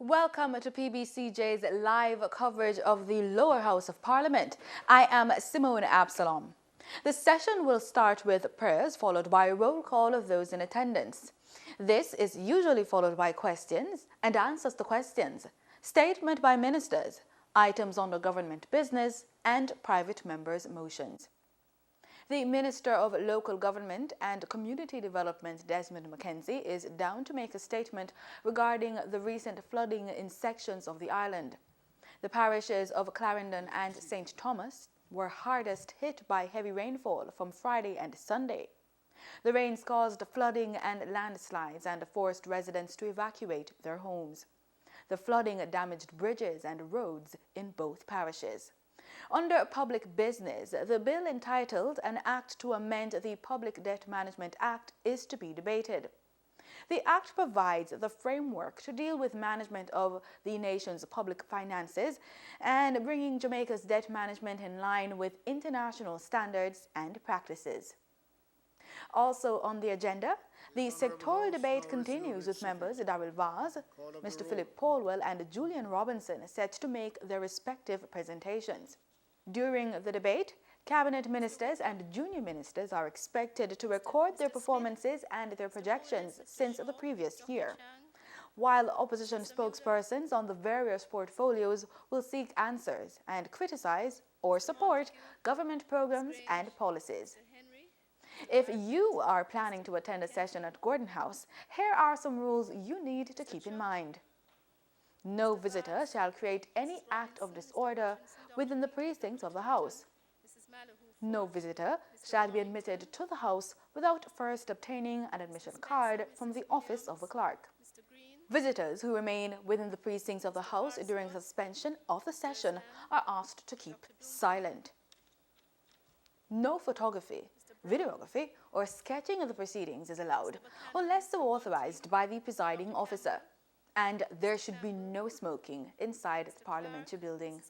Welcome to PBCJ's live coverage of the lower house of Parliament. I am Simone Absalom. The session will start with prayers followed by a roll call of those in attendance. This is usually followed by questions and answers to questions, statement by ministers, items under government business and private members' motions. The Minister of Local Government and Community Development, Desmond McKenzie, is down to make a statement regarding the recent flooding in sections of the island. The parishes of Clarendon and St. Thomas were hardest hit by heavy rainfall from Friday and Sunday. The rains caused flooding and landslides and forced residents to evacuate their homes. The flooding damaged bridges and roads in both parishes. Under Public Business, the bill entitled An Act to Amend the Public Debt Management Act is to be debated. The Act provides the framework to deal with management of the nation's public finances and bringing Jamaica's debt management in line with international standards and practices. Also on the agenda, the sectoral debate continues with members Daryl Vaz, Mr. Phillip Paulwell and Julian Robinson set to make their respective presentations. During the debate, cabinet ministers and junior ministers are expected to record their performances and their projections since the previous year, while opposition spokespersons on the various portfolios will seek answers and criticize or support government programs and policies. If you are planning to attend a session at Gordon House, here are some rules you need to keep in mind. No visitor shall create any act of disorder within the precincts of the House. No visitor shall be admitted to the House without first obtaining an admission card from the office of the clerk. Visitors who remain within the precincts of the House during suspension of the session are asked to keep silent. No photography, videography, or sketching of the proceedings is allowed unless so authorized by the presiding officer. And there should be no smoking inside the parliamentary building.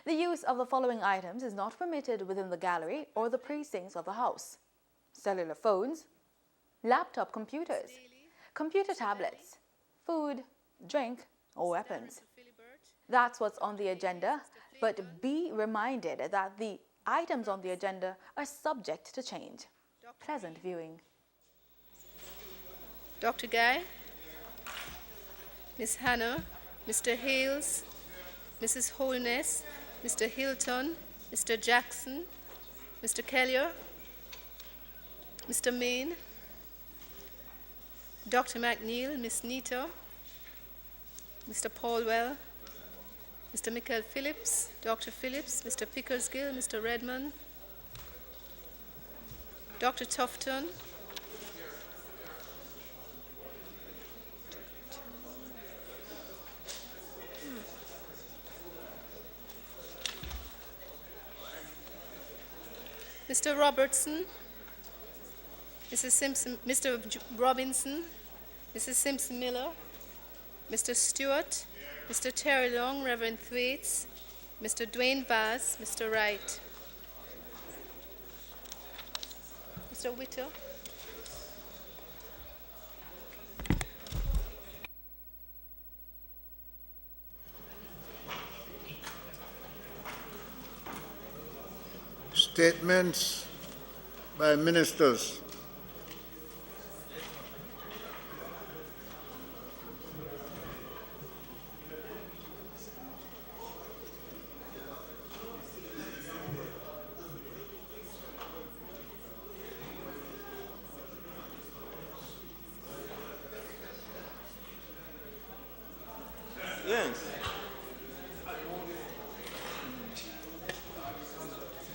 The use of the following items is not permitted within the gallery or the precincts of the House: cellular phones, laptop computers, computer tablets, food, drink, or weapons. That's what's on the agenda, but be reminded that the items on the agenda are subject to change. Pleasant viewing. Dr. Guy, Miss Hannah, Mr. Hales, Mrs. Holness, Mr. Hilton, Mr. Jackson, Mr. Kellier, Mr. Main, Dr. McNeil, Miss Nito, Mr. Paulwell, Mr. Michael Phillips, Dr. Phillips, Mr. Pickersgill, Mr. Redmond, Dr. Tufton, Mr. Robertson, Mrs. Simpson, Mr. Robinson, Mrs. Simpson Miller, Mr. Stewart, Mr. Terry Long, Reverend Thwaites, Mr. Dwayne Vaz, Mr. Wright, Mr. Whittle, Statements by ministers. Yes.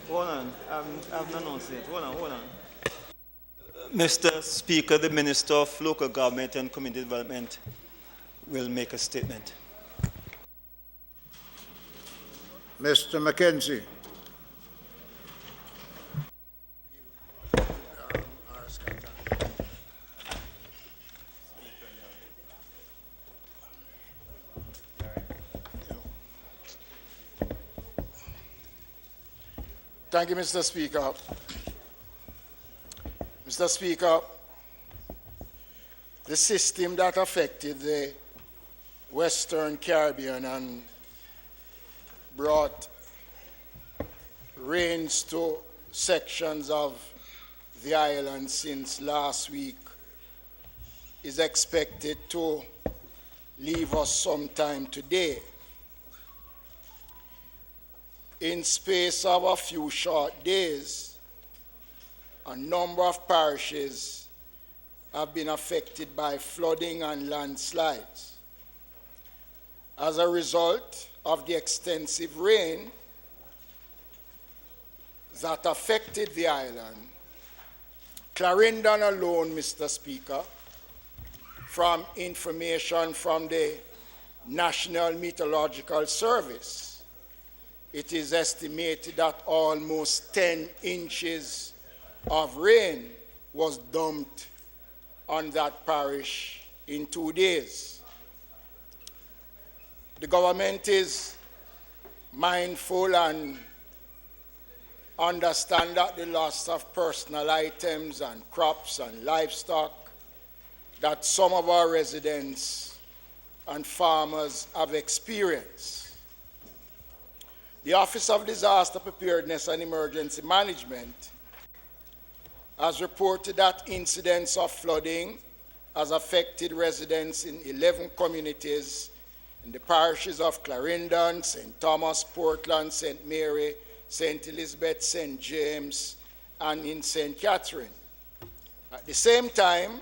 Hold on, I've not announced it. Hold on. Mr. Speaker, the Minister of Local Government and Community Development will make a statement. Mr. McKenzie. Thank you, Mr. Speaker. Mr. Speaker, the system that affected the Western Caribbean and brought rains to sections of the island since last week is expected to leave us sometime today. In space of a few short days, a number of parishes have been affected by flooding and landslides. As a result of the extensive rain that affected the island, Clarendon alone, Mr. Speaker, from information from the National Meteorological Service, it is estimated that almost 10 inches of rain was dumped on that parish in 2 days. The government is mindful and understand that the loss of personal items and crops and livestock that some of our residents and farmers have experienced. The Office of Disaster Preparedness and Emergency Management has reported that incidents of flooding has affected residents in 11 communities in the parishes of Clarendon, St. Thomas, Portland, St. Mary, St. Elizabeth, St. James, and in St. Catherine. At the same time,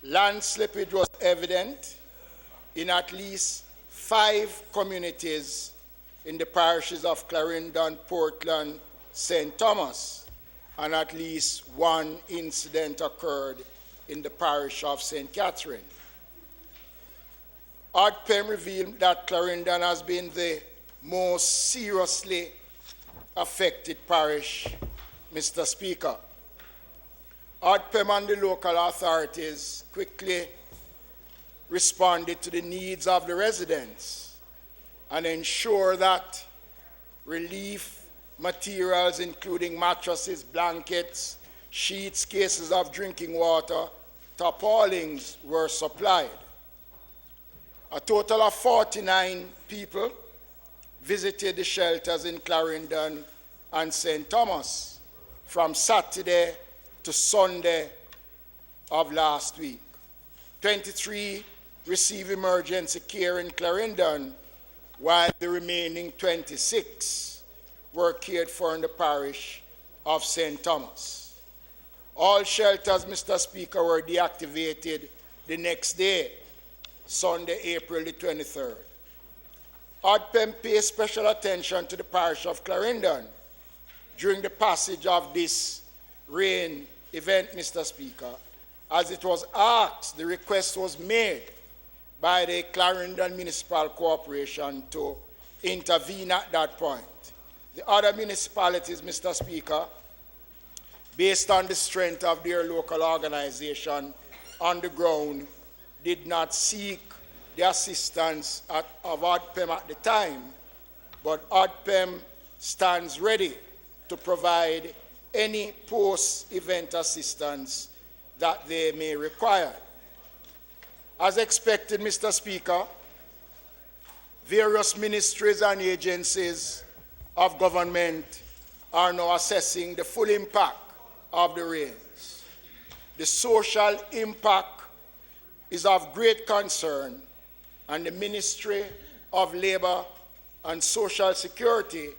land slippage was evident in at least 5 communities in the parishes of Clarendon, Portland, St. Thomas, and at least 1 incident occurred in the parish of St. Catherine. ODPEM revealed that Clarendon has been the most seriously affected parish, Mr. Speaker. ODPEM and the local authorities quickly responded to the needs of the residents and ensured that relief materials, including mattresses, blankets, sheets, cases of drinking water, tarpaulins were supplied. A total of 49 people visited the shelters in Clarendon and St. Thomas from Saturday to Sunday of last week. 23 received emergency care in Clarendon, while the remaining 26 were cared for in the parish of St. Thomas. All shelters, Mr. Speaker, were deactivated the next day, Sunday, April the 23rd. ODPEM pays special attention to the parish of Clarendon during the passage of this rain event, Mr. Speaker. As it was asked, the request was made by the Clarendon Municipal Corporation to intervene at that point. The other municipalities, Mr. Speaker, based on the strength of their local organization on the ground, did not seek the assistance of ODPEM at the time, but ODPEM stands ready to provide any post-event assistance that they may require. As expected, Mr. Speaker, various ministries and agencies of government are now assessing the full impact of the rains. The social impact is of great concern, and the Ministry of Labor and Social Security,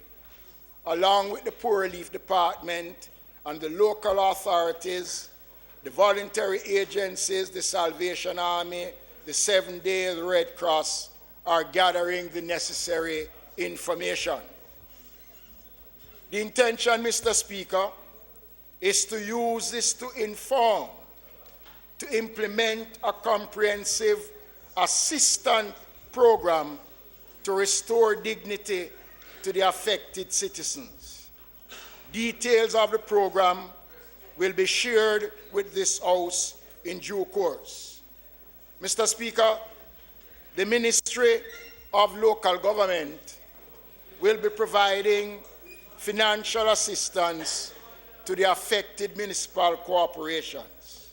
along with the Poor Relief Department and the local authorities, the voluntary agencies, the Salvation Army, the 7-Day Red Cross, are gathering the necessary information. The intention, Mr. Speaker, is to use this to inform, to implement a comprehensive assistance program to restore dignity to the affected citizens. Details of the program will be shared with this House in due course. Mr. Speaker, the Ministry of Local Government will be providing financial assistance to the affected municipal corporations.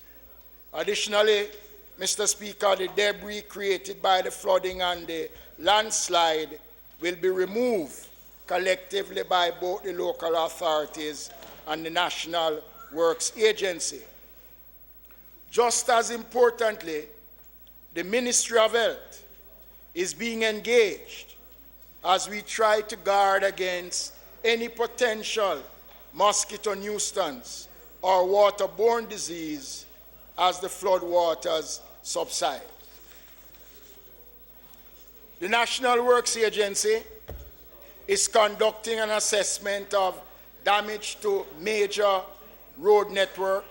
Additionally, Mr. Speaker, the debris created by the flooding and the landslide will be removed collectively by both the local authorities and the National Works Agency. Just as importantly, the Ministry of Health is being engaged as we try to guard against any potential mosquito nuisance or waterborne disease as the flood waters subside. The National Works Agency is conducting an assessment of damage to major road network,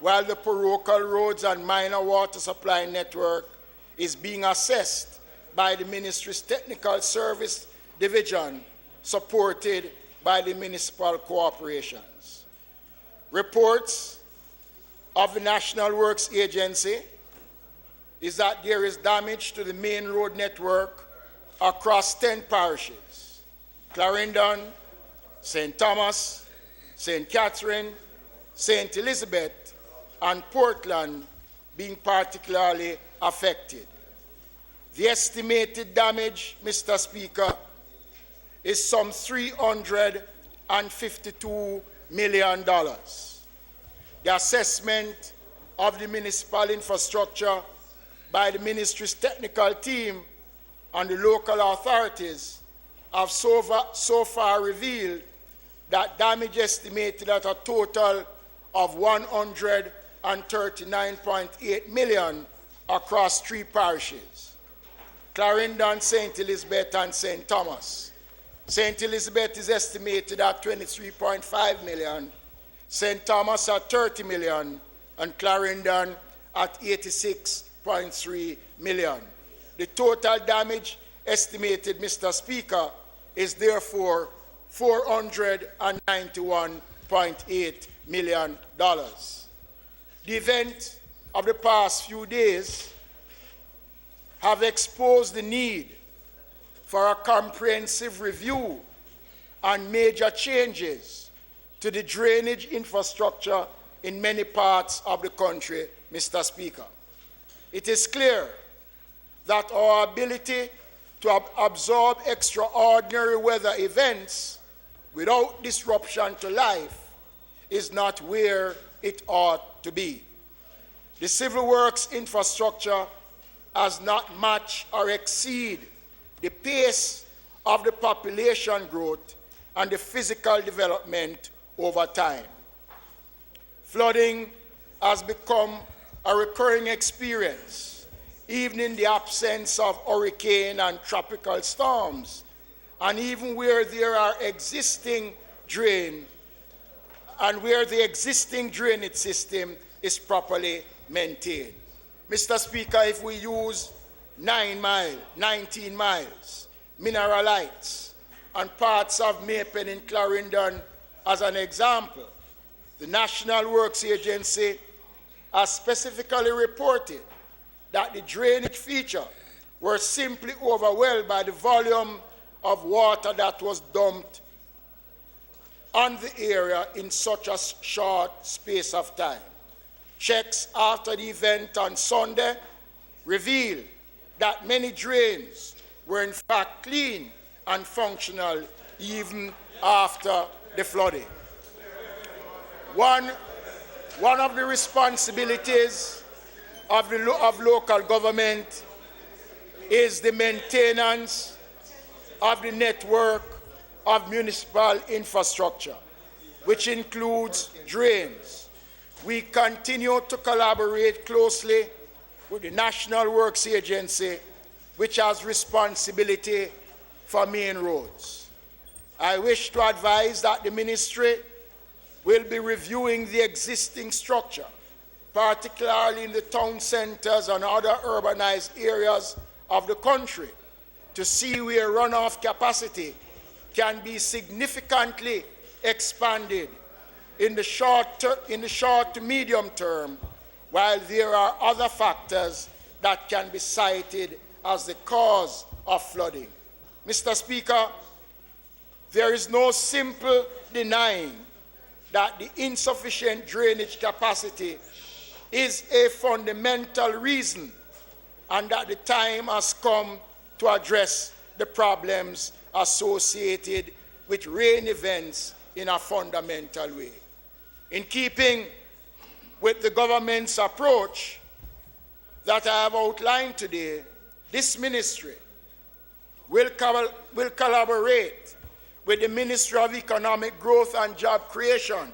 while the parochial roads and minor water supply network is being assessed by the Ministry's Technical Service Division, supported by the municipal corporations. Reports of the National Works Agency is that there is damage to the main road network across 10 parishes: Clarendon, St. Thomas, St. Catherine, St. Elizabeth, and Portland being particularly affected. The estimated damage, Mr. Speaker, is some $352 million. The assessment of the municipal infrastructure by the ministry's technical team and the local authorities have so far revealed that damage estimated at a total of $139.8 million across 3 parishes: Clarendon, St. Elizabeth, and St. Thomas. St. Elizabeth is estimated at $23.5 million, St. Thomas at $30 million, and Clarendon at $86.3 million. The total damage estimated, Mr. Speaker, is therefore $491.8 million. The events of the past few days have exposed the need for a comprehensive review and major changes to the drainage infrastructure in many parts of the country, Mr. Speaker. It is clear that our ability to absorb extraordinary weather events without disruption to life is not where it ought to be. The civil works infrastructure has not matched or exceed the pace of the population growth and the physical development over time. Flooding has become a recurring experience, even in the absence of hurricane and tropical storms, and even where there are existing drain and where the existing drainage system is properly maintained. Mr. Speaker, if we use 19 miles, Mineral Heights, and parts of Maypen in Clarendon as an example, the National Works Agency has specifically reported that the drainage feature were simply overwhelmed by the volume of water that was dumped on the area in such a short space of time. Checks after the event on Sunday revealed that many drains were in fact clean and functional even after the flooding. One of the responsibilities of local government is the maintenance of the network of municipal infrastructure, which includes drains. We continue to collaborate closely with the National Works Agency, which has responsibility for main roads. I wish to advise that the ministry will be reviewing the existing structure, particularly in the town centers and other urbanized areas of the country, to see where runoff capacity can be significantly expanded in the short to medium term, while there are other factors that can be cited as the cause of flooding. Mr. Speaker, there is no simple denying that the insufficient drainage capacity is a fundamental reason, and that the time has come to address the problems associated with rain events in a fundamental way. In keeping with the government's approach that I have outlined today, this ministry will collaborate with the Ministry of Economic Growth and Job Creation,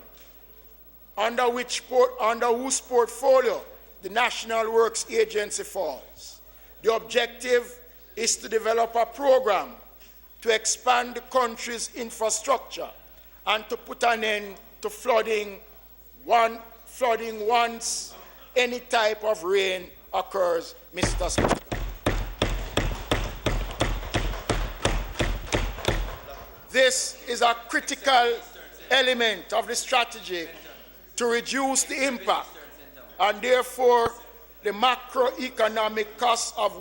under whose portfolio the National Works Agency falls. The objective is to develop a program to expand the country's infrastructure and to put an end to flooding once any type of rain occurs, Mr. Speaker. This is a critical element of the strategy to reduce the impact and therefore the macroeconomic costs of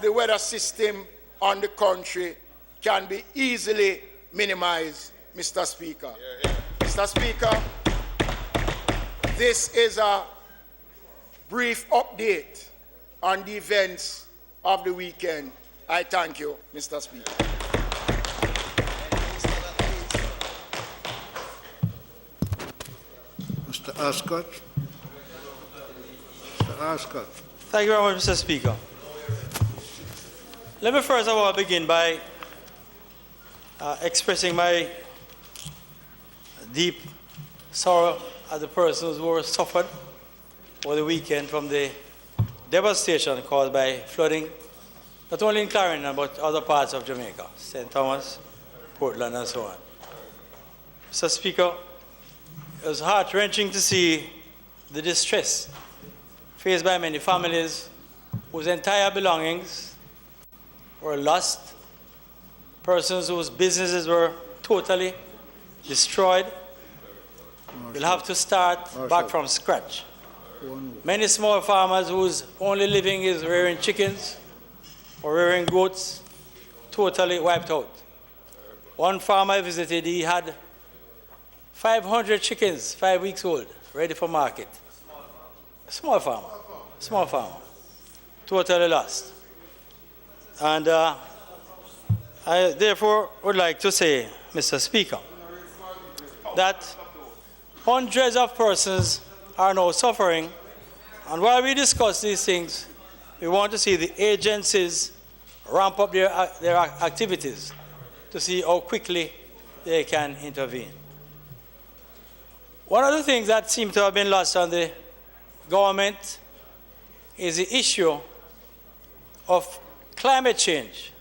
the weather system on the country can be easily minimized, Mr. Speaker. Mr. Speaker, this is a brief update on the events of the weekend. I thank you, Mr. Speaker. Mr. Ascott. Mr. Ascott. Thank you very much, Mr. Speaker. Let me first of all begin by expressing my deep sorrow at the persons who were suffered over the weekend from the devastation caused by flooding, not only in Clarendon, but other parts of Jamaica, St. Thomas, Portland, and so on. Mr. Speaker, it was heart-wrenching to see the distress faced by many families whose entire belongings were lost, persons whose businesses were totally destroyed, will have to start back from scratch. Many small farmers whose only living is rearing chickens or rearing goats, totally wiped out. One farmer I visited, he had 500 chickens, 5 weeks old, ready for market. Small farmer, totally lost. And I therefore would like to say, Mr. Speaker, that hundreds of persons are now suffering, and while we discuss these things, we want to see the agencies ramp up their activities to see how quickly they can intervene. One of the things that seems to have been lost on the government is the issue of climate change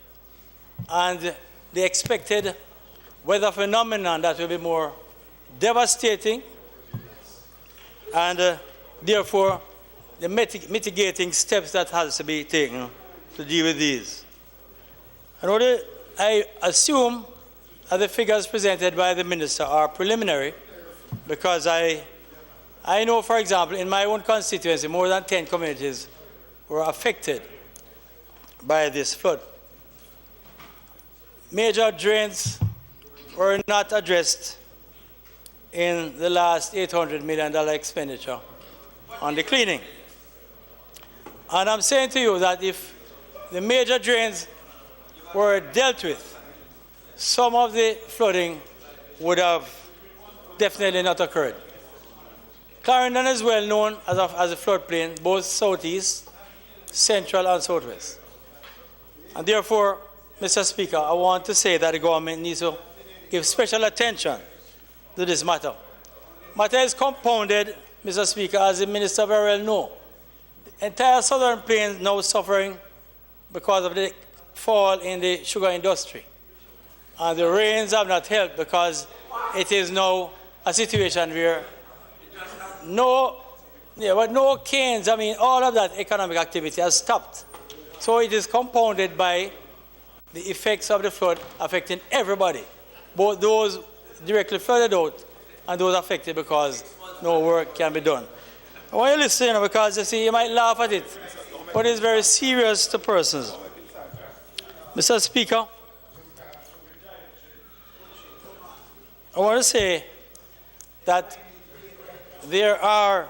and the expected weather phenomenon that will be more devastating, and therefore the mitigating steps that has to be taken to deal with these. And I assume that the figures presented by the minister are preliminary, because I know, for example, in my own constituency, more than 10 communities were affected by this flood. Major drains were not addressed in the last $800 million expenditure on the cleaning. And I'm saying to you that if the major drains were dealt with, some of the flooding would have definitely not occurred. Clarendon is well known as a floodplain, both southeast, central, and southwest. And therefore, Mr. Speaker, I want to say that the government needs to give special attention to this matter. Matter is compounded, Mr. Speaker, as the minister very well knows. The entire southern plain now suffering because of the fall in the sugar industry. And the rains have not helped, because it is now a situation where no canes, all of that economic activity has stopped. So it is compounded by the effects of the flood affecting everybody, both those directly flooded out and those affected because no work can be done. I want you to listen, because you see, you might laugh at it, but it's very serious to persons. Mr. Speaker, I want to say that there are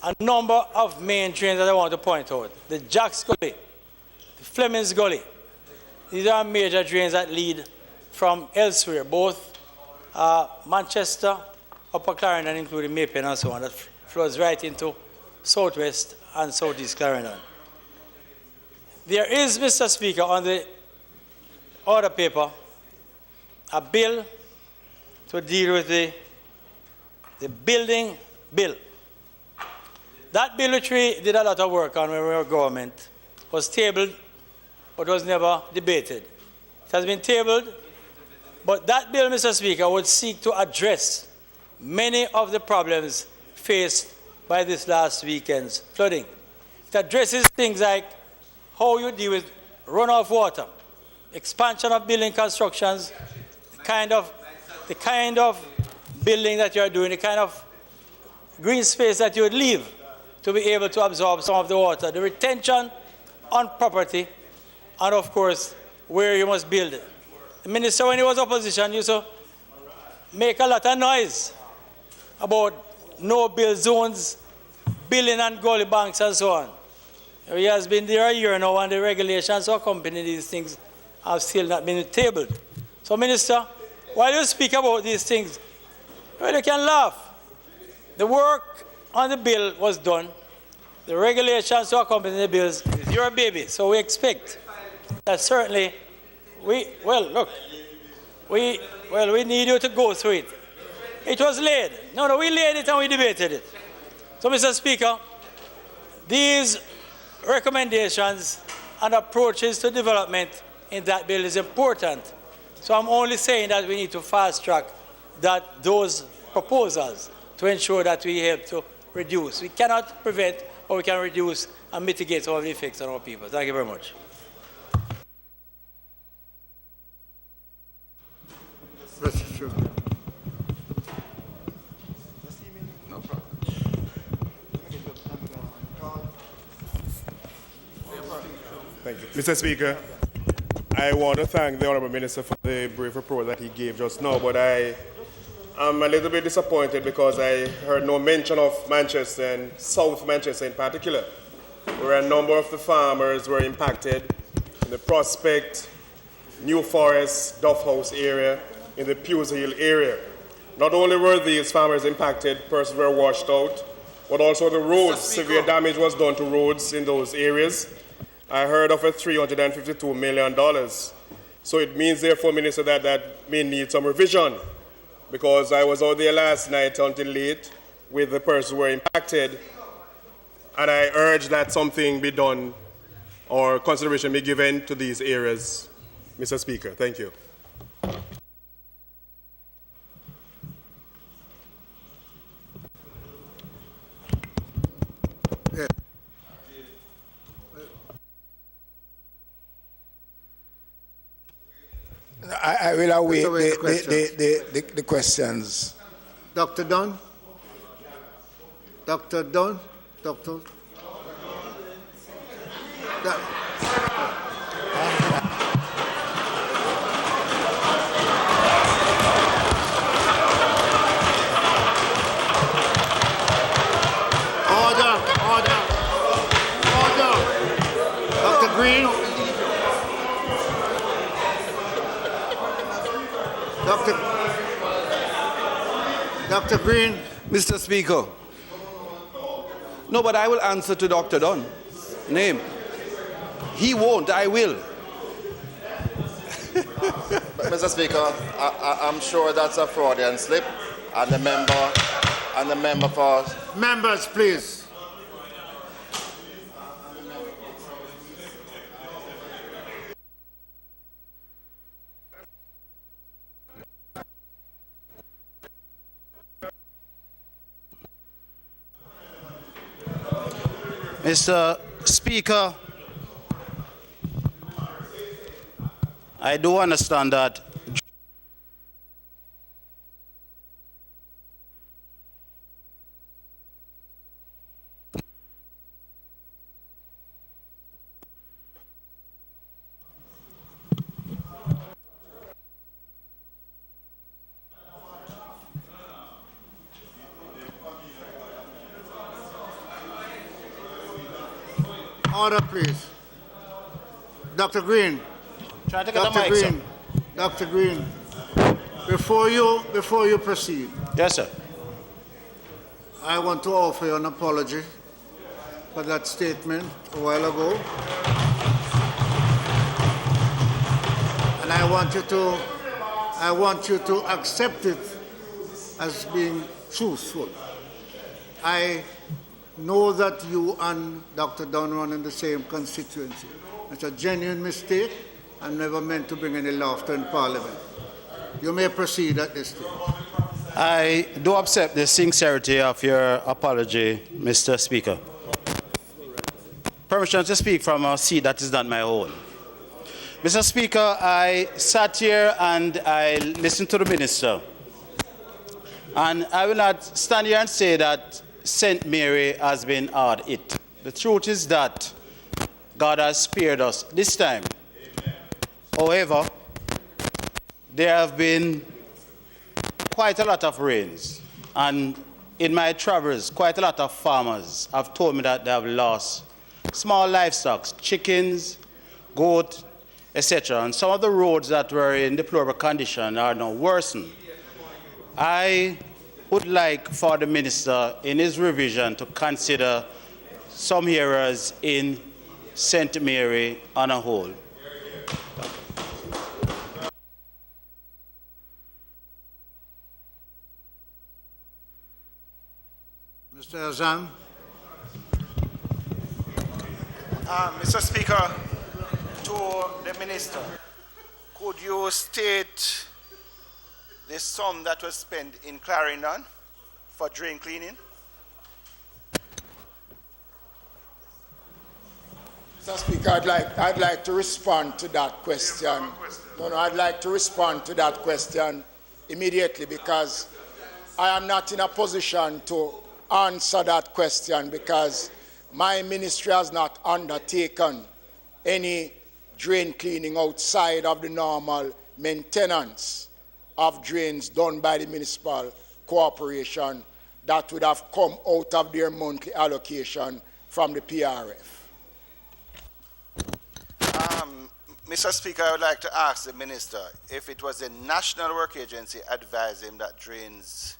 a number of main drains that I want to point out. The Jack's Gully, the Fleming's Gully. These are major drains that lead from elsewhere, both Manchester, Upper Clarendon, including Maypen and so on, that flows right into southwest and southeast Clarendon. There is, Mr. Speaker, on the order paper, a bill to deal with the building bill. That bill, which we did a lot of work on when we were government, was tabled but was never debated. It has been tabled, but that bill, Mr. Speaker, would seek to address many of the problems faced by this last weekend's flooding. It addresses things like how you deal with runoff water, expansion of building constructions, the kind of building that you are doing, the kind of green space that you would leave to be able to absorb some of the water, the retention on property, and of course, where you must build it. The minister, when he was opposition, used to make a lot of noise about no-build zones, building and gully banks and so on. He has been there a year now, and the regulations to accompany these things have still not been tabled. So, Minister, while you speak about these things, well, you can laugh. The work on the bill was done. The regulations to accompany the bills is your baby. So we expect that certainly we need you to go through it. It was laid. No, we laid it and we debated it. So, Mr. Speaker, these recommendations and approaches to development in that bill is important. So I'm only saying that we need to fast track those proposals to ensure that we help to reduce. We cannot prevent, but we can reduce and mitigate some of the effects on our people. Thank you very much. Thank you. Mr. Speaker, I want to thank the Honourable Minister for the brief report that he gave just now, but I am a little bit disappointed because I heard no mention of Manchester and South Manchester in particular, where a number of the farmers were impacted in the Prospect, New Forest, Duff House area, in the Pews Hill area. Not only were these farmers impacted, persons were washed out, but also the roads, severe damage was done to roads in those areas. I heard of a $352 million. So it means, therefore, Minister, that may need some revision, because I was out there last night until late with the persons who were impacted, and I urge that something be done or consideration be given to these areas. Mr. Speaker, thank you. I will await the questions. Dr. Dunn? Dr. Dunn? Dr. Order. Dr. Green? Dr. Green. Mr. Speaker. No, but I will answer to Dr. Dunn. Name. He won't, I will. Mr. Speaker, I'm sure that's a Freudian slip, and the member for... Members, please. Mr. Speaker, I do understand that Order, please. Dr. Green. Try to get the Dr. mic, Green. sir. Dr. Green. Before you proceed, Yes, sir. I want to offer you an apology for that statement a while ago. And I want you to accept it as being truthful. I know that you and Dr. Dunn run in the same constituency. It's a genuine mistake. I'm never meant to bring any laughter in Parliament. You may proceed at this stage. I do accept the sincerity of your apology, Mr. Speaker. Permission to speak from a seat that is not my own. Mr. Speaker, I sat here and I listened to the minister. And I will not stand here and say that St. Mary has been hard hit. The truth is that God has spared us this time. However, there have been quite a lot of rains. And in my travels, quite a lot of farmers have told me that they have lost small livestock, chickens, goat, etc. And some of the roads that were in deplorable condition are now worsened. I would like for the minister in his revision to consider some areas in St. Mary on a whole. Mr. Azam. Mr. Speaker, to the Minister, could you state the sum that was spent in Clarendon for drain cleaning? Mr. Speaker, I'd like to respond to that question. I'd like to respond to that question immediately because I am not in a position to answer that question because my ministry has not undertaken any drain cleaning outside of the normal maintenance of drains done by the municipal corporation that would have come out of their monthly allocation from the PRF. Mr. Speaker, I would like to ask the Minister if it was the National Work Agency advised him that drains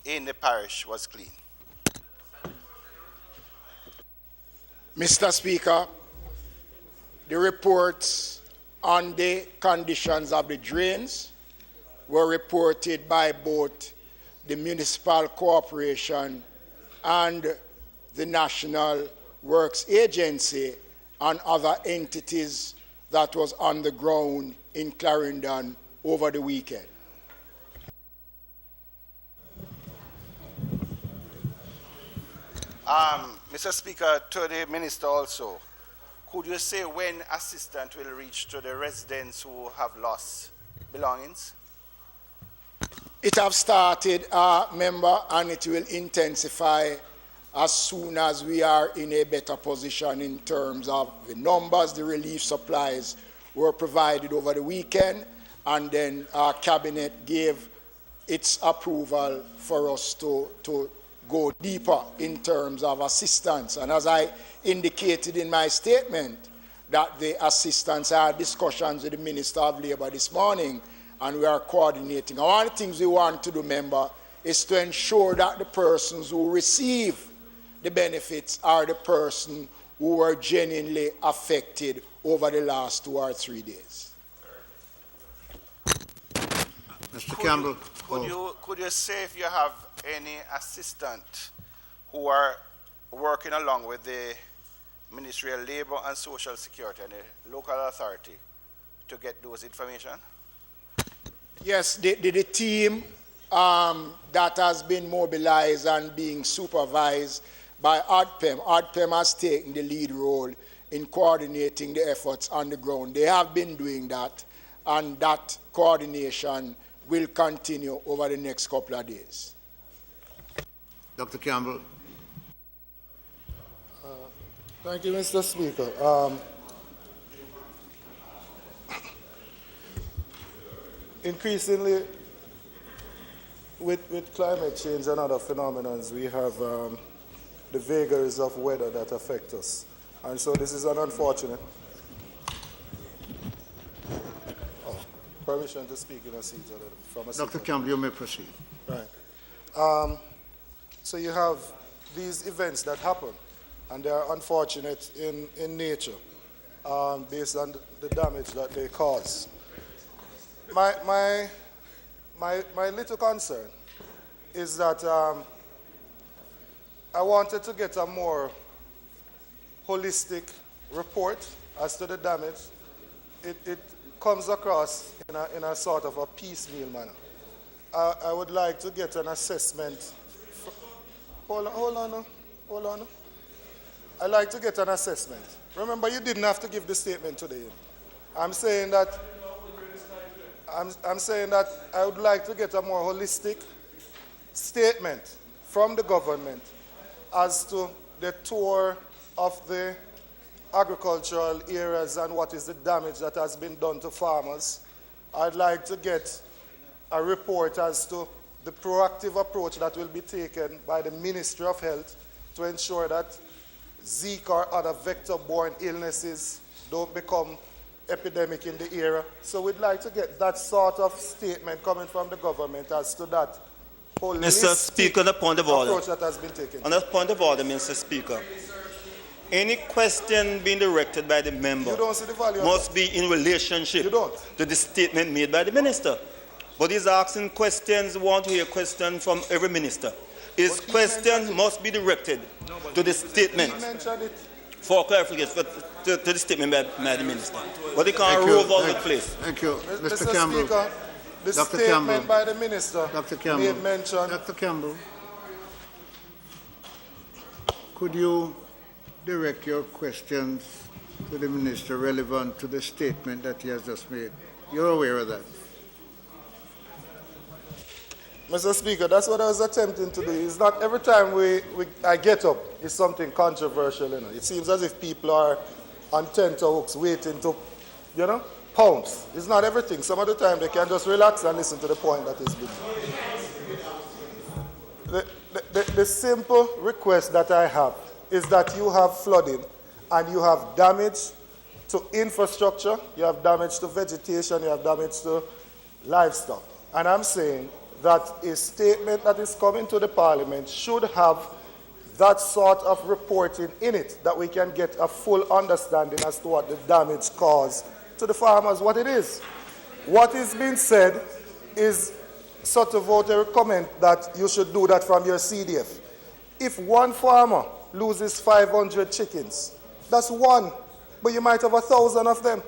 in the parish was clean. Mr. Speaker, the reports on the conditions of the drains were reported by both the municipal corporation and the National Works Agency and other entities that was on the ground in Clarendon over the weekend. Mr. Speaker, to the Minister also, could you say when assistance will reach to the residents who have lost belongings? It have started, member, and it will intensify as soon as we are in a better position in terms of the numbers. The relief supplies were provided over the weekend, and then our cabinet gave its approval for us to go deeper in terms of assistance. And as I indicated in my statement, that the assistance, I had discussions with the Minister of Labour this morning, and we are coordinating. And one of the things we want to do, member, is to ensure that the persons who receive the benefits are the person who were genuinely affected over the last 2 or 3 days. Mr. Campbell. Could you say if you have any assistant who are working along with the Ministry of Labour and Social Security and the local authority to get those information? Yes, the team that has been mobilized and being supervised by ODPEM. ODPEM has taken the lead role in coordinating the efforts on the ground. They have been doing that, and that coordination will continue over the next couple of days. Dr. Campbell. Thank you, Mr. Speaker. Increasingly, with climate change and other phenomena, we have the vagaries of weather that affect us. And so this is an unfortunate. Permission to speak in a seat from a seat. Dr. Campbell, you may proceed. Right. So you have these events that happen, and they are unfortunate in nature, based on the damage that they cause. My little concern is that I wanted to get a more holistic report as to the damage. It comes across in a sort of a piecemeal manner. I would like to get an assessment. Hold on. I'd like to get an assessment. Remember, you didn't have to give the statement today. I'm saying that I would like to get a more holistic statement from the government as to the tour of the agricultural areas and what is the damage that has been done to farmers. I'd like to get a report as to the proactive approach that will be taken by the Ministry of Health to ensure that Zika or other vector-borne illnesses don't become epidemic in the area. So we'd like to get that sort of statement coming from the government as to that Mr. Speaker, on the point of order. Approach that has been taken. On the point of order, Mr. Speaker. Any question being directed by the member must be in relationship to the statement made by the minister. But he's asking questions, want to hear questions from every minister. His questions must be directed to the statement for clarification, to the statement by the minister. But he can't rove all the place. Thank you. Mr. Campbell. Speaker, the Dr. statement Campbell. by the minister made mention. Dr. Campbell, could you direct your questions to the minister relevant to the statement that he has just made? You're aware of that? Mr. Speaker, that's what I was attempting to do. It's not every time I get up, it's something controversial. You know. It seems as if people are on tenterhooks waiting to, pounce. It's not everything. Some of the time they can just relax and listen to the point that is being made. The simple request that I have is that you have flooding and you have damage to infrastructure, you have damage to vegetation, you have damage to livestock. And I'm saying that a statement that is coming to the Parliament should have that sort of reporting in it, that we can get a full understanding as to what the damage caused to the farmers, what it is. What is being said is sort of a comment that you should do that from your CDF. If one farmer loses 500 chickens, that's one, but you might have 1,000 of them.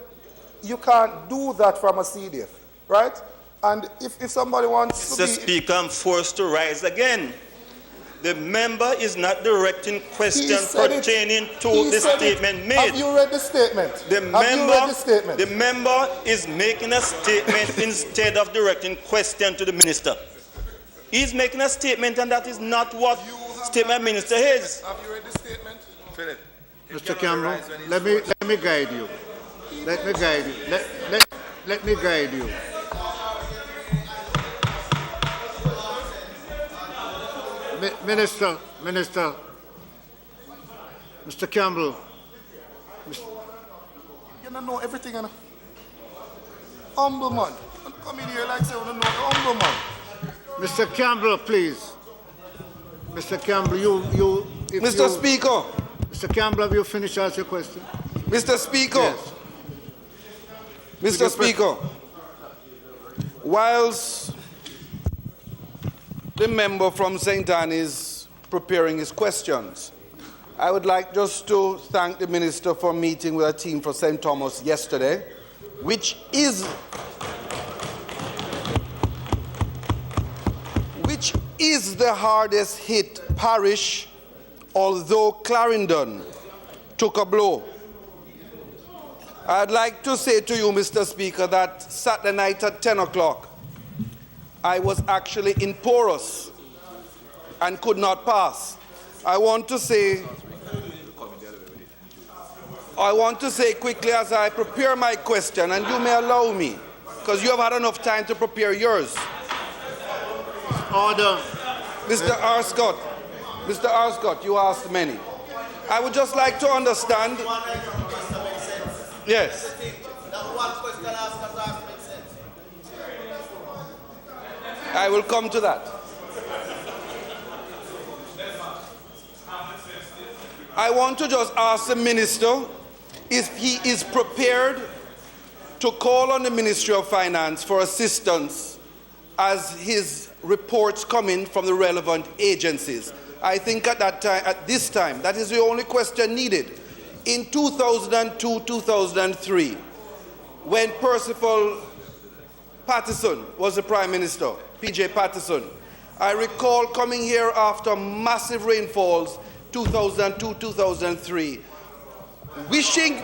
You can't do that from a CDF, right? And if somebody wants to Mr. Speaker, I'm forced to rise again. The member is not directing questions pertaining to the statement made. Have you read the statement? The member is making a statement instead of directing questions to the minister. He's making a statement, and that is not what statement minister is. Have you read the statement? Phillip. Mr. Campbell, let me guide you. Let me guide you. Let me guide you. Minister, Mr. Campbell. You don't know everything, you know. Humble man. Don't come in here like say you don't know humble man. Mr. Campbell, please. Mr. Campbell, Mr. Speaker. Mr. Campbell, have you finished asking your question? Mr. Speaker. Yes. Mr. Speaker. Whilst the member from St. Anne is preparing his questions, I would like just to thank the minister for meeting with a team from St. Thomas yesterday, which is the hardest hit parish, although Clarendon took a blow. I'd like to say to you, Mr. Speaker, that Saturday night at 10 o'clock, I was actually in Porus and could not pass. I want to say quickly as I prepare my question, and you may allow me, because you have had enough time to prepare yours. Order. Mr. R. Scott, you asked many. I would just like to understand. Yes. I will come to that. I want to just ask the minister if he is prepared to call on the Ministry of Finance for assistance as his reports come in from the relevant agencies. I think at this time, that is the only question needed. In 2002-2003, when Percival Patterson was the Prime Minister, P.J. Patterson, I recall coming here after massive rainfalls, 2002-2003, wishing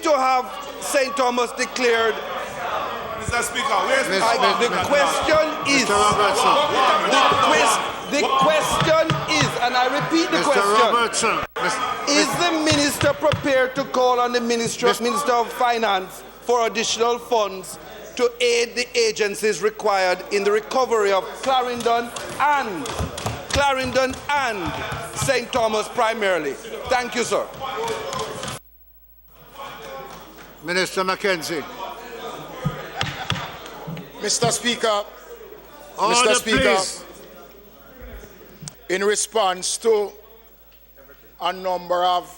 to have St. Thomas declared. Mr. Speaker, where's the question is, the question is, and I repeat the question, is the minister prepared to call on the Minister of Finance for additional funds to aid the agencies required in the recovery of Clarendon and St. Thomas primarily? Thank you, sir. Minister McKenzie. Mr. Speaker, Order, please. In response to a number of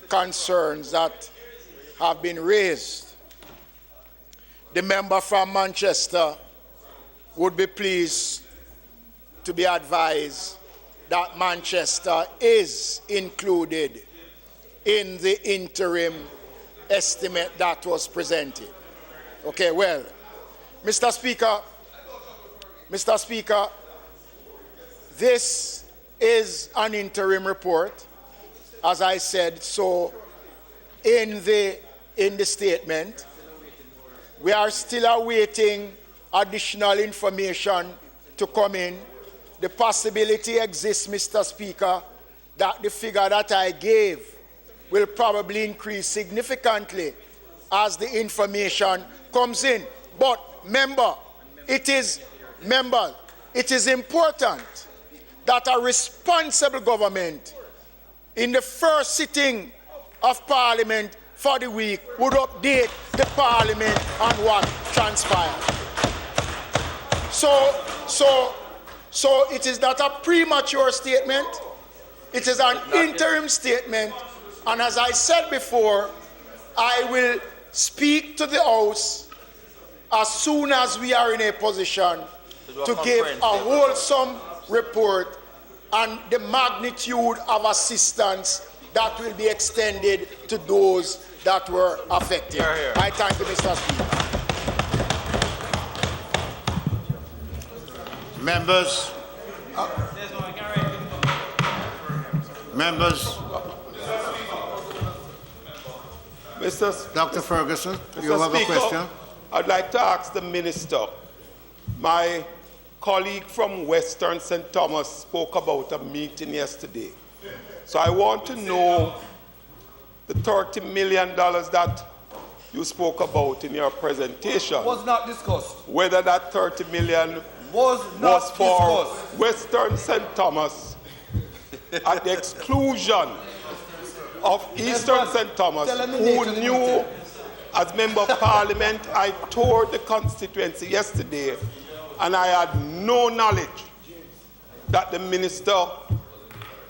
concerns that have been raised, the member from Manchester would be pleased to be advised that Manchester is included in the interim estimate that was presented. Okay, well, Mr. Speaker, this is an interim report, as I said so in the statement. We are still awaiting additional information to come in. The possibility exists, Mr. Speaker, that the figure that I gave will probably increase significantly as the information comes in. But it is important that a responsible government in the first sitting of Parliament for the week would update the Parliament on what transpired. So it is not a premature statement, it is an interim statement, and as I said before, I will speak to the House as soon as we are in a position to give a wholesome report on the magnitude of assistance that will be extended to those that were affected. I thank you, Mr. Speaker. Members. Dr. Ferguson, you have a question? I'd like to ask the minister. My colleague from Western St. Thomas spoke about a meeting yesterday. So I want to know the $30 million that you spoke about in your presentation. Was not discussed. Whether that $30 million was for Western St. Thomas at the exclusion of Eastern St. Thomas, who knew, as Member of Parliament, I toured the constituency yesterday and I had no knowledge that the minister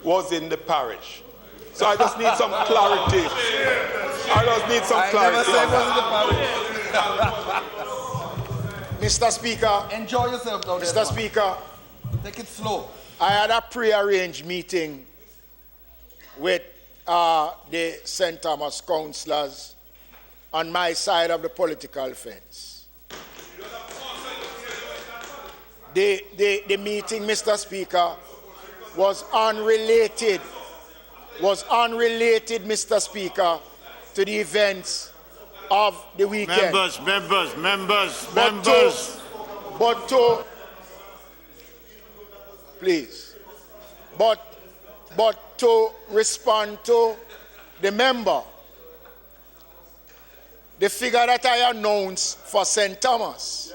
was in the parish. So I just need some clarity. Mr. Speaker. Enjoy yourself, though. Mr. Speaker. Take it slow. I had a pre-arranged meeting with the St. Thomas councillors on my side of the political fence. The meeting, Mr. Speaker, was unrelated, Mr. Speaker, to the events of the weekend. Members. But to respond to the member, the figure that I announced for St. Thomas,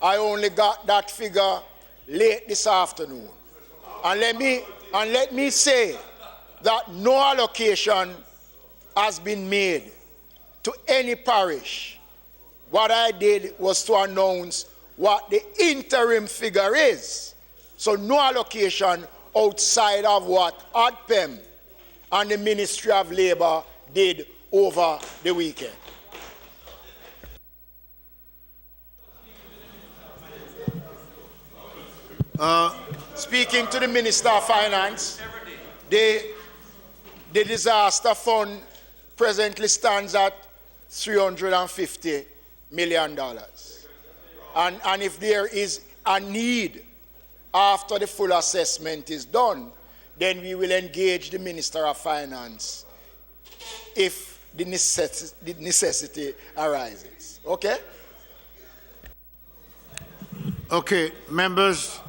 I only got that figure late this afternoon. And let me And let me say that no allocation has been made to any parish. What I did was to announce what the interim figure is. So no allocation outside of what ADPEM and the Ministry of Labour did over the weekend. Speaking to the Minister of Finance, the disaster fund presently stands at $350 million. And if there is a need after the full assessment is done, then we will engage the Minister of Finance if the necessity arises. Okay? Okay, members,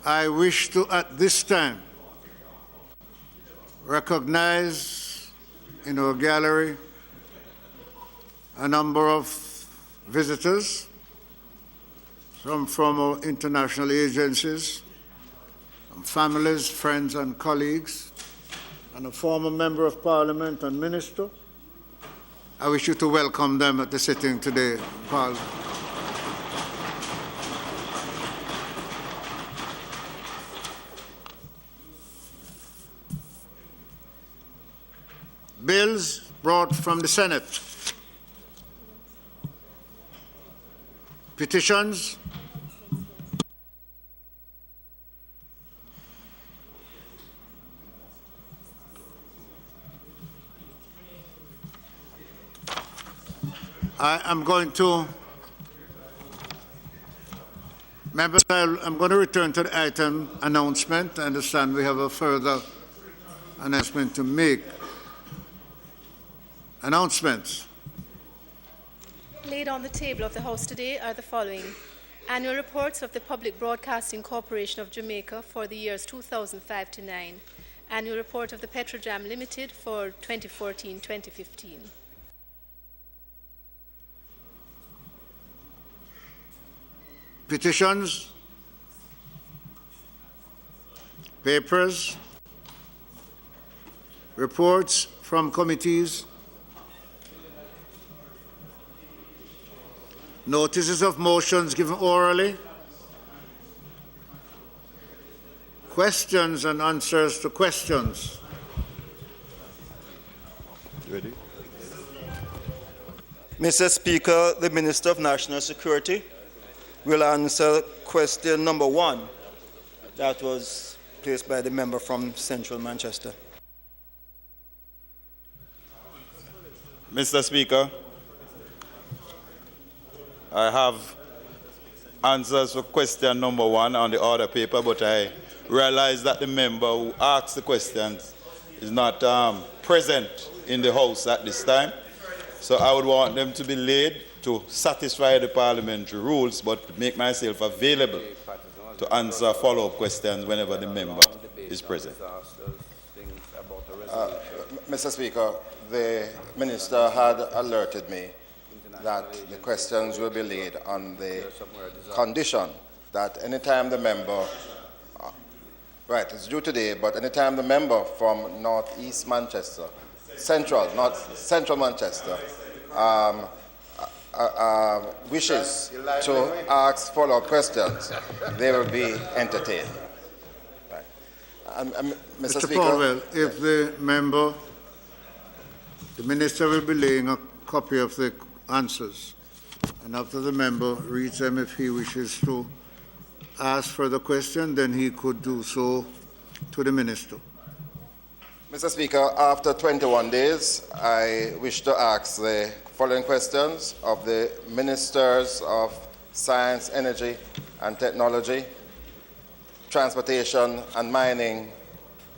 I wish to at this time recognize in our gallery a number of visitors from our international agencies, families, friends and colleagues, and a former member of Parliament and minister. I wish you to welcome them at the sitting today, Paul. Bills brought from the Senate. Petitions. I'm going to return to the item announcement. I understand we have a further announcement to make. Announcements. Laid on the table of the House today are the following. Annual reports of the Public Broadcasting Corporation of Jamaica for the years 2005 to 9. Annual report of the Petrojam Limited for 2014-2015. Petitions, papers, reports from committees, notices of motions given orally, questions and answers to questions. Ready? Mr. Speaker, the Minister of National Security will answer question number 1 that was placed by the member from Central Manchester. Mr. Speaker, I have answers for question number 1 on the order paper, but I realize that the member who asked the questions is not present in the House at this time. So I would want them to be laid to satisfy the parliamentary rules, but make myself available to answer follow-up questions whenever the member is present. Mr. Speaker, the Minister had alerted me that the questions will be laid on the condition that any time the member, right, it's due today, but any time the member from Northeast Manchester, Central Manchester, wishes to ask follow-up questions, they will be entertained. Right. Mr. Speaker, Paulwell, if the minister will be laying a copy of the answers, and after the member reads them, if he wishes to ask further question, then he could do so to the minister. Mr. Speaker, after 21 days, I wish to ask the following questions of the Ministers of Science, Energy and Technology, Transportation and Mining,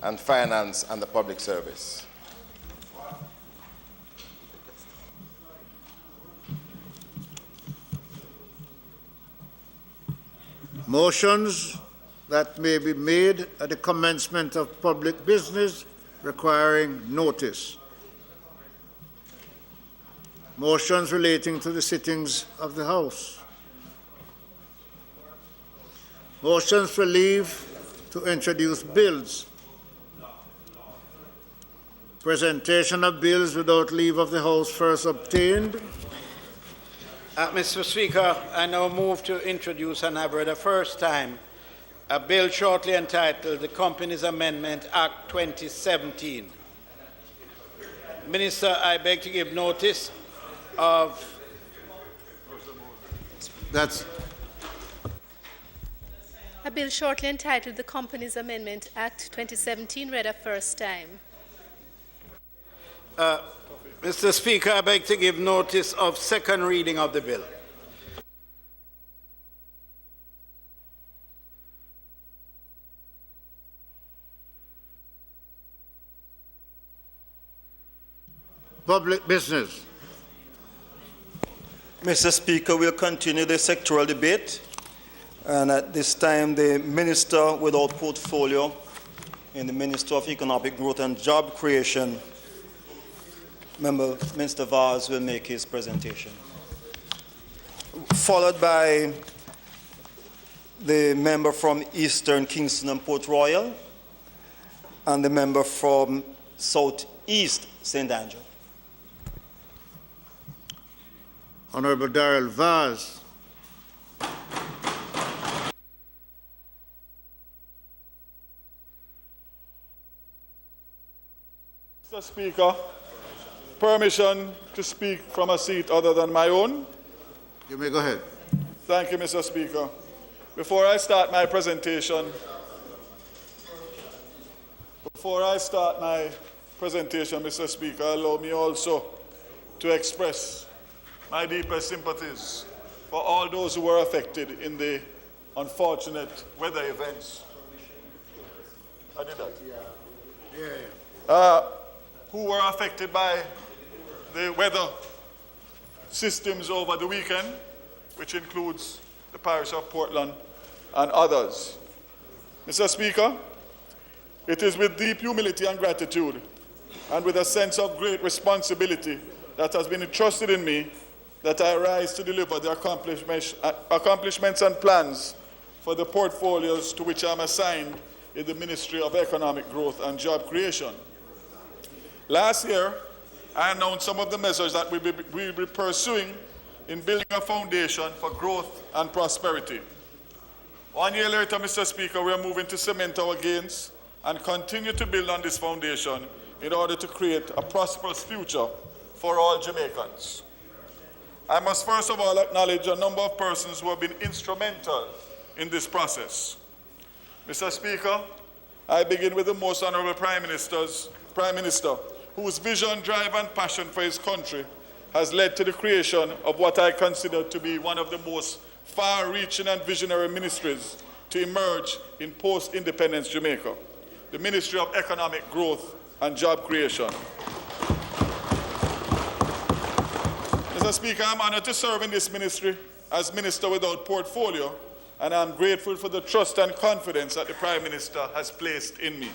and Finance and the Public Service. Motions that may be made at the commencement of public business requiring notice. Motions relating to the sittings of the House. Motions for leave to introduce bills. Presentation of bills without leave of the House first obtained. Mr. Speaker, I now move to introduce and have read the first time a bill shortly entitled the Companies Amendment Act 2017. Minister, I beg to give notice of... That's... A bill shortly entitled the Companies Amendment Act 2017 read a first time. Mr. Speaker, I beg to give notice of second reading of the bill. Public business. Mr. Speaker, we'll continue the sectoral debate. And at this time, the Minister without portfolio and the Minister of Economic Growth and Job Creation, Minister Vaz, will make his presentation. Followed by the member from Eastern Kingston and Port Royal and the member from Southeast St. Andrew. Honourable Daryl Vaz. Mr. Speaker, permission to speak from a seat other than my own. You may go ahead. Thank you, Mr. Speaker. Before I start my presentation, Mr. Speaker, allow me also to express my deepest sympathies for all those who were affected in the unfortunate weather events. I did that? Who were affected by the weather systems over the weekend, which includes the parish of Portland and others. Mr. Speaker, it is with deep humility and gratitude and with a sense of great responsibility that has been entrusted in me that I rise to deliver the accomplishments and plans for the portfolios to which I am assigned in the Ministry of Economic Growth and Job Creation. Last year, I announced some of the measures that we will be pursuing in building a foundation for growth and prosperity. 1 year later, Mr. Speaker, we are moving to cement our gains and continue to build on this foundation in order to create a prosperous future for all Jamaicans. I must first of all acknowledge a number of persons who have been instrumental in this process. Mr. Speaker, I begin with the Most Honourable Prime Minister, whose vision, drive and passion for his country has led to the creation of what I consider to be one of the most far-reaching and visionary ministries to emerge in post-independence Jamaica, the Ministry of Economic Growth and Job Creation. Mr. Speaker, I'm honored to serve in this ministry as Minister without portfolio, and I'm grateful for the trust and confidence that the Prime Minister has placed in me.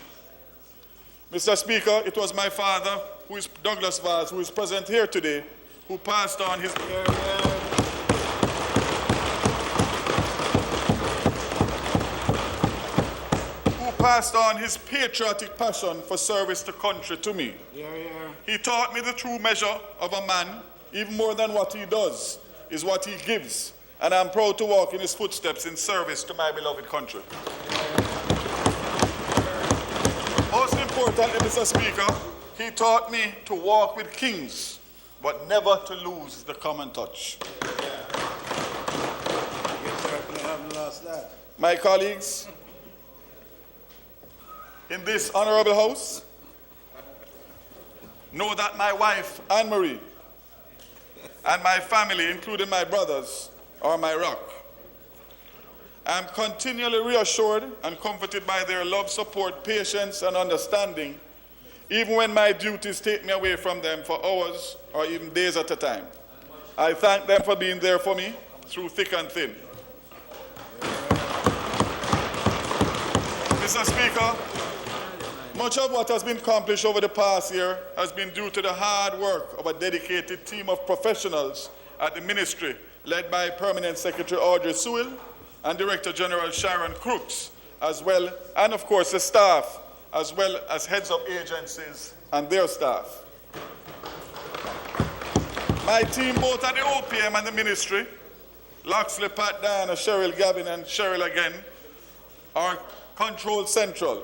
Mr. Speaker, it was my father, who is Douglas Vaz, who is present here today, who passed on his patriotic passion for service to country to me. He taught me the true measure of a man, even more than what he does, is what he gives. And I'm proud to walk in his footsteps in service to my beloved country. Most importantly, Mr. Speaker, he taught me to walk with kings, but never to lose the common touch. My colleagues, in this honourable house, know that my wife, Anne-Marie, and my family, including my brothers, are my rock. I am continually reassured and comforted by their love, support, patience, and understanding, even when my duties take me away from them for hours or even days at a time. I thank them for being there for me through thick and thin. Mr. Speaker, much of what has been accomplished over the past year has been due to the hard work of a dedicated team of professionals at the ministry, led by Permanent Secretary Audrey Sewell and Director General Sharon Crooks, as well, and of course the staff, as well as heads of agencies and their staff. My team, both at the OPM and the ministry, Loxley, Pat, Diana, Cheryl, Gavin, and Cheryl again, are controlled central.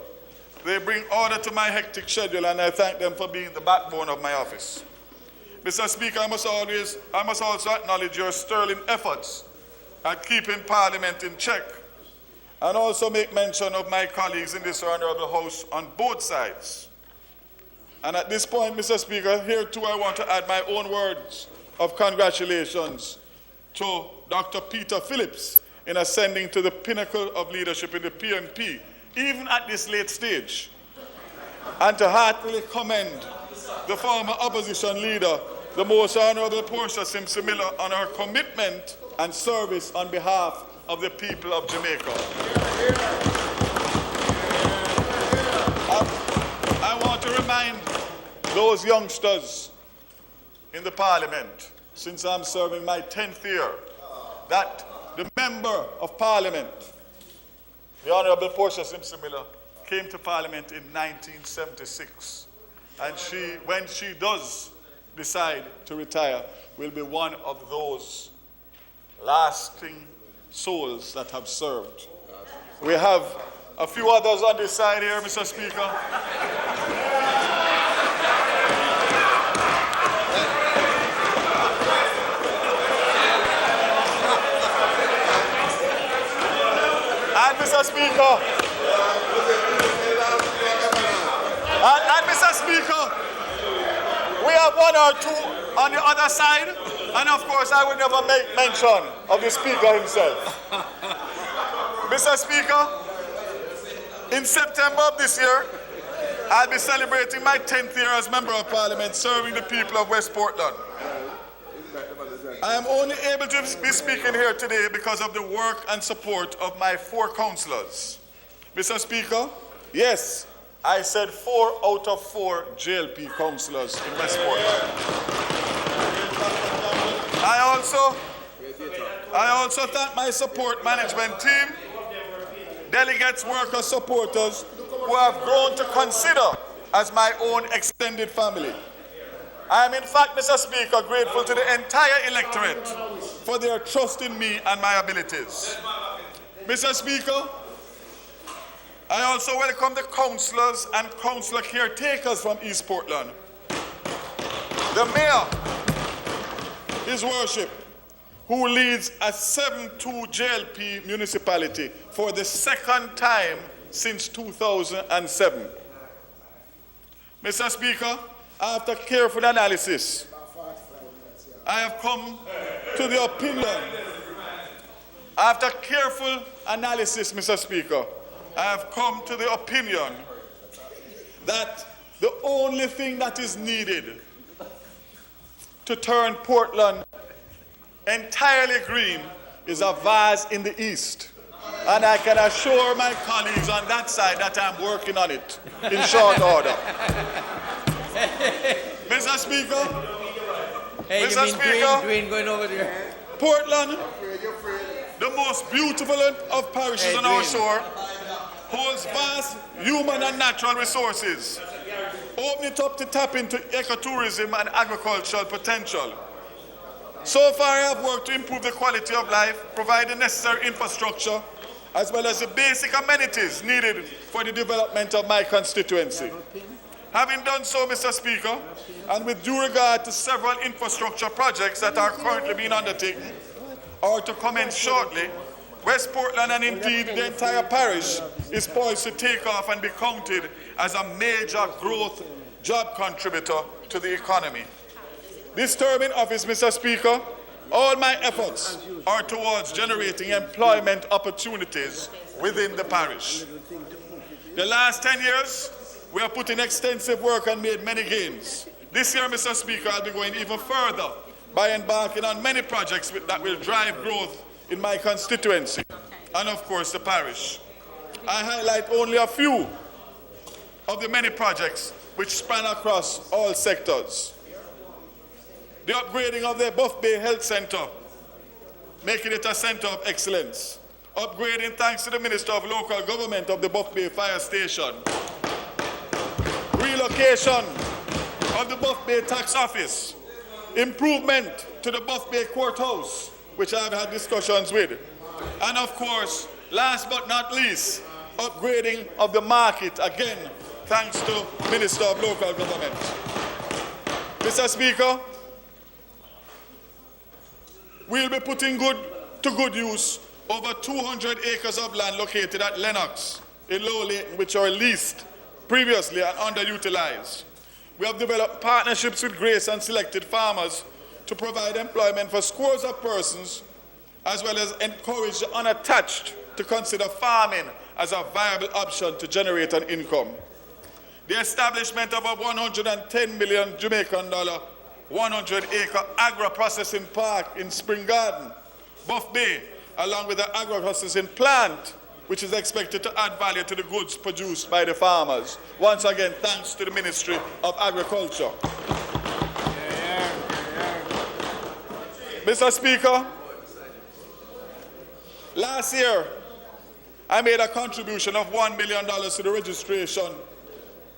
They bring order to my hectic schedule, and I thank them for being the backbone of my office. Mr. Speaker, I must also acknowledge your sterling efforts at keeping Parliament in check, and also make mention of my colleagues in this honourable House on both sides. And at this point, Mr. Speaker, here too I want to add my own words of congratulations to Dr. Peter Phillips in ascending to the pinnacle of leadership in the PNP, even at this late stage, and to heartily commend the former opposition leader, the Most Honourable Portia Simpson Miller, on her commitment and service on behalf of the people of Jamaica. I want to remind those youngsters in the Parliament, since I'm serving my 10th year, that the Member of Parliament, the Honourable Portia Simpson Miller, came to Parliament in 1976. And when she does decide to retire, will be one of those lasting souls that have served. We have a few others on this side here, Mr. Speaker. And Mr. Speaker, and Mr. Speaker, we have one or two on the other side, and of course I will never make mention of the Speaker himself. Mr. Speaker, in September of this year, I'll be celebrating my 10th year as Member of Parliament serving the people of West Portland. I am only able to be speaking here today because of the work and support of my 4 councillors. Mr. Speaker, yes, I said 4 out of 4 JLP councillors in West Portland. I also thank my support management team, delegates, workers, supporters who have grown to consider as my own extended family. I am in fact, Mr. Speaker, grateful to the entire electorate for their trust in me and my abilities. Mr. Speaker, I also welcome the councillors and councillor caretakers from East Portland. The Mayor, His Worship, who leads a 7-2 JLP municipality for the 2nd time since 2007. Mr. Speaker, after careful analysis, I have come to the opinion. After careful analysis, Mr. Speaker, I have come to the opinion that the only thing that is needed to turn Portland entirely green is a Vaz in the east. And I can assure my colleagues on that side that I'm working on it in short order. Mr. Speaker, Mr. Speaker, Dwayne going over there. Portland, the most beautiful of parishes on our shore, holds vast human and natural resources. Open it up to tap into ecotourism and agricultural potential. So far, I have worked to improve the quality of life, provide the necessary infrastructure, as well as the basic amenities needed for the development of my constituency. Having done so, Mr. Speaker, and with due regard to several infrastructure projects that are currently being undertaken or to commence shortly, West Portland and indeed the entire parish is poised to take off and be counted as a major growth job contributor to the economy. This term in office, Mr. Speaker, all my efforts are towards generating employment opportunities within the parish. The last 10 years, we have put in extensive work and made many gains. This year, Mr. Speaker, I'll be going even further by embarking on many projects that will drive growth in my constituency and, of course, the parish. I highlight only a few of the many projects which span across all sectors. The upgrading of the Buff Bay Health Centre, making it a centre of excellence. upgrading thanks to the Minister of Local Government of the Buff Bay Fire Station, relocation of the Buff Bay Tax Office, improvement to the Buff Bay Courthouse, which I've had discussions with, and of course, last but not least, upgrading of the market, again, thanks to Minister of Local Government. Mr. Speaker, we'll be putting to good use over 200 acres of land located at Lennox in Low Leighton, which are leased previously and underutilized. We have developed partnerships with Grace and selected farmers to provide employment for scores of persons, as well as encourage the unattached to consider farming as a viable option to generate an income. The establishment of a 110 million Jamaican dollar, 100-acre agro-processing park in Spring Garden, Buff Bay, along with the agro-processing plant, which is expected to add value to the goods produced by the farmers. Once again, thanks to the Ministry of Agriculture. Mr. Speaker, last year, I made a contribution of $1 million to the registration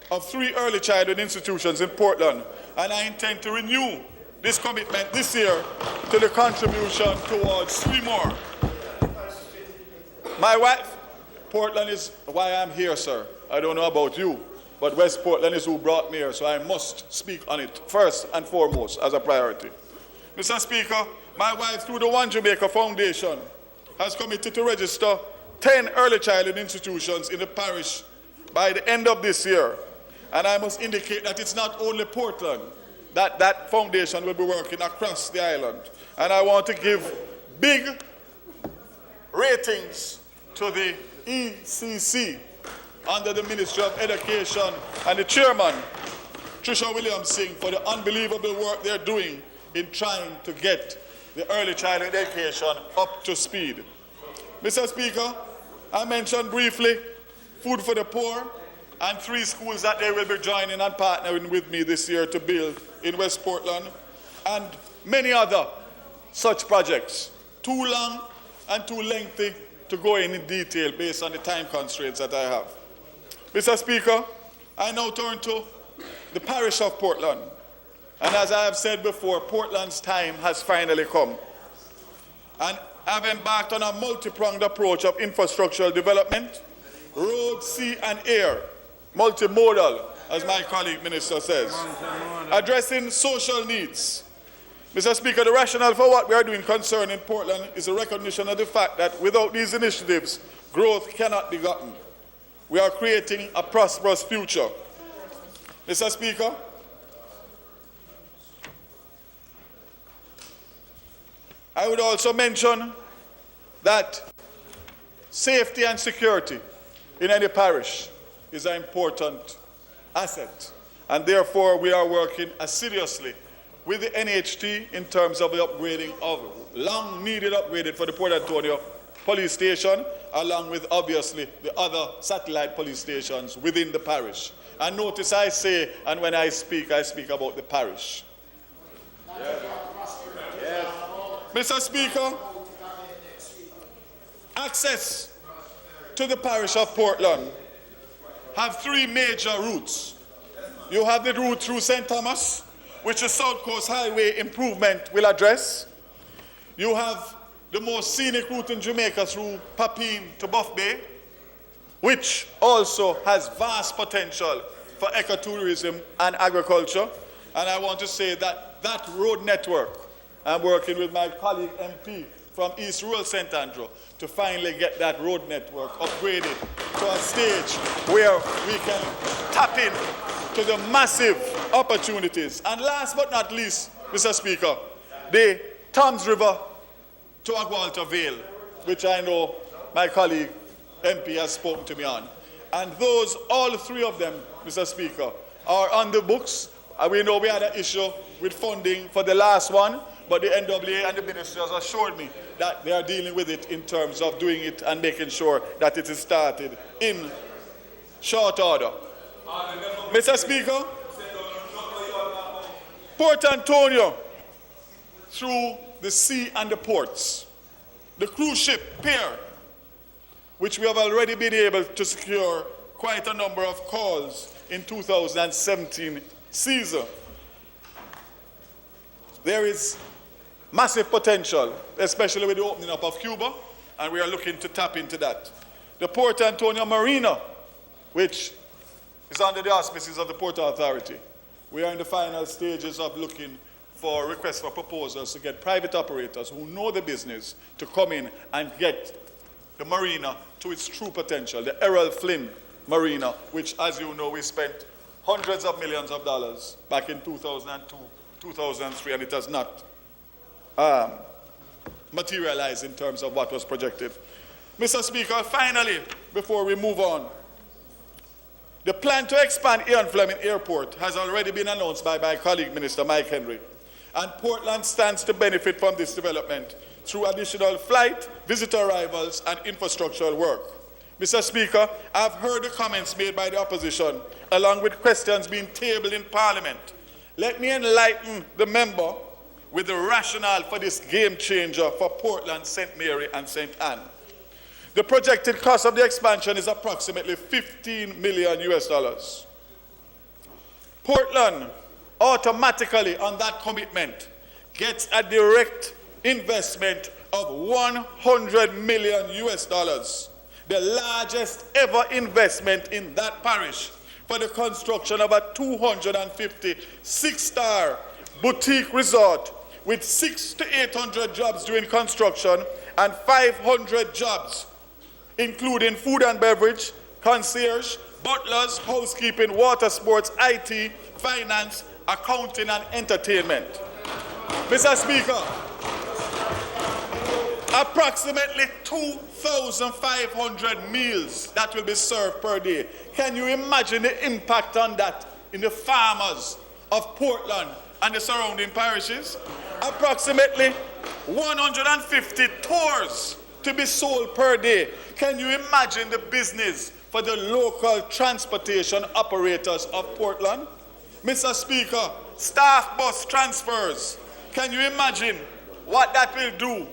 of 3 early childhood institutions in Portland, and I intend to renew this commitment this year to the contribution towards 3 more. My wife, Portland is why I'm here, sir. I don't know about you, but West Portland is who brought me here, so I must speak on it first and foremost as a priority. Mr. Speaker, my wife, through the One Jamaica Foundation, has committed to register 10 early childhood institutions in the parish by the end of this year. And I must indicate that it's not only Portland that foundation will be working across the island. And I want to give big ratings to the ECC under the Ministry of Education and the chairman, Trisha Williams-Singh, for the unbelievable work they're doing in trying to get the early childhood education up to speed. Mr. Speaker, I mentioned briefly Food for the Poor and 3 schools that they will be joining and partnering with me this year to build in West Portland, and many other such projects. Too long and too lengthy to go in detail based on the time constraints that I have. Mr. Speaker, I now turn to the parish of Portland. And as I have said before, Portland's time has finally come. And I've embarked on a multi-pronged approach of infrastructural development, road, sea, and air, multimodal, as my colleague minister says, addressing social needs. Mr. Speaker, the rationale for what we are doing concerning Portland is a recognition of the fact that without these initiatives, growth cannot be gotten. We are creating a prosperous future. Mr. Speaker, I would also mention that safety and security in any parish is an important asset, and therefore we are working assiduously with the NHT in terms of the upgrading of long-needed upgrading for the Port Antonio police station, along with obviously the other satellite police stations within the parish. And notice I say, and when I speak about the parish. Mr. Speaker, access to the parish of Portland have 3 major routes. You have the route through St. Thomas, which the South Coast Highway improvement will address. You have the most scenic route in Jamaica through Papine to Buff Bay, which also has vast potential for ecotourism and agriculture. And I want to say that that road network, I'm working with my colleague MP from East Rural St. Andrew to finally get that road network upgraded to a stage where we can tap in to the massive opportunities. And last but not least, Mr. Speaker, the Thames River to Agwalta Vale, which I know my colleague MP has spoken to me on. And those, all 3 of them, Mr. Speaker, are on the books. We know we had an issue with funding for the last one, but the NWA and the ministry has assured me that they are dealing with it in terms of doing it and making sure that it is started in short order. Mr. Speaker, Port Antonio, through the sea and the ports, the cruise ship pier which we have already been able to secure quite a number of calls in 2017 season. There is massive potential, especially with the opening up of Cuba, and we are looking to tap into that. The Port Antonio Marina, which is under the auspices of the Port Authority. We are in the final stages of looking for requests for proposals to get private operators who know the business to come in and get the marina to its true potential. The Errol Flynn Marina, which, as you know, we spent hundreds of millions of dollars back in 2002, 2003, and it has not materialized in terms of what was projected. Mr. Speaker, finally, before we move on, the plan to expand Ian Fleming Airport has already been announced by my colleague, Minister Mike Henry, and Portland stands to benefit from this development through additional flight, visitor arrivals, and infrastructural work. Mr. Speaker, I've heard the comments made by the opposition, along with questions being tabled in Parliament. Let me enlighten the member with the rationale for this game changer for Portland, St. Mary, and St. Anne. The projected cost of the expansion is approximately $15 million. Portland automatically on that commitment gets a direct investment of $100 million, the largest ever investment in that parish for the construction of a 250 six-star boutique resort with 600 to 800 jobs during construction and 500 jobs, including food and beverage, concierge, butlers, housekeeping, water sports, IT, finance, accounting, and entertainment. Mr. Speaker, approximately 2,500 meals that will be served per day. Can you imagine the impact on that in the farmers of Portland and the surrounding parishes? Approximately 150 tours to be sold per day. Can you imagine the business for the local transportation operators of Portland? Mr. Speaker, staff bus transfers. Can you imagine what that will do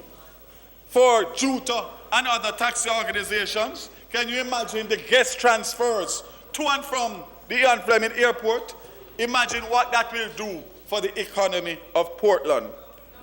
for JUTA and other taxi organizations? Can you imagine the guest transfers to and from the Ian Fleming Airport? Imagine what that will do for the economy of Portland.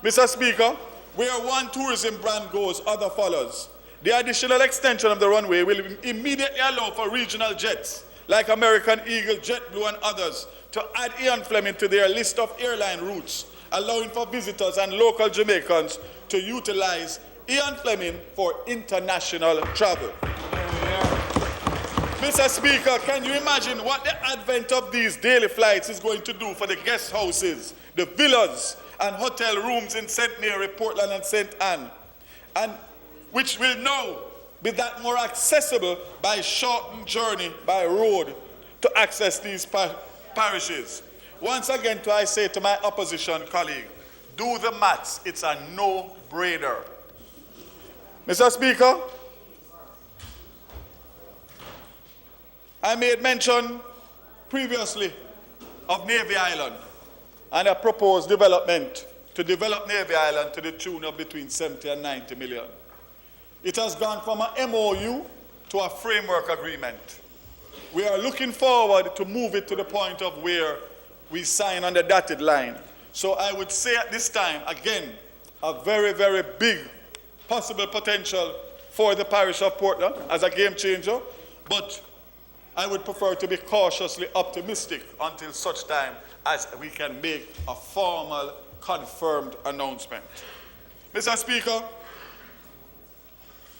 Mr. Speaker, where one tourism brand goes, other follows. The additional extension of the runway will immediately allow for regional jets like American Eagle, JetBlue, and others to add Ian Fleming to their list of airline routes, allowing for visitors and local Jamaicans to utilize Ian Fleming for international travel. Mr. Speaker, can you imagine what the advent of these daily flights is going to do for the guest houses, the villas, and hotel rooms in St. Mary, Portland, and St. Anne, and which will now be that more accessible by shortened journey by road to access these parishes. Once again, I say to my opposition colleague, do the maths. It's a no-brainer. Mr. Speaker, I made mention previously of Navy Island and a proposed development to develop Navy Island to the tune of between 70 and 90 million. It has gone from an MOU to a framework agreement. We are looking forward to move it to the point of where we sign on the dotted line. So I would say at this time, again, a very, very big possible potential for the parish of Portland as a game changer, but I would prefer to be cautiously optimistic until such time as we can make a formal, confirmed announcement. Mr. Speaker,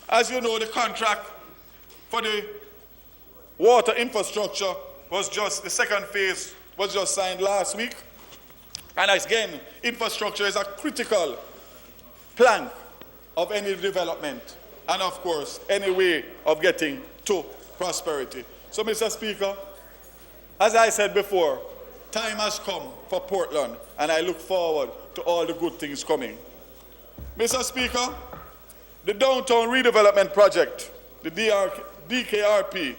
as you know, the contract for the water infrastructure was just, the second phase was just signed last week. And again, infrastructure is a critical plank of any development and, of course, any way of getting to prosperity. So, Mr. Speaker, as I said before, time has come for Portland, and I look forward to all the good things coming. Mr. Speaker, the Downtown Redevelopment Project, the DKRP,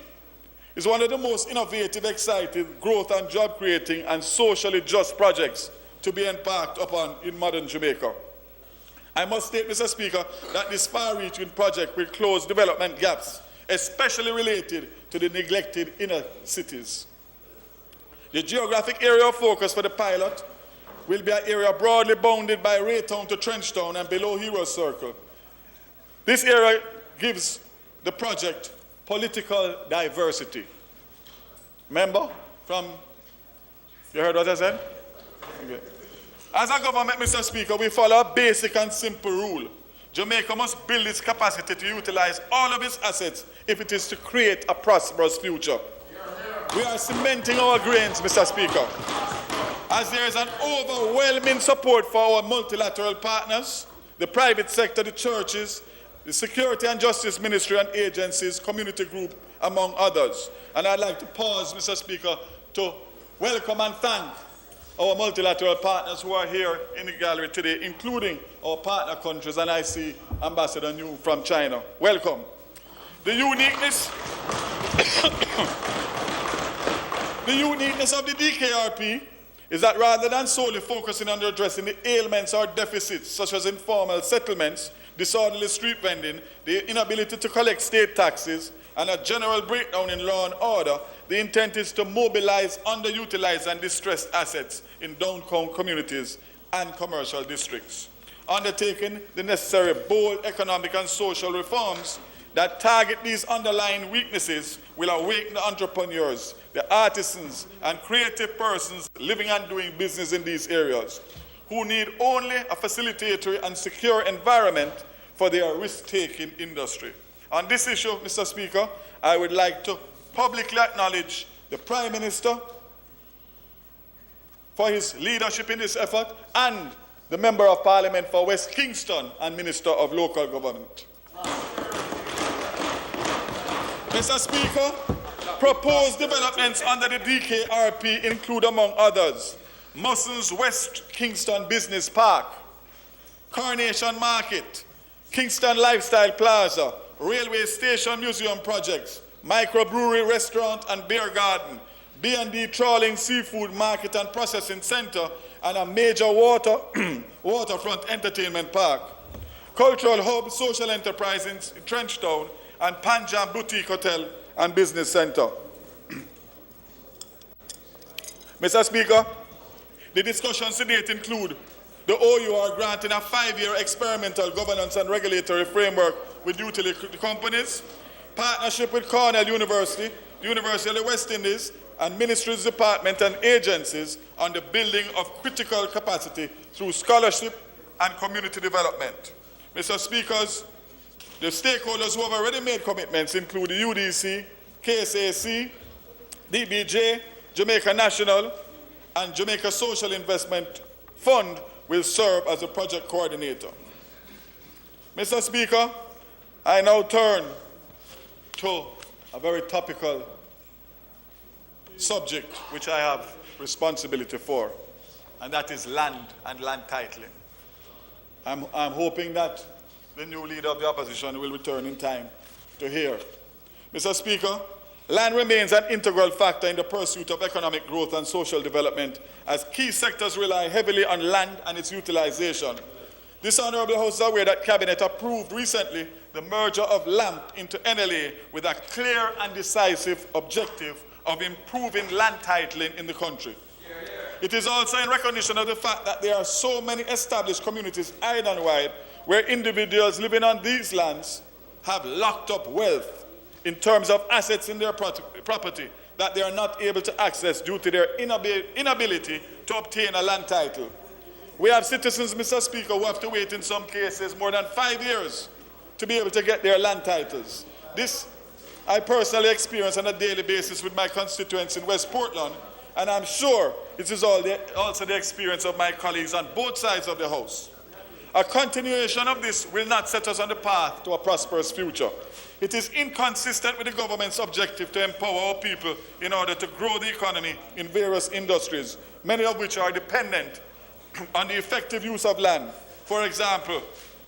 is one of the most innovative, exciting, growth and job-creating and socially just projects to be embarked upon in modern Jamaica. I must state, Mr. Speaker, that this far-reaching project will close development gaps especially related to the neglected inner cities. The geographic area of focus for the pilot will be an area broadly bounded by Raytown to Trenchtown and below Hero Circle. This area gives the project political diversity. Member from, you heard what I said? Okay. As a government, Mr. Speaker, we follow a basic and simple rule. Jamaica must build its capacity to utilize all of its assets if it is to create a prosperous future. We are cementing our grains, Mr. Speaker, as there is an overwhelming support for our multilateral partners, the private sector, the churches, the Security and Justice Ministry and agencies, community group, among others. And I'd like to pause, Mr. Speaker, to welcome and thank our multilateral partners who are here in the gallery today, including our partner countries, and I see Ambassador New from China. Welcome. The uniqueness of the DKRP is that rather than solely focusing on addressing the ailments or deficits, such as informal settlements, disorderly street vending, the inability to collect state taxes, and a general breakdown in law and order, the intent is to mobilize underutilized and distressed assets in downtown communities and commercial districts. Undertaking the necessary bold economic and social reforms that target these underlying weaknesses will awaken the entrepreneurs, the artisans, and creative persons living and doing business in these areas, who need only a facilitatory and secure environment for their risk-taking industry. On this issue, Mr. Speaker, I would like to publicly acknowledge the Prime Minister for his leadership in this effort and the Member of Parliament for West Kingston and Minister of Local Government. Mr. Speaker, proposed developments under the DKRP include, among others, Mussons West Kingston Business Park, Coronation Market, Kingston Lifestyle Plaza, Railway Station Museum projects, microbrewery, restaurant and beer garden, B&D Trawling Seafood Market and Processing Center, and a major waterfront entertainment park, cultural hub, social enterprise in Trenchtown, and Panjam Boutique Hotel and Business Center. Mr. Speaker, the discussions to date include the OUR granting a 5-year experimental governance and regulatory framework with utility companies, partnership with Cornell University, the University of the West Indies, and ministries, departments, and agencies on the building of critical capacity through scholarship and community development. Mr. Speakers, the stakeholders who have already made commitments include the UDC, KSAC, DBJ, Jamaica National, and Jamaica Social Investment Fund will serve as a project coordinator. Mr. Speaker, I now turn to a very topical subject which I have responsibility for, and that is land and land titling. I'm hoping that the new leader of the opposition will return in time to hear. Mr. Speaker, land remains an integral factor in the pursuit of economic growth and social development, as key sectors rely heavily on land and its utilization. This Honourable House is aware that Cabinet approved recently the merger of LAMP into NLA with a clear and decisive objective of improving land titling in the country. It is also in recognition of the fact that there are so many established communities island and wide where individuals living on these lands have locked up wealth in terms of assets in their property that they are not able to access due to their inability to obtain a land title. We have citizens, Mr. Speaker, who have to wait in some cases more than 5 years to be able to get their land titles. This I personally experience on a daily basis with my constituents in West Portland, and I'm sure it is also the experience of my colleagues on both sides of the House. A continuation of this will not set us on the path to a prosperous future. It is inconsistent with the government's objective to empower our people in order to grow the economy in various industries, many of which are dependent on the effective use of land. For example,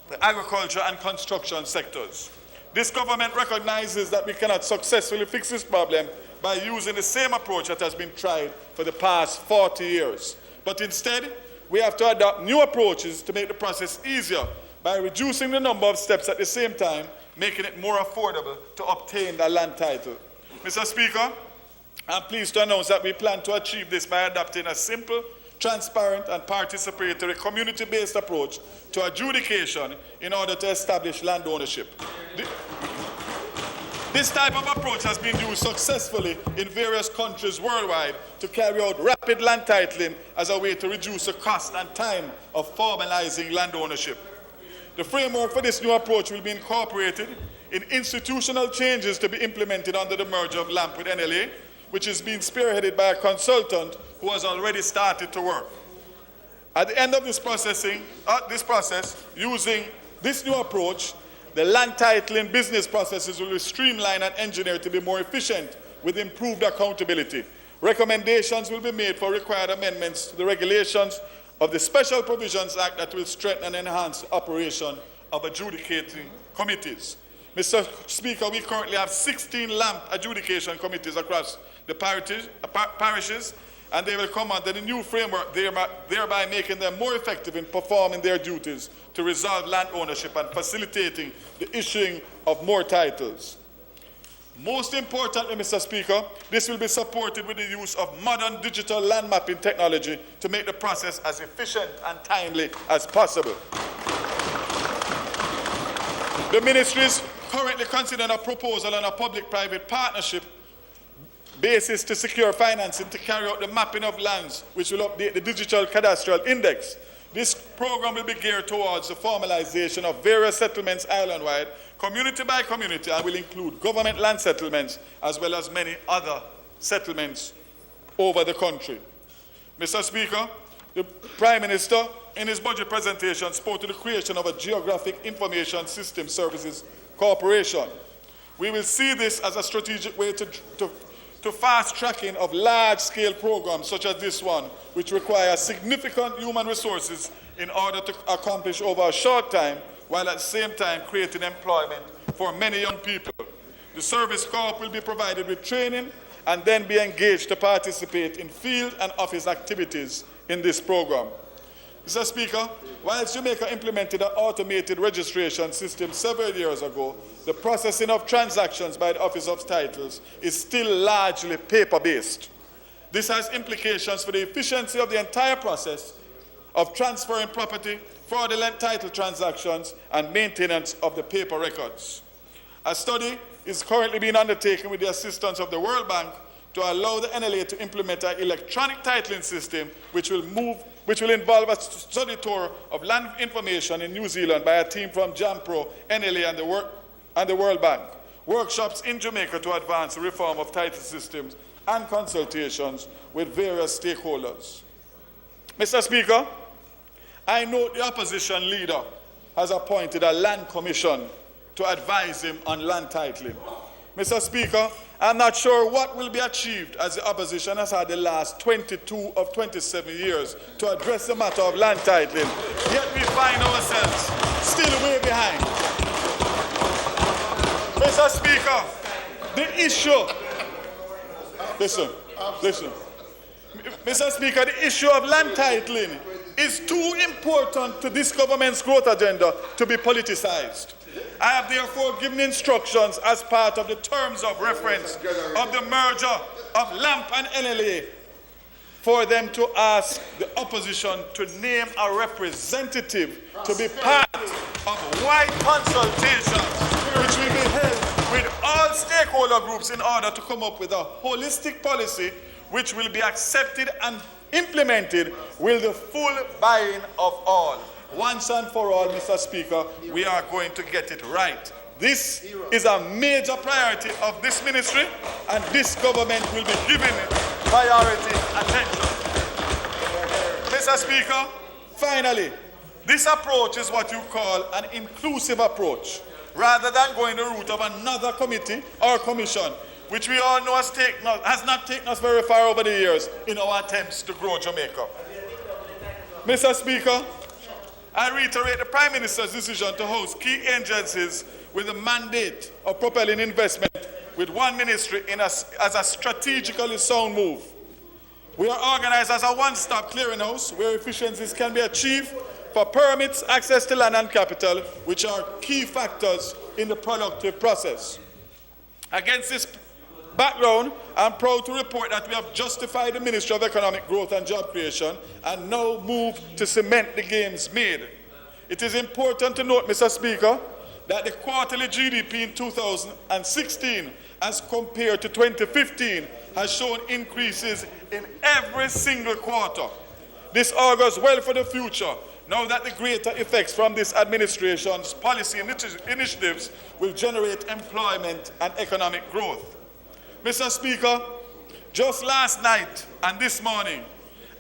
the agriculture and construction sectors. This government recognizes that we cannot successfully fix this problem by using the same approach that has been tried for the past 40 years. But instead, we have to adopt new approaches to make the process easier by reducing the number of steps at the same time, making it more affordable to obtain the land title. Mr. Speaker, I'm pleased to announce that we plan to achieve this by adopting a simple, transparent and participatory community-based approach to adjudication in order to establish land ownership. This type of approach has been used successfully in various countries worldwide to carry out rapid land titling as a way to reduce the cost and time of formalizing land ownership. The framework for this new approach will be incorporated in institutional changes to be implemented under the merger of LAMP with NLA, which is being spearheaded by a consultant who has already started to work. At the end of this process, using this new approach, the land titling business processes will be streamlined and engineered to be more efficient with improved accountability. Recommendations will be made for required amendments to the regulations of the Special Provisions Act that will strengthen and enhance the operation of adjudicating committees. Mr. Speaker, we currently have 16 LAMP adjudication committees across the parishes, and they will come under the new framework, thereby making them more effective in performing their duties to resolve land ownership and facilitating the issuing of more titles. Most importantly, Mr. Speaker, this will be supported with the use of modern digital land mapping technology to make the process as efficient and timely as possible. The ministry is currently considering a proposal on a public-private partnership basis to secure financing to carry out the mapping of lands, which will update the digital cadastral index. This program will be geared towards the formalization of various settlements island-wide, community by community, and will include government land settlements as well as many other settlements over the country. Mr. Speaker, the Prime Minister, in his budget presentation, spoke to the creation of a Geographic Information System Services Corporation. We will see this as a strategic way to fast tracking of large-scale programs such as this one, which require significant human resources in order to accomplish over a short time, while at the same time creating employment for many young people. The Service Corp will be provided with training and then be engaged to participate in field and office activities in this program. Mr. Speaker, whilst Jamaica implemented an automated registration system several years ago, the processing of transactions by the Office of Titles is still largely paper-based. This has implications for the efficiency of the entire process of transferring property, fraudulent title transactions, and maintenance of the paper records. A study is currently being undertaken with the assistance of the World Bank to allow the NLA to implement an electronic titling system which will involve a study tour of land information in New Zealand by a team from JAMPRO, NLA, and the World Bank. Workshops in Jamaica to advance the reform of title systems and consultations with various stakeholders. Mr. Speaker, I note the opposition leader has appointed a land commission to advise him on land titling. Mr. Speaker, I'm not sure what will be achieved as the opposition has had the last 22 of 27 years to address the matter of land titling, yet we find ourselves still way behind. Mr. Speaker, the issue, listen. Mr. Speaker, the issue of land titling is too important to this government's growth agenda to be politicized. I have therefore given instructions as part of the terms of reference of the merger of LAMP and NLA for them to ask the opposition to name a representative to be part of wide consultations which will be held with all stakeholder groups in order to come up with a holistic policy which will be accepted and implemented with the full buy-in of all. Once and for all, Mr. Speaker, we are going to get it right. This is a major priority of this ministry, and this government will be giving it priority attention. Mr. Speaker, finally, this approach is what you call an inclusive approach, rather than going the route of another committee or commission, which we all know has not taken us very far over the years in our attempts to grow Jamaica. Mr. Speaker, I reiterate the Prime Minister's decision to host key agencies with the mandate of propelling investment with one ministry as a strategically sound move. We are organized as a one-stop clearinghouse where efficiencies can be achieved for permits, access to land and capital, which are key factors in the productive process. Against this background, I'm proud to report that we have justified the Ministry of Economic Growth and Job Creation and now move to cement the gains made. It is important to note, Mr. Speaker, that the quarterly GDP in 2016 as compared to 2015 has shown increases in every single quarter. This augurs well for the future, now that the greater effects from this administration's policy initiatives will generate employment and economic growth. Mr. Speaker, just last night and this morning,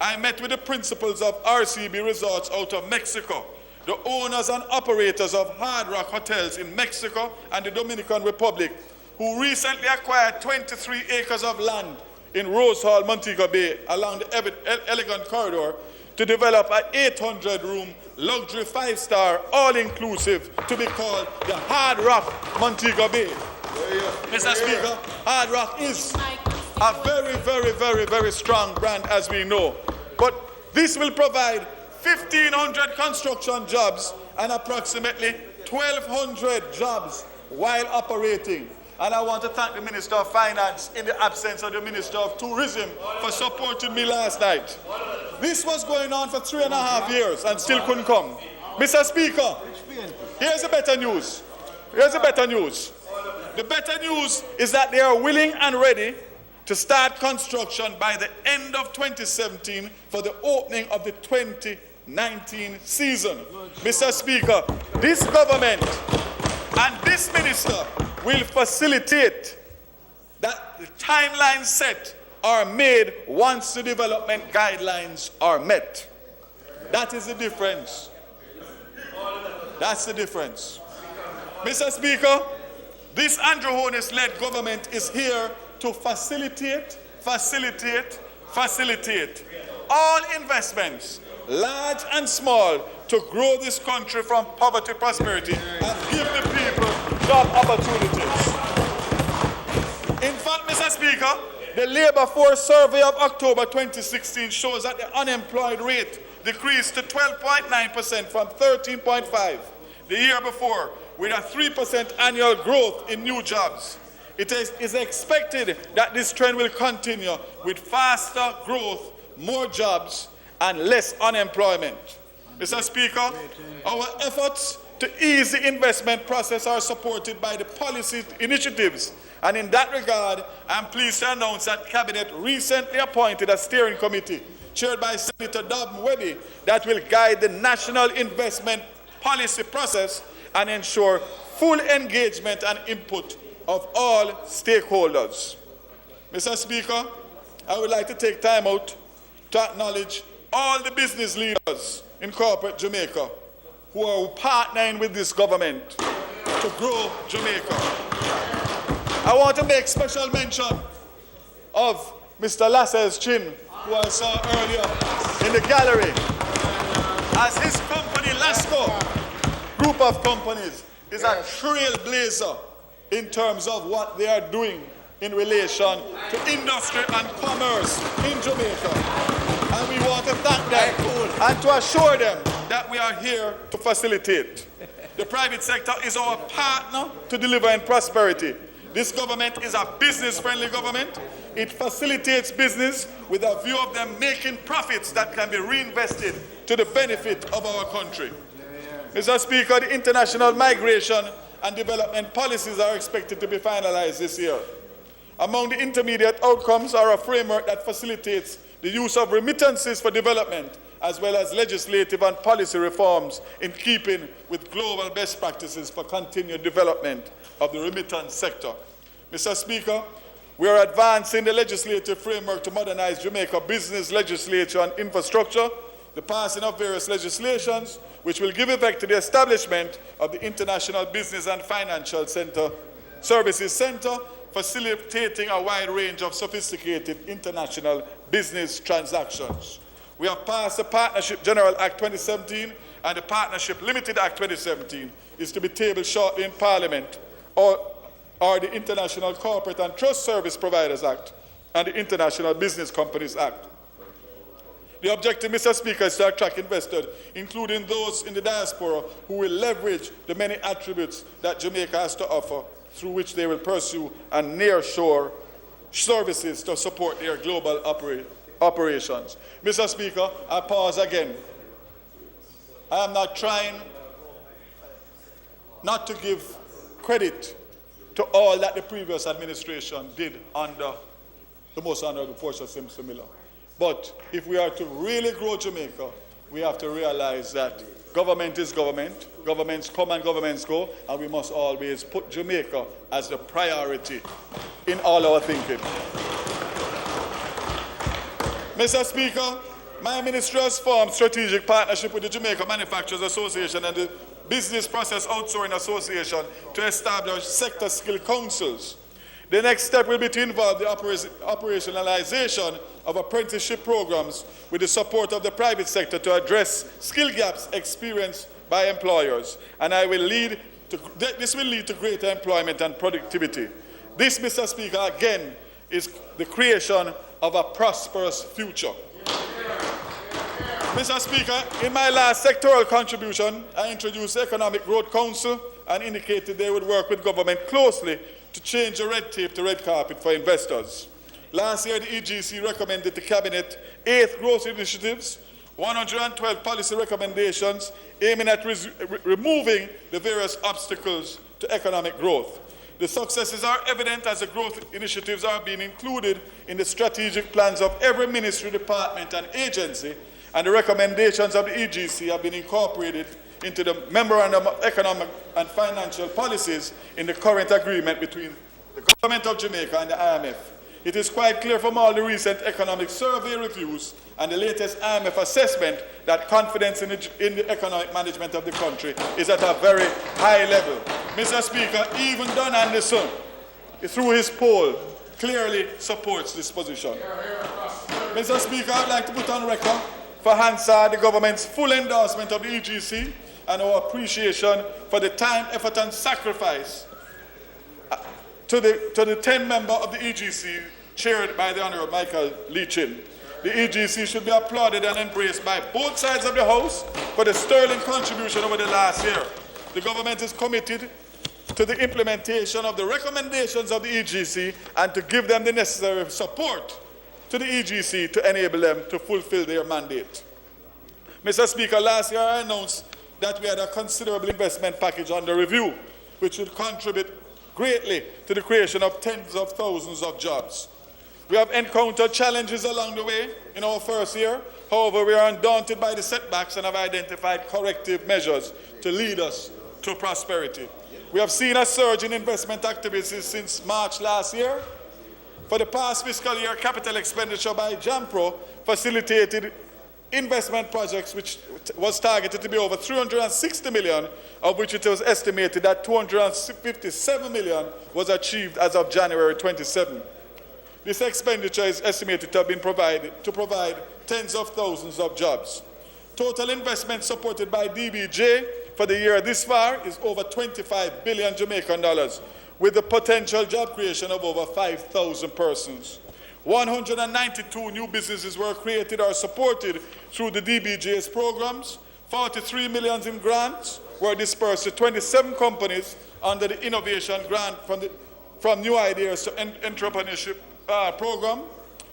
I met with the principals of RCB Resorts out of Mexico, the owners and operators of Hard Rock hotels in Mexico and the Dominican Republic, who recently acquired 23 acres of land in Rose Hall, Montego Bay, along the Elegant Corridor, to develop an 800-room luxury 5-star all-inclusive to be called the Hard Rock Montego Bay. Mr. Speaker, Hard Rock is a very strong brand, as we know. But this will provide 1,500 construction jobs and approximately 1,200 jobs while operating. And I want to thank the Minister of Finance in the absence of the Minister of Tourism for supporting me last night. This was going on for 3.5 years and still couldn't come. Mr. Speaker, here's the better news. The better news is that they are willing and ready to start construction by the end of 2017 for the opening of the 2019 season. Mr. Speaker, this government and this minister will facilitate that the timelines set are made once the development guidelines are met. That is the difference. That's the difference. Mr. Speaker, this Andrew Holness-led government is here to facilitate all investments, large and small, to grow this country from poverty to prosperity and give the people job opportunities. In fact, Mr. Speaker, the Labour Force survey of October 2016 shows that the unemployed rate decreased to 12.9% from 13.5% the year before, with a 3% annual growth in new jobs. It is expected that this trend will continue with faster growth, more jobs, and less unemployment. Mr. Speaker, our efforts to ease the investment process are supported by the policy initiatives, and in that regard, I'm pleased to announce that Cabinet recently appointed a steering committee chaired by Senator Dobson Webby that will guide the national investment policy process and ensure full engagement and input of all stakeholders. Mr. Speaker, I would like to take time out to acknowledge all the business leaders in corporate Jamaica who are partnering with this government to grow Jamaica. I want to make special mention of Mr. Lasses Chin, who I saw earlier in the gallery, as his company, Lasco, group of companies, is a trailblazer in terms of what they are doing in relation to industry and commerce in Jamaica. And we want to thank them and to assure them that we are here to facilitate. The private sector is our partner to deliver in prosperity. This government is a business-friendly government. It facilitates business with a view of them making profits that can be reinvested to the benefit of our country. Mr. Speaker, the international migration and development policies are expected to be finalized this year. Among the intermediate outcomes are a framework that facilitates the use of remittances for development, as well as legislative and policy reforms in keeping with global best practices for continued development of the remittance sector. Mr. Speaker, we are advancing the legislative framework to modernize Jamaica business, legislature, and infrastructure, the passing of various legislations, which will give effect to the establishment of the International Business and Financial Services Center, facilitating a wide range of sophisticated international business transactions. We have passed the Partnership General Act 2017 and the Partnership Limited Act 2017 is to be tabled shortly in Parliament, or the International Corporate and Trust Service Providers Act and the International Business Companies Act. The objective, Mr. Speaker, is to attract investors, including those in the diaspora who will leverage the many attributes that Jamaica has to offer, through which they will pursue and nearshore services to support their global operations. Mr. Speaker, I pause again. I am not trying not to give credit to all that the previous administration did under the Most Honourable Portia Simpson Miller. But if we are to really grow Jamaica, we have to realize that government is government, governments come and governments go, and we must always put Jamaica as the priority in all our thinking. Mr. Speaker, my ministry has formed strategic partnership with the Jamaica Manufacturers Association and the Business Process Outsourcing Association to establish sector skill councils. The next step will be to involve the operationalization of apprenticeship programs with the support of the private sector to address skill gaps experienced by employers. And this will lead to greater employment and productivity. This, Mr. Speaker, again, is the creation of a prosperous future. Mr. Speaker, in my last sectoral contribution, I introduced the Economic Growth Council and indicated they would work with government closely to change the red tape to red carpet for investors. Last year, the EGC recommended to Cabinet 8 growth initiatives, 112 policy recommendations aiming at removing the various obstacles to economic growth. The successes are evident as the growth initiatives are being included in the strategic plans of every ministry, department, and agency, and the recommendations of the EGC have been incorporated into the Memorandum of Economic and Financial Policies in the current agreement between the Government of Jamaica and the IMF. It is quite clear from all the recent economic survey reviews and the latest IMF assessment that confidence in the economic management of the country is at a very high level. Mr. Speaker, even Don Anderson, through his poll, clearly supports this position. Mr. Speaker, I would like to put on record for Hansard the government's full endorsement of the EGC and our appreciation for the time, effort, and sacrifice to the 10 members of the EGC chaired by the Honourable Michael Leachin. The EGC should be applauded and embraced by both sides of the House for the sterling contribution over the last year. The government is committed to the implementation of the recommendations of the EGC and to give them the necessary support to the EGC to enable them to fulfill their mandate. Mr. Speaker, last year I announced that we had a considerable investment package under review, which would contribute greatly to the creation of tens of thousands of jobs. We have encountered challenges along the way in our first year. However, we are undaunted by the setbacks and have identified corrective measures to lead us to prosperity. We have seen a surge in investment activities since March last year. For the past fiscal year, capital expenditure by JAMPRO facilitated investment projects which was targeted to be over 360 million, of which it was estimated that 257 million was achieved as of January 27. This expenditure is estimated to have been to provide tens of thousands of jobs. Total investment supported by DBJ for the year this far is over 25 billion Jamaican dollars, with the potential job creation of over 5,000 persons. 192 new businesses were created or supported through the DBJ's programs. 43 million in grants were dispersed to 27 companies under the Innovation Grant from New Ideas to Entrepreneurship program.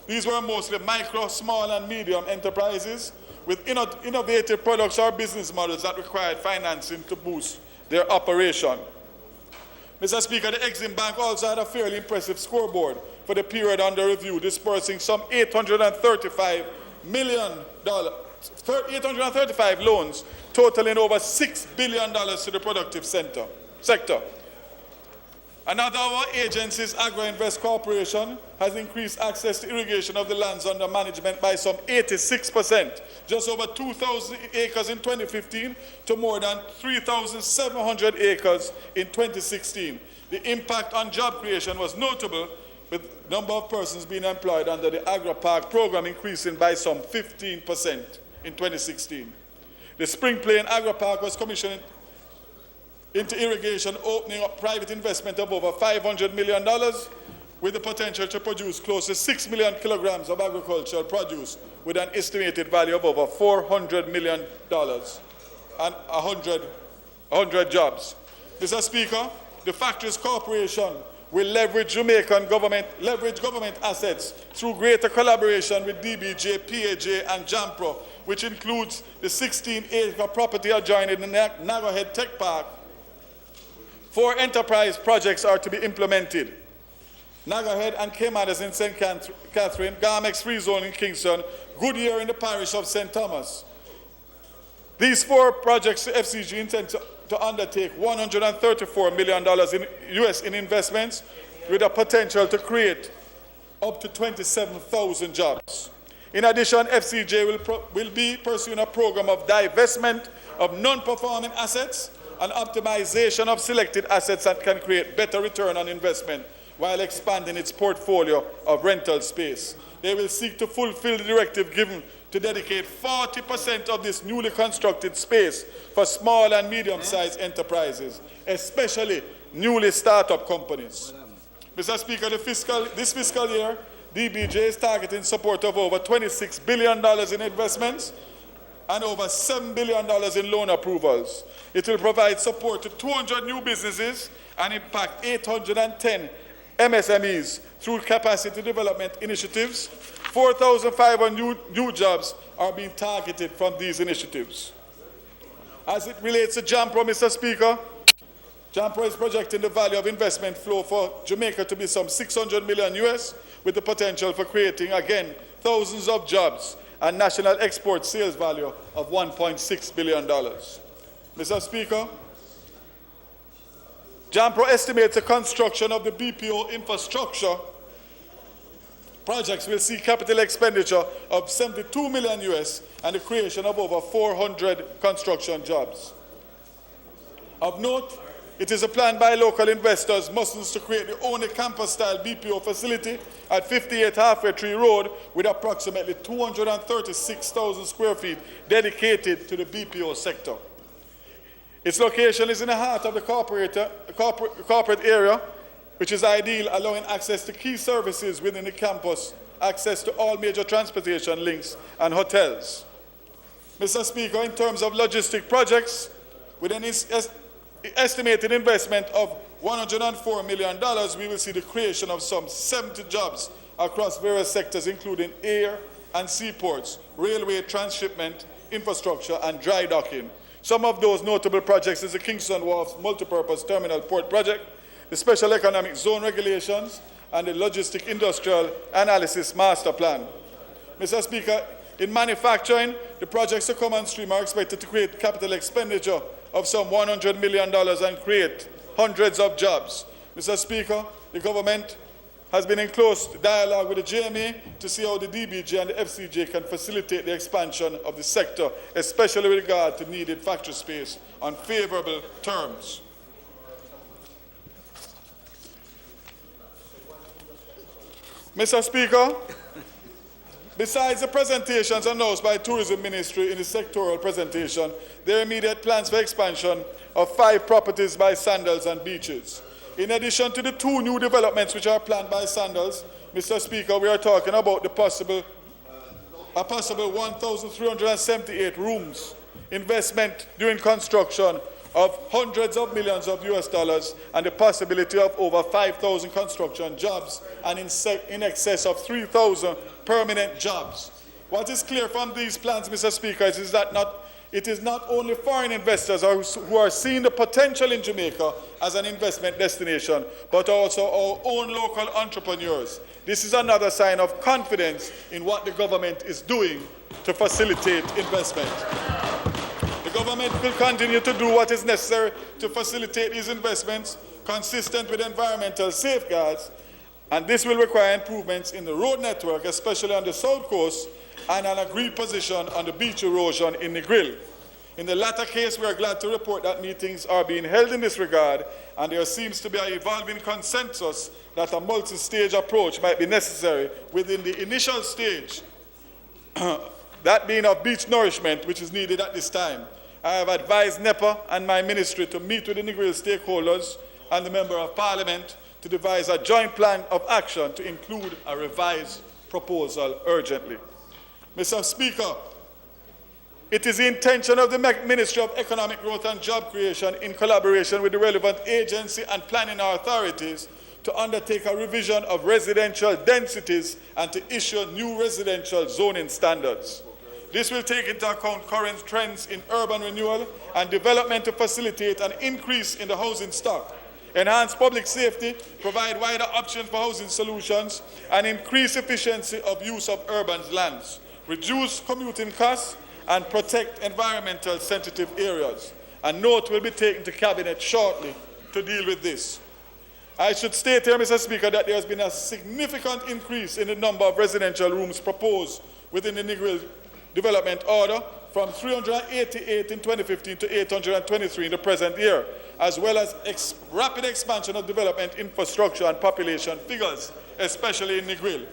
These were mostly micro, small, and medium enterprises with innovative products or business models that required financing to boost their operation. Mr. Speaker, the Exim Bank also had a fairly impressive scoreboard for the period under review, dispersing some $835 loans, totaling over $6 billion to the productive sector. Another of our agencies, AgriInvest Corporation, has increased access to irrigation of the lands under management by some 86%, just over 2,000 acres in 2015 to more than 3,700 acres in 2016. The impact on job creation was notable, with the number of persons being employed under the Agri-Park program increasing by some 15% in 2016. The Spring Plain Agri-Park was commissioned into irrigation, opening up private investment of over $500 million, with the potential to produce close to 6 million kilograms of agricultural produce with an estimated value of over $400 million and 100 jobs. Mr. Speaker, the Factories Corporation will leverage government assets through greater collaboration with DBJ, PAJ, and JAMPRO, which includes the 16-acre property adjoining the Nagahead Tech Park. 4 enterprise projects are to be implemented. Nagahead and Caymanas in St. Catherine, Garmex Free Zone in Kingston, Goodyear in the parish of St. Thomas. These 4 projects, the FCG intends to undertake $134 million in investments with a potential to create up to 27,000 jobs. In addition, FCJ will be pursuing a program of divestment of non-performing assets and optimization of selected assets that can create better return on investment while expanding its portfolio of rental space. They will seek to fulfill the directive given to dedicate 40% of this newly constructed space for small and medium-sized enterprises, especially newly start-up companies. Mr. Speaker, this fiscal year, DBJ is targeting support of over $26 billion in investments and over $7 billion in loan approvals. It will provide support to 200 new businesses and impact 810 MSMEs through capacity development initiatives. 4,500 new jobs are being targeted from these initiatives. As it relates to JAMPRO, Mr. Speaker, JAMPRO is projecting the value of investment flow for Jamaica to be some $600 million with the potential for creating, again, thousands of jobs and national export sales value of $1.6 billion. Mr. Speaker, JAMPRO estimates the construction of the BPO infrastructure projects will see capital expenditure of $72 million and the creation of over 400 construction jobs. Of note, it is a plan by local investors, Muslims, to create the only campus-style BPO facility at 58 Halfway Tree Road with approximately 236,000 square feet dedicated to the BPO sector. Its location is in the heart of the corporate area, which is ideal, allowing access to key services within the campus, access to all major transportation links and hotels. Mr. Speaker, in terms of logistic projects, with an estimated investment of $104 million, we will see the creation of some 70 jobs across various sectors, including air and seaports, railway transshipment, infrastructure, and dry docking. Some of those notable projects is the Kingston Wharf Multipurpose Terminal Port Project, the Special Economic Zone Regulations, and the Logistic Industrial Analysis Master Plan. Mr. Speaker, in manufacturing, the projects to come on stream are expected to create capital expenditure of some $100 million and create hundreds of jobs. Mr. Speaker, the government has been in close dialogue with the JMA to see how the DBJ and the FCJ can facilitate the expansion of the sector, especially with regard to needed factory space on favorable terms. Mr. Speaker, besides the presentations announced by Tourism Ministry in the sectoral presentation, there are immediate plans for expansion of 5 properties by Sandals and Beaches. In addition to the 2 new developments which are planned by Sandals, Mr. Speaker, we are talking about a possible 1,378 rooms investment during construction of hundreds of millions of US dollars and the possibility of over 5,000 construction jobs and in excess of 3,000 permanent jobs. What is clear from these plans, Mr. Speaker, is that it is not only foreign investors who are seeing the potential in Jamaica as an investment destination, but also our own local entrepreneurs. This is another sign of confidence in what the government is doing to facilitate investment. The government will continue to do what is necessary to facilitate these investments consistent with environmental safeguards, and this will require improvements in the road network, especially on the south coast, and an agreed position on the beach erosion in Negril. In the latter case, we are glad to report that meetings are being held in this regard, and there seems to be an evolving consensus that a multi-stage approach might be necessary within the initial stage, that being of beach nourishment, which is needed at this time. I have advised NEPA and my ministry to meet with the Negril stakeholders and the Member of Parliament to devise a joint plan of action to include a revised proposal urgently. Mr. Speaker, it is the intention of the Ministry of Economic Growth and Job Creation, in collaboration with the relevant agency and planning authorities, to undertake a revision of residential densities and to issue new residential zoning standards. This will take into account current trends in urban renewal and development to facilitate an increase in the housing stock, enhance public safety, provide wider options for housing solutions, and increase efficiency of use of urban lands, reduce commuting costs, and protect environmental sensitive areas. A note will be taken to Cabinet shortly to deal with this. I should state here, Mr. Speaker, that there has been a significant increase in the number of residential rooms proposed within the Negril Development Order, from 388 in 2015 to 823 in the present year, as well as rapid expansion of development infrastructure and population figures, especially in Negril.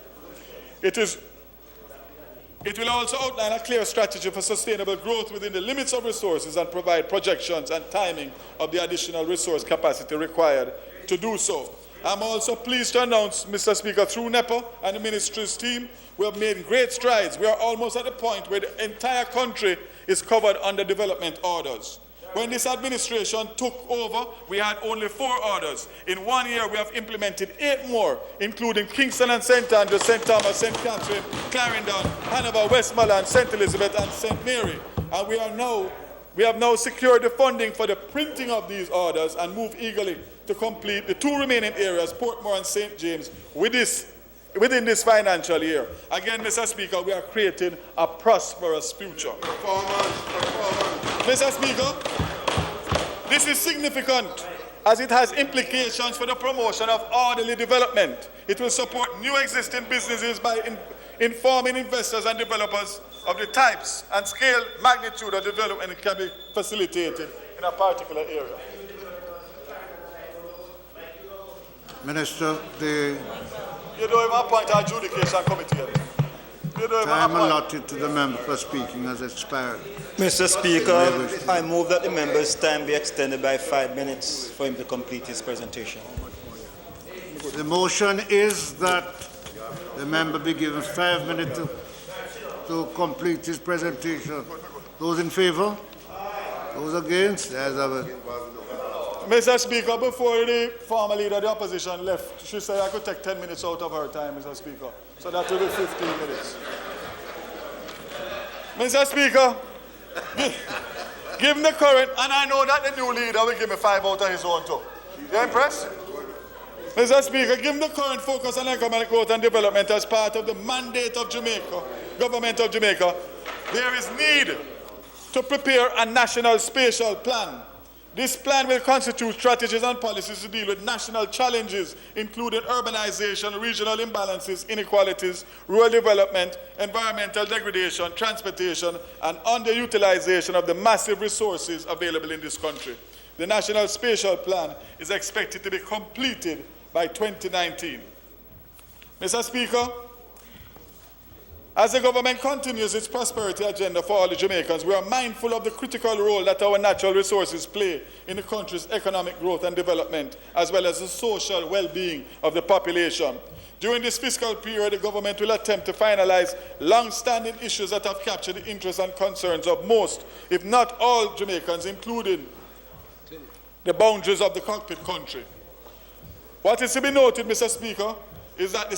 It will also outline a clear strategy for sustainable growth within the limits of resources and provide projections and timing of the additional resource capacity required to do so. I'm also pleased to announce, Mr. Speaker, through NEPA and the Ministry's team, we have made great strides. We are almost at the point where the entire country is covered under development orders. When this administration took over, we had only 4 orders. In 1 year, we have implemented 8 more, including Kingston and St. Andrews, St. Thomas, St. Catherine, Clarendon, Hanover, Westmoreland, St. Elizabeth, and St. Mary. And we have now secured the funding for the printing of these orders and move eagerly to complete the 2 remaining areas, Portmore and St. James, within this financial year. Again, Mr. Speaker, we are creating a prosperous future. Mr. Speaker, this is significant as it has implications for the promotion of orderly development. It will support new existing businesses by informing investors and developers of the types and scale, magnitude of development that can be facilitated in a particular area. Minister, you don't even appoint an adjudication committee yet. Time allotted to the member for speaking has expired. Mr. Speaker, I move that the member's time be extended by 5 minutes for him to complete his presentation. The motion is that the member be given 5 minutes to complete his presentation. Those in favour? Those against? Yes, Mr. Speaker, before the former leader of the opposition left, she said I could take 10 minutes out of her time, Mr. Speaker. So that will be 15 minutes. Mr. Speaker, given the current, and I know that the new leader will give me 5 out of his own too. You impressed? Mr. Speaker, given the current focus on economic growth and development as part of the mandate of Jamaica, government of Jamaica, there is need to prepare a national spatial plan. This plan will constitute strategies and policies to deal with national challenges, including urbanization, regional imbalances, inequalities, rural development, environmental degradation, transportation, and underutilization of the massive resources available in this country. The National Spatial Plan is expected to be completed by 2019. Mr. Speaker, as the government continues its prosperity agenda for all the Jamaicans, we are mindful of the critical role that our natural resources play in the country's economic growth and development, as well as the social well-being of the population. During this fiscal period, the government will attempt to finalize long-standing issues that have captured the interests and concerns of most, if not all, Jamaicans, including the boundaries of the cockpit country. What is to be noted, Mr. Speaker, is that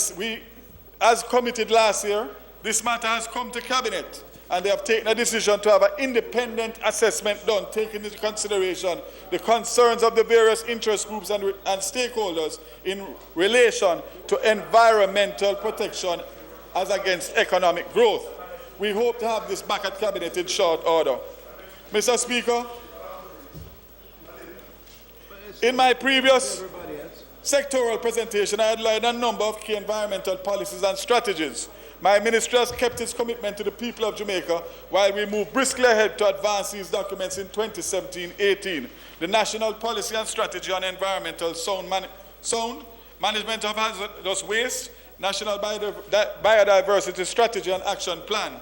as committed last year, this matter has come to Cabinet, and they have taken a decision to have an independent assessment done, taking into consideration the concerns of the various interest groups and stakeholders in relation to environmental protection as against economic growth. We hope to have this back at Cabinet in short order. Mr. Speaker, in my previous sectoral presentation, I outlined a number of key environmental policies and strategies. My ministry has kept its commitment to the people of Jamaica while we move briskly ahead to advance these documents in 2017-18. The National Policy and Strategy on Environmental Sound Management of Hazardous Waste, National Biodiversity Strategy and Action Plan.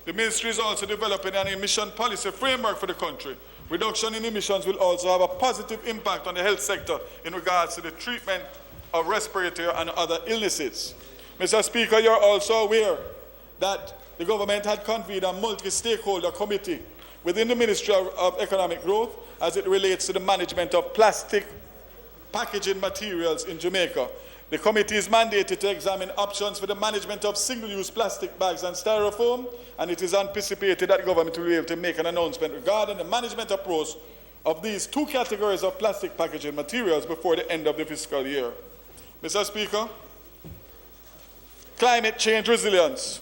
The ministry is also developing an emission policy framework for the country. Reduction in emissions will also have a positive impact on the health sector in regards to the treatment of respiratory and other illnesses. Mr. Speaker, you're also aware that the government had convened a multi-stakeholder committee within the Ministry of Economic Growth as it relates to the management of plastic packaging materials in Jamaica. The committee is mandated to examine options for the management of single-use plastic bags and styrofoam, and it is anticipated that the government will be able to make an announcement regarding the management approach of these two categories of plastic packaging materials before the end of the fiscal year. Mr. Speaker, climate change resilience.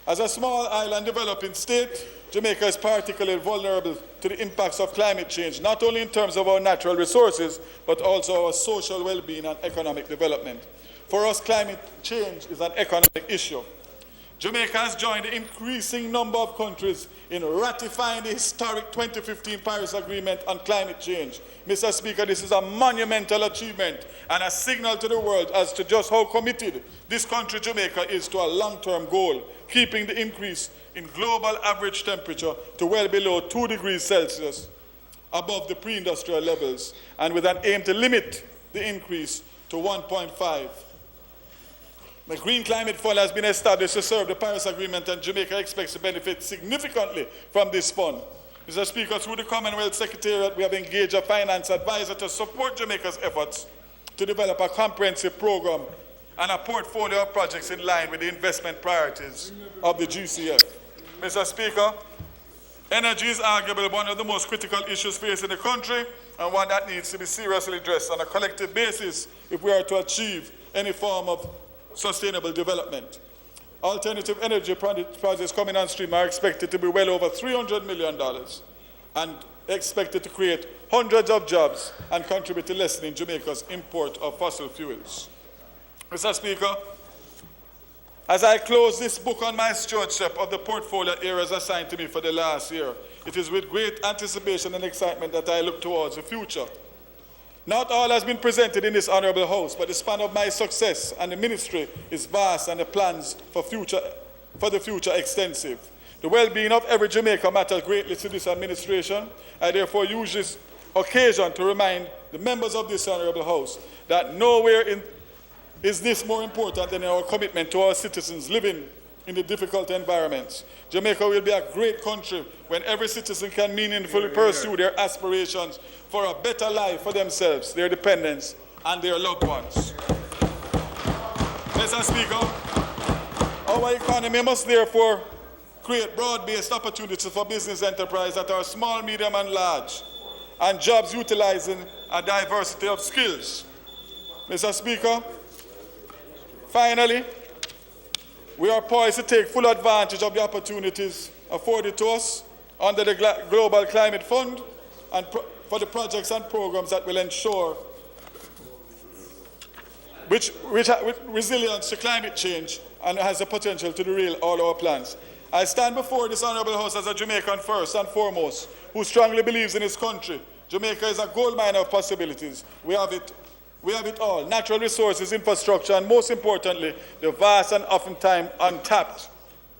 As a small island developing state, Jamaica is particularly vulnerable to the impacts of climate change, not only in terms of our natural resources, but also our social well-being and economic development. For us, climate change is an economic issue. Jamaica has joined the increasing number of countries in ratifying the historic 2015 Paris Agreement on climate change. Mr. Speaker, this is a monumental achievement and a signal to the world as to just how committed this country, Jamaica, is to a long-term goal, keeping the increase in global average temperature to well below 2 degrees Celsius above the pre-industrial levels, and with an aim to limit the increase to 1.5. The Green Climate Fund has been established to serve the Paris Agreement, and Jamaica expects to benefit significantly from this fund. Mr. Speaker, through the Commonwealth Secretariat, we have engaged a finance advisor to support Jamaica's efforts to develop a comprehensive program and a portfolio of projects in line with the investment priorities of the GCF. Mr. Speaker, energy is arguably one of the most critical issues facing the country, and one that needs to be seriously addressed on a collective basis if we are to achieve any form of sustainable development. Alternative energy projects coming on stream are expected to be well over $300 million and expected to create hundreds of jobs and contribute to lessening Jamaica's import of fossil fuels. Mr. Speaker, as I close this book on my stewardship of the portfolio areas assigned to me for the last year, it is with great anticipation and excitement that I look towards the future. Not all has been presented in this honourable House, but the span of my success and the ministry is vast and the plans for the future extensive. The well-being of every Jamaica matters greatly to this administration. I therefore use this occasion to remind the members of this honourable House that nowhere is this more important than our commitment to our citizens living in the difficult environments. Jamaica will be a great country when every citizen can meaningfully pursue their aspirations for a better life for themselves, their dependents, and their loved ones. Mr. Speaker, our economy must therefore create broad-based opportunities for business enterprise that are small, medium, and large, and jobs utilizing a diversity of skills. Mr. Speaker, finally, we are poised to take full advantage of the opportunities afforded to us under the Global Climate Fund and for the projects and programs that will ensure with resilience to climate change and has the potential to derail all our plans. I stand before this honourable House as a Jamaican first and foremost, who strongly believes in his country. Jamaica is a gold mine of possibilities. We have it all: natural resources, infrastructure, and most importantly, the vast and oftentimes untapped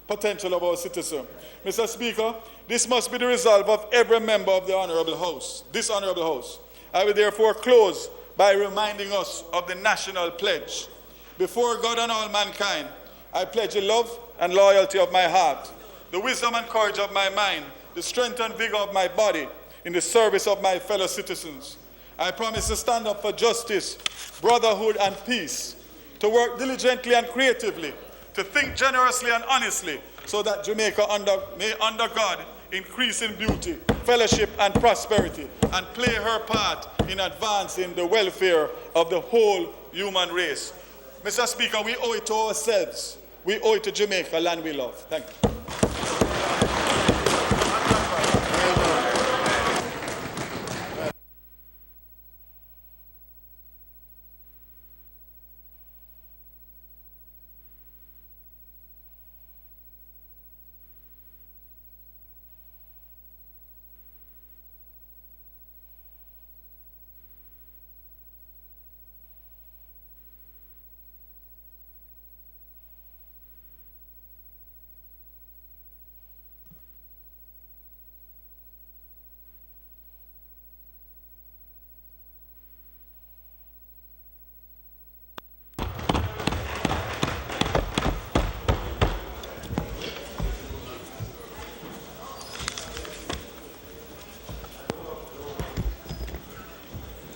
potential of our citizens. Mr. Speaker, this must be the resolve of every member of the Honourable House, this Honourable House. I will therefore close by reminding us of the national pledge. Before God and all mankind, I pledge the love and loyalty of my heart, the wisdom and courage of my mind, the strength and vigor of my body in the service of my fellow citizens. I promise to stand up for justice, brotherhood, and peace, to work diligently and creatively, to think generously and honestly, so that Jamaica may under God increase in beauty, fellowship, and prosperity, and play her part in advancing the welfare of the whole human race. Mr. Speaker, we owe it to ourselves. We owe it to Jamaica, land we love. Thank you.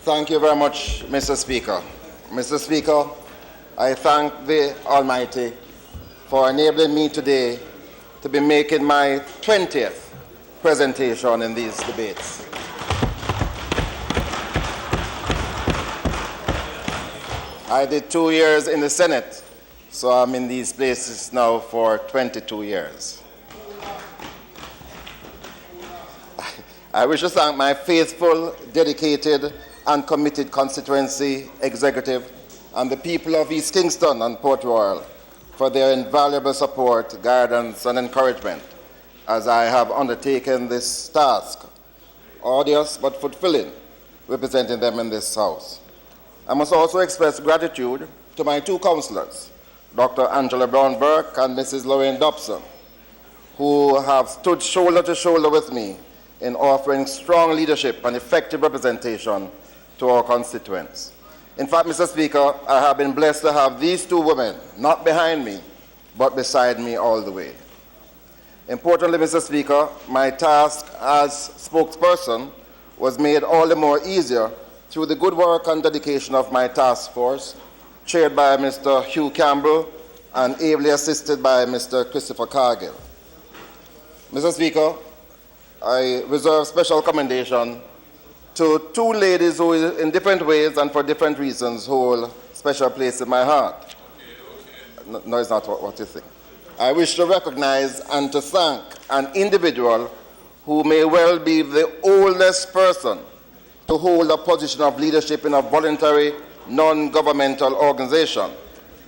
Thank you very much, Mr. Speaker. Mr. Speaker, I thank the Almighty for enabling me today to be making my 20th presentation in these debates. I did 2 years in the Senate, so I'm in these places now for 22 years. I wish to thank my faithful, dedicated, and committed constituency, executive, and the people of East Kingston and Port Royal for their invaluable support, guidance, and encouragement as I have undertaken this task, arduous but fulfilling, representing them in this House. I must also express gratitude to my two councillors, Dr. Angela Brown-Burke and Mrs. Lorraine Dobson, who have stood shoulder to shoulder with me in offering strong leadership and effective representation to our constituents. In fact, Mr. Speaker, I have been blessed to have these two women, not behind me, but beside me all the way. Importantly, Mr. Speaker, my task as spokesperson was made all the more easier through the good work and dedication of my task force, chaired by Mr. Hugh Campbell and ably assisted by Mr. Christopher Cargill. Mr. Speaker, I reserve special commendation to two ladies who, in different ways and for different reasons, hold special place in my heart. No, it's not what you think. I wish to recognize and to thank an individual who may well be the oldest person to hold a position of leadership in a voluntary, non-governmental organization.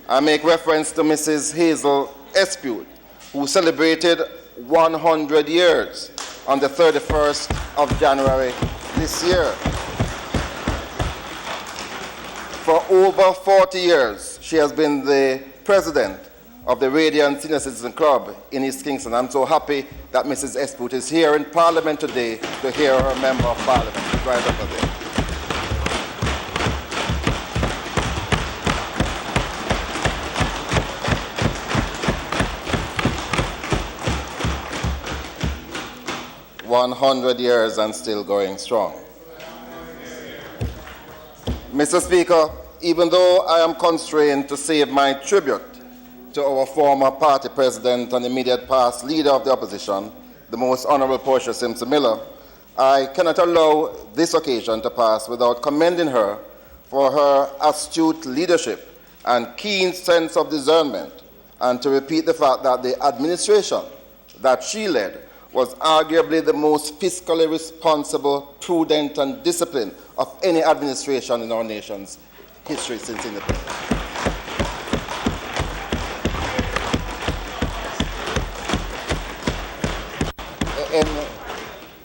I make reference to Mrs. Hazel Espute, who celebrated 100 years on the 31st of January this year. For over 40 years, she has been the president of the Radiant Senior Citizen Club in East Kingston. I'm so happy that Mrs. Espute is here in Parliament today to hear her member of Parliament. Right over there. "100 years and still going strong." Mr. Speaker, even though I am constrained to save my tribute to our former party president and immediate past leader of the opposition, the most Honourable Portia Simpson Miller, I cannot allow this occasion to pass without commending her for her astute leadership and keen sense of discernment, and to repeat the fact that the administration that she led was arguably the most fiscally responsible, prudent, and disciplined of any administration in our nation's history since independence.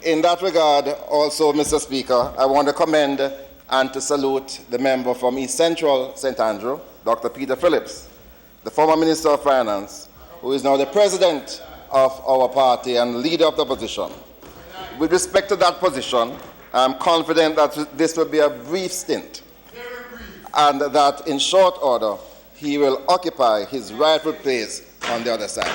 In that regard, also, Mr. Speaker, I want to commend and to salute the member from East Central St. Andrew, Dr. Peter Phillips, the former Minister of Finance, who is now the President of our party and leader of the opposition. With respect to that position, I am confident that this will be a brief stint, and that in short order, he will occupy his rightful place on the other side.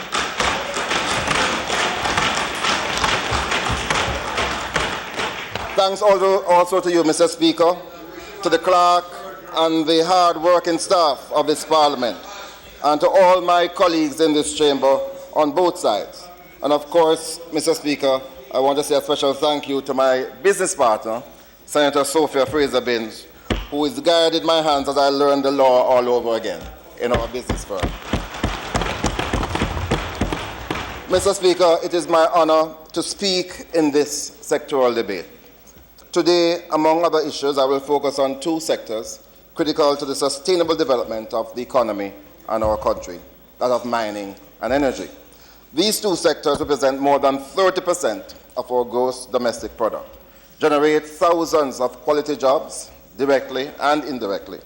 Thanks also to you, Mr. Speaker, to the clerk and the hard-working staff of this Parliament, and to all my colleagues in this chamber on both sides. And of course, Mr. Speaker, I want to say a special thank you to my business partner, Senator Sophia Fraser-Binns, who has guided my hands as I learned the law all over again in our business firm. Mr. Speaker, it is my honor to speak in this sectoral debate. Today, among other issues, I will focus on two sectors critical to the sustainable development of the economy and our country, that of mining and energy. These two sectors represent more than 30% of our gross domestic product, generate thousands of quality jobs, directly and indirectly.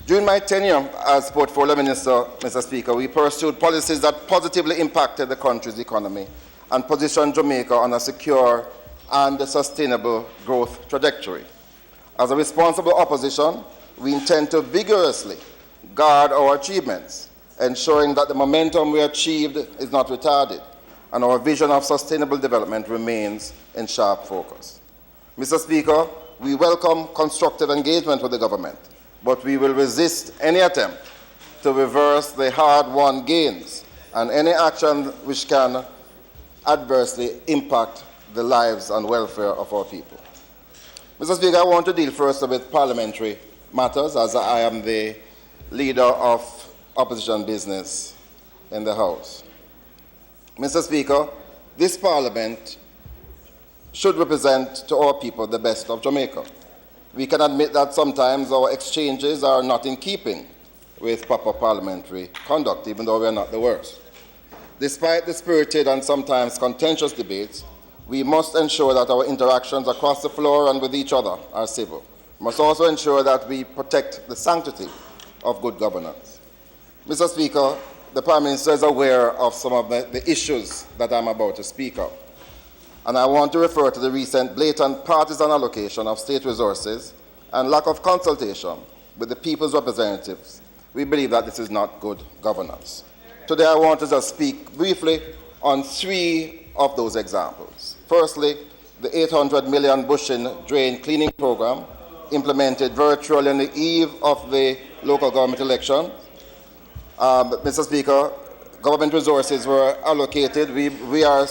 During my tenure as Portfolio Minister, Mr. Speaker, we pursued policies that positively impacted the country's economy and positioned Jamaica on a secure and sustainable growth trajectory. As a responsible opposition, we intend to vigorously guard our achievements, ensuring that the momentum we achieved is not retarded and our vision of sustainable development remains in sharp focus. Mr. Speaker, we welcome constructive engagement with the government, but we will resist any attempt to reverse the hard-won gains and any action which can adversely impact the lives and welfare of our people. Mr. Speaker, I want to deal first with parliamentary matters, as I am the leader of opposition business in the House. Mr. Speaker, this Parliament should represent to our people the best of Jamaica. We can admit that sometimes our exchanges are not in keeping with proper parliamentary conduct, even though we are not the worst. Despite the spirited and sometimes contentious debates, we must ensure that our interactions across the floor and with each other are civil. We must also ensure that we protect the sanctity of good governance. Mr. Speaker, the Prime Minister is aware of some of the issues that I'm about to speak of. And I want to refer to the recent blatant partisan allocation of state resources and lack of consultation with the people's representatives. We believe that this is not good governance. Today I want to just speak briefly on 3 of those examples. Firstly, the 800 million Bushin drain cleaning program implemented virtually on the eve of the local government election. Mr. Speaker, government resources were allocated, we are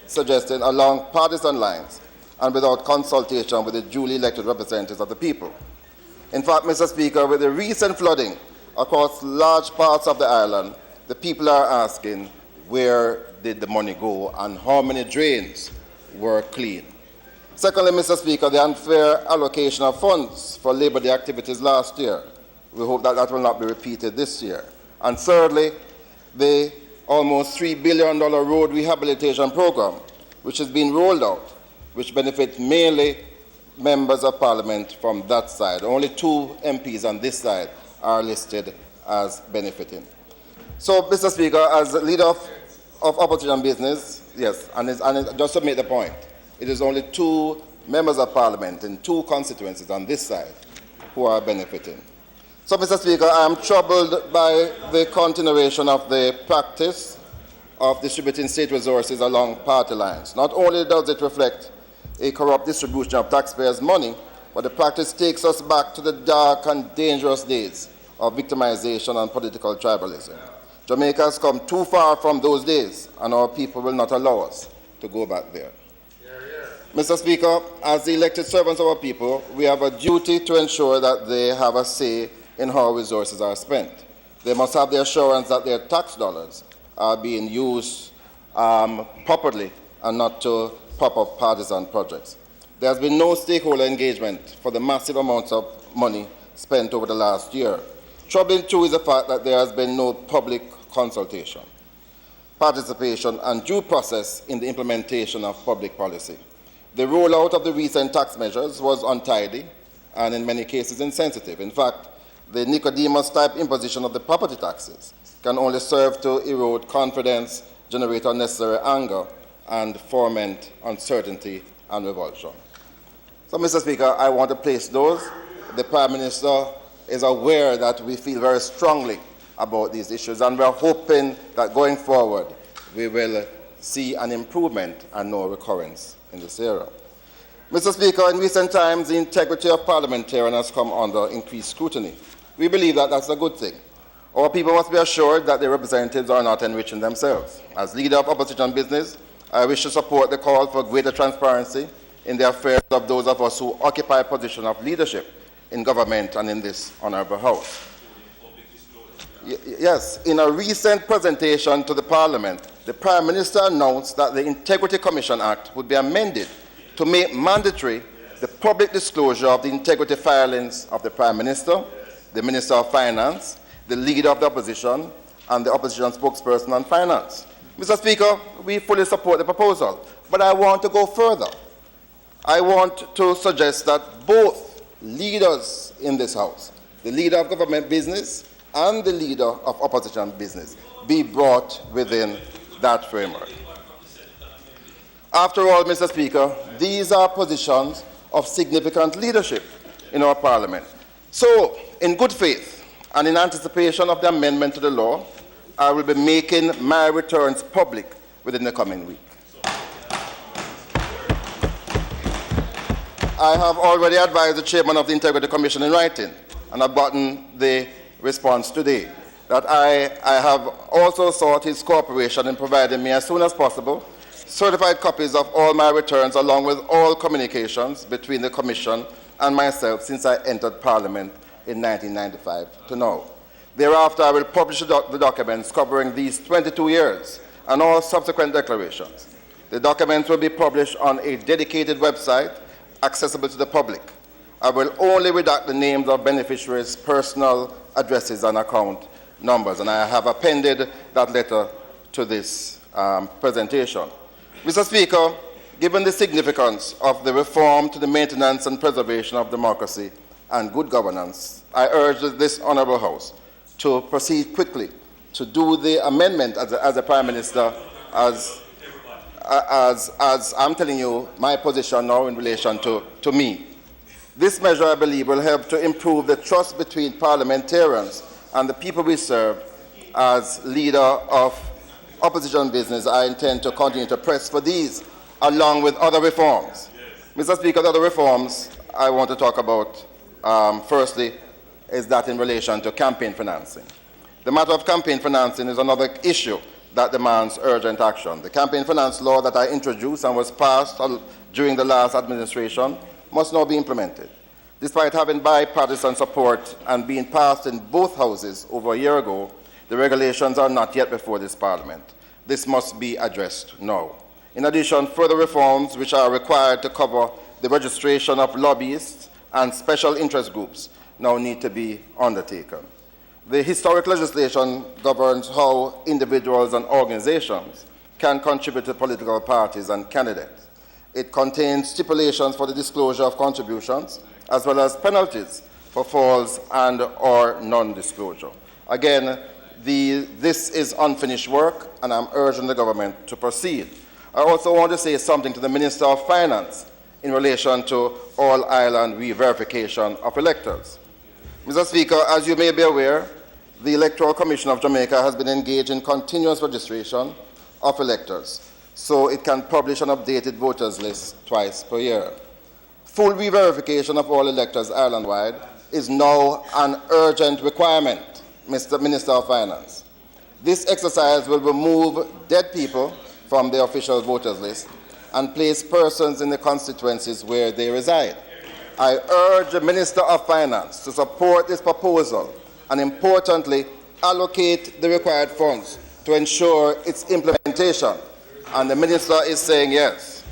suggesting, along partisan lines and without consultation with the duly elected representatives of the people. In fact, Mr. Speaker, with the recent flooding across large parts of the island, the people are asking where did the money go and how many drains were cleaned. Secondly, Mr. Speaker, the unfair allocation of funds for Labour Day activities last year. We hope that that will not be repeated this year. And thirdly, the almost $3 billion road rehabilitation program, which has been rolled out, which benefits mainly members of Parliament from that side. Only 2 MPs on this side are listed as benefiting. So, Mr. Speaker, as leader of opposition business, yes, and just to make the point, it is only 2 members of Parliament in 2 constituencies on this side who are benefiting. So, Mr. Speaker, I am troubled by the continuation of the practice of distributing state resources along party lines. Not only does it reflect a corrupt distribution of taxpayers' money, but the practice takes us back to the dark and dangerous days of victimization and political tribalism. Jamaica has come too far from those days, and our people will not allow us to go back there. Mr. Speaker, as the elected servants of our people, we have a duty to ensure that they have a say in how resources are spent. They must have the assurance that their tax dollars are being used properly and not to prop up partisan projects. There has been no stakeholder engagement for the massive amounts of money spent over the last year. Troubling too is the fact that there has been no public consultation, participation and due process in the implementation of public policy. The rollout of the recent tax measures was untidy and in many cases insensitive. In fact, the Nicodemus-type imposition of the property taxes can only serve to erode confidence, generate unnecessary anger, and foment uncertainty and revulsion. So, Mr. Speaker, I want to place those. The Prime Minister is aware that we feel very strongly about these issues, and we are hoping that going forward we will see an improvement and no recurrence in this area. Mr. Speaker, in recent times, the integrity of parliamentarians has come under increased scrutiny. We believe that that's a good thing. Our people must be assured that their representatives are not enriching themselves. As leader of opposition business, I wish to support the call for greater transparency in the affairs of those of us who occupy a position of leadership in government and in this honourable House. Yes, in a recent presentation to the Parliament, the Prime Minister announced that the Integrity Commission Act would be amended to make mandatory the public disclosure of the integrity filings of the Prime Minister, the Minister of Finance, the Leader of the Opposition, and the Opposition spokesperson on finance. Mr. Speaker, we fully support the proposal, but I want to go further. I want to suggest that both leaders in this House, the leader of government business and the leader of opposition business, be brought within that framework. After all, Mr. Speaker, these are positions of significant leadership in our Parliament. So, in good faith and in anticipation of the amendment to the law, I will be making my returns public within the coming week. I have already advised the chairman of the Integrity Commission in writing, and I've gotten the response today, that I have also sought his cooperation in providing me as soon as possible certified copies of all my returns along with all communications between the Commission and myself since I entered Parliament in 1995 to now. Thereafter, I will publish the documents covering these 22 years and all subsequent declarations. The documents will be published on a dedicated website accessible to the public. I will only redact the names of beneficiaries' personal addresses and account numbers, and I have appended that letter to this presentation. Mr. Speaker, given the significance of the reform to the maintenance and preservation of democracy and good governance, I urge this Honourable House to proceed quickly to do the amendment as the Prime Minister, as I'm telling you my position now in relation to me. This measure, I believe, will help to improve the trust between parliamentarians and the people we serve. As leader of opposition business, I intend to continue to press for these, along with other reforms. Mr. Speaker, the other reforms I want to talk about, firstly, is that in relation to campaign financing. The matter of campaign financing is another issue that demands urgent action. The campaign finance law that I introduced and was passed during the last administration must now be implemented. Despite having bipartisan support and being passed in both houses over a year ago, the regulations are not yet before this Parliament. This must be addressed now. In addition, further reforms which are required to cover the registration of lobbyists and special interest groups now need to be undertaken. The historic legislation governs how individuals and organizations can contribute to political parties and candidates. It contains stipulations for the disclosure of contributions, as well as penalties for false and or non-disclosure. Again, this is unfinished work, and I'm urging the government to proceed. I also want to say something to the Minister of Finance in relation to all-island re-verification of electors. Mr. Speaker, as you may be aware, the Electoral Commission of Jamaica has been engaged in continuous registration of electors, so it can publish an updated voters list twice per year. Full re-verification of all electors island-wide is now an urgent requirement, Mr. Minister of Finance. This exercise will remove dead people from the official voters list and place persons in the constituencies where they reside. I urge the Minister of Finance to support this proposal and, importantly, allocate the required funds to ensure its implementation. And the Minister is saying yes.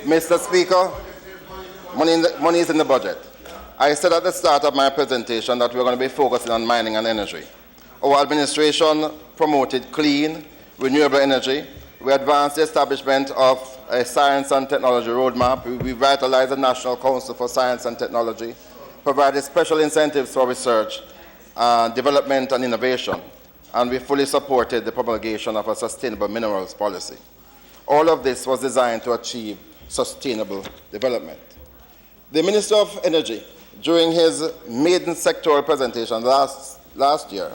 Mr. Speaker, money is in the budget. I said at the start of my presentation that we're going to be focusing on mining and energy. Our administration promoted clean, renewable energy. We advanced the establishment of a science and technology roadmap. We revitalized the National Council for Science and Technology, provided special incentives for research, development and innovation, and we fully supported the promulgation of a sustainable minerals policy. All of this was designed to achieve sustainable development. The Minister of Energy, during his maiden sectoral presentation last year,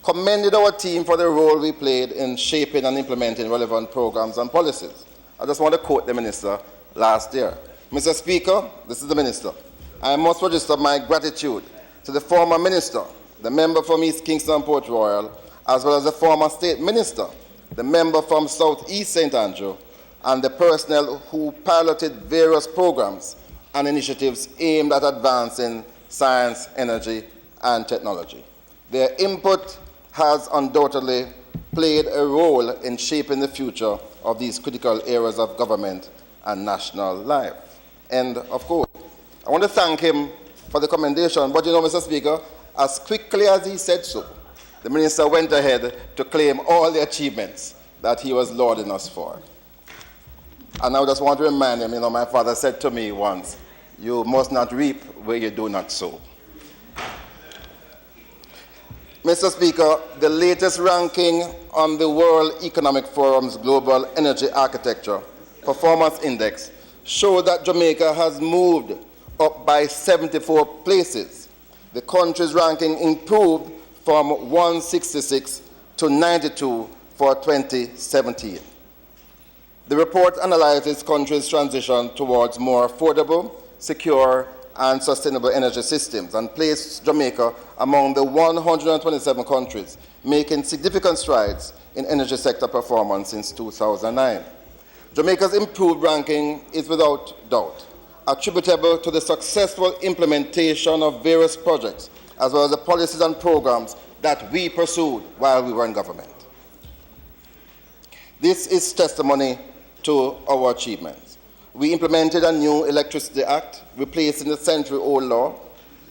commended our team for the role we played in shaping and implementing relevant programs and policies. I just want to quote the Minister last year. Mr. Speaker, this is the Minister. I must register my gratitude to the former Minister, the member from East Kingston Port Royal, as well as the former State Minister, the member from South East St. Andrew, and the personnel who piloted various programs and initiatives aimed at advancing science, energy, and technology. Their input has undoubtedly played a role in shaping the future of these critical areas of government and national life. End of quote. I want to thank him for the commendation, but you know, Mr. Speaker, as quickly as he said so, the Minister went ahead to claim all the achievements that he was lauding us for. And I just want to remind him, you know, my father said to me once, you must not reap where you do not sow. Mr. Speaker, the latest ranking on the World Economic Forum's Global Energy Architecture Performance Index showed that Jamaica has moved up by 74 places. The country's ranking improved from 166 to 92 for 2017. The report analyzes country's transition towards more affordable, secure, and sustainable energy systems and placed Jamaica among the 127 countries making significant strides in energy sector performance since 2009. Jamaica's improved ranking is without doubt attributable to the successful implementation of various projects as well as the policies and programs that we pursued while we were in government. This is testimony to our achievements. We implemented a new Electricity Act, replacing the century-old law.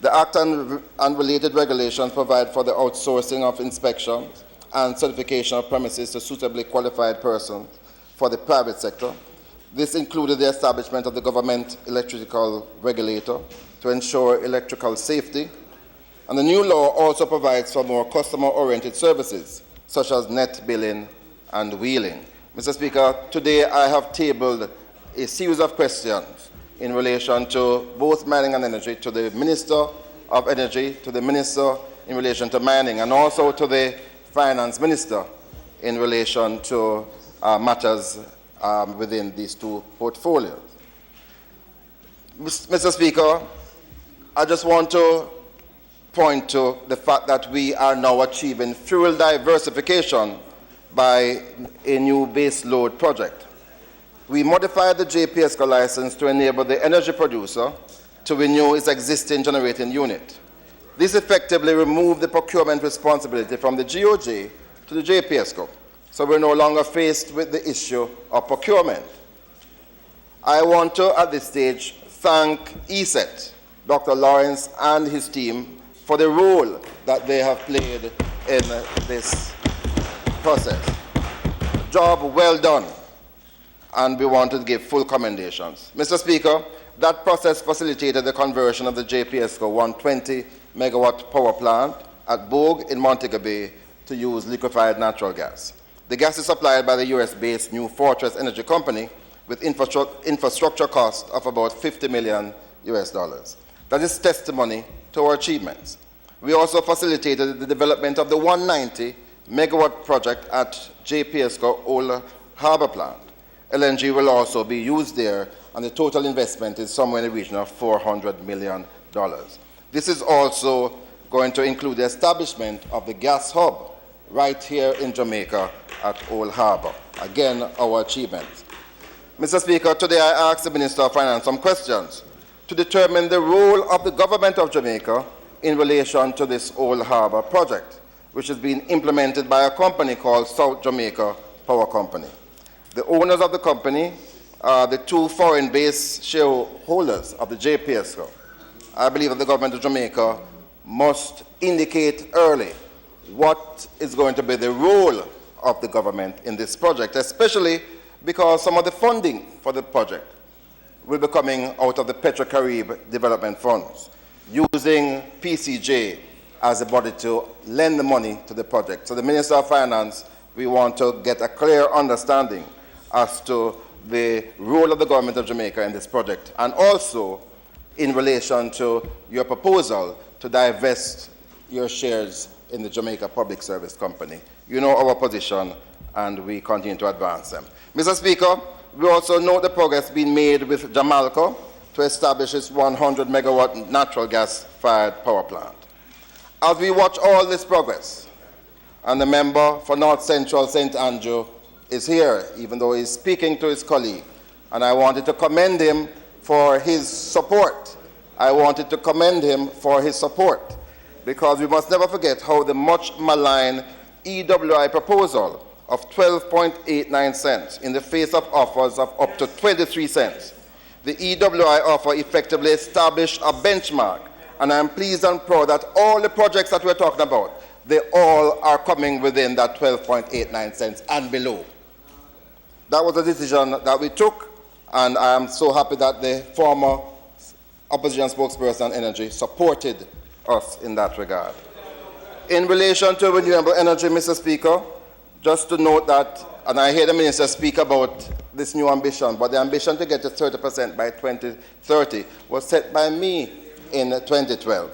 The Act and related regulations provide for the outsourcing of inspections and certification of premises to suitably qualified persons for the private sector. This included the establishment of the government electrical regulator to ensure electrical safety. And the new law also provides for more customer-oriented services, such as net billing and wheeling. Mr. Speaker, today I have tabled a series of questions in relation to both mining and energy, to the Minister of Energy, to the Minister in relation to mining, and also to the Finance Minister in relation to matters within these two portfolios. Mr. Speaker, I just want to point to the fact that we are now achieving fuel diversification by a new base load project. We modified the JPSCO license to enable the energy producer to renew its existing generating unit. This effectively removed the procurement responsibility from the GOJ to the JPSCO, so we're no longer faced with the issue of procurement. I want to, at this stage, thank ESET, Dr. Lawrence and his team, for the role that they have played in this process. Job well done, and we want to give full commendations. Mr. Speaker, that process facilitated the conversion of the JPSCO 120 megawatt power plant at Bogue in Montego Bay to use liquefied natural gas. The gas is supplied by the US-based New Fortress Energy Company with infrastructure cost of about $50 million US. That is testimony to our achievements. We also facilitated the development of the 190 megawatt project at JPSCO Old Harbour Plant. LNG will also be used there, and the total investment is somewhere in the region of $400 million. This is also going to include the establishment of the gas hub right here in Jamaica at Old Harbour. Again, our achievements. Mr. Speaker, today I ask the Minister of Finance some questions to determine the role of the government of Jamaica in relation to this Old Harbour project, which is being implemented by a company called South Jamaica Power Company. The owners of the company are the two foreign-based shareholders of the JPSCO. I believe that the government of Jamaica must indicate early what is going to be the role of the government in this project, especially because some of the funding for the project will be coming out of the Petro-Carib Development Funds, using PCJ as a body to lend the money to the project. So the Minister of Finance, we want to get a clear understanding as to the role of the government of Jamaica in this project, and also in relation to your proposal to divest your shares in the Jamaica Public Service Company. You know our position, and we continue to advance them. Mr. Speaker, we also note the progress being made with Jamaica to establish its 100 megawatt natural gas-fired power plant. As we watch all this progress, and the member for North Central St. Andrew is here, even though he's speaking to his colleague, and I wanted to commend him for his support. I wanted to commend him for his support, because we must never forget how the much maligned EWI proposal of 12.89 cents in the face of offers of up to 23 cents. The EWI offer effectively established a benchmark, and I'm pleased and proud that all the projects that we're talking about, they all are coming within that 12.89 cents and below. That was a decision that we took, and I am so happy that the former opposition spokesperson on energy supported us in that regard. In relation to renewable energy, Mr. Speaker, just to note that, and I hear the Minister speak about this new ambition, but the ambition to get to 30% by 2030 was set by me in 2012.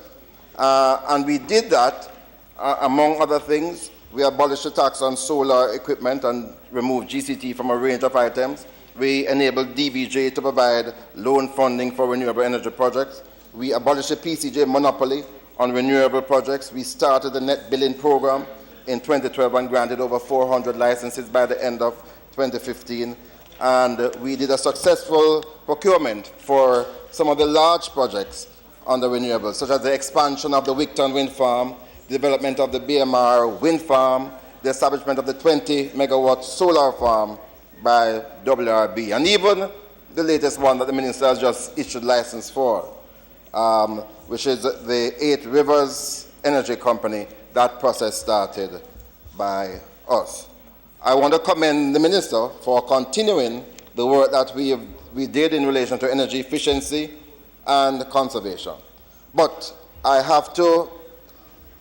And we did that, among other things, We abolished the tax on solar equipment and removed GCT from a range of items. We enabled DBJ to provide loan funding for renewable energy projects. We abolished the PCJ monopoly on renewable projects. We started the net billing program in 2012 and granted over 400 licenses by the end of 2015. And we did a successful procurement for some of the large projects on the renewables, such as the expansion of the Wigton wind farm, development of the BMR wind farm, the establishment of the 20-megawatt solar farm by WRB, and even the latest one that the minister has just issued license for, which is the 8 Rivers Energy Company. That process started by us. I want to commend the minister for continuing the work that we did in relation to energy efficiency and conservation. But I have to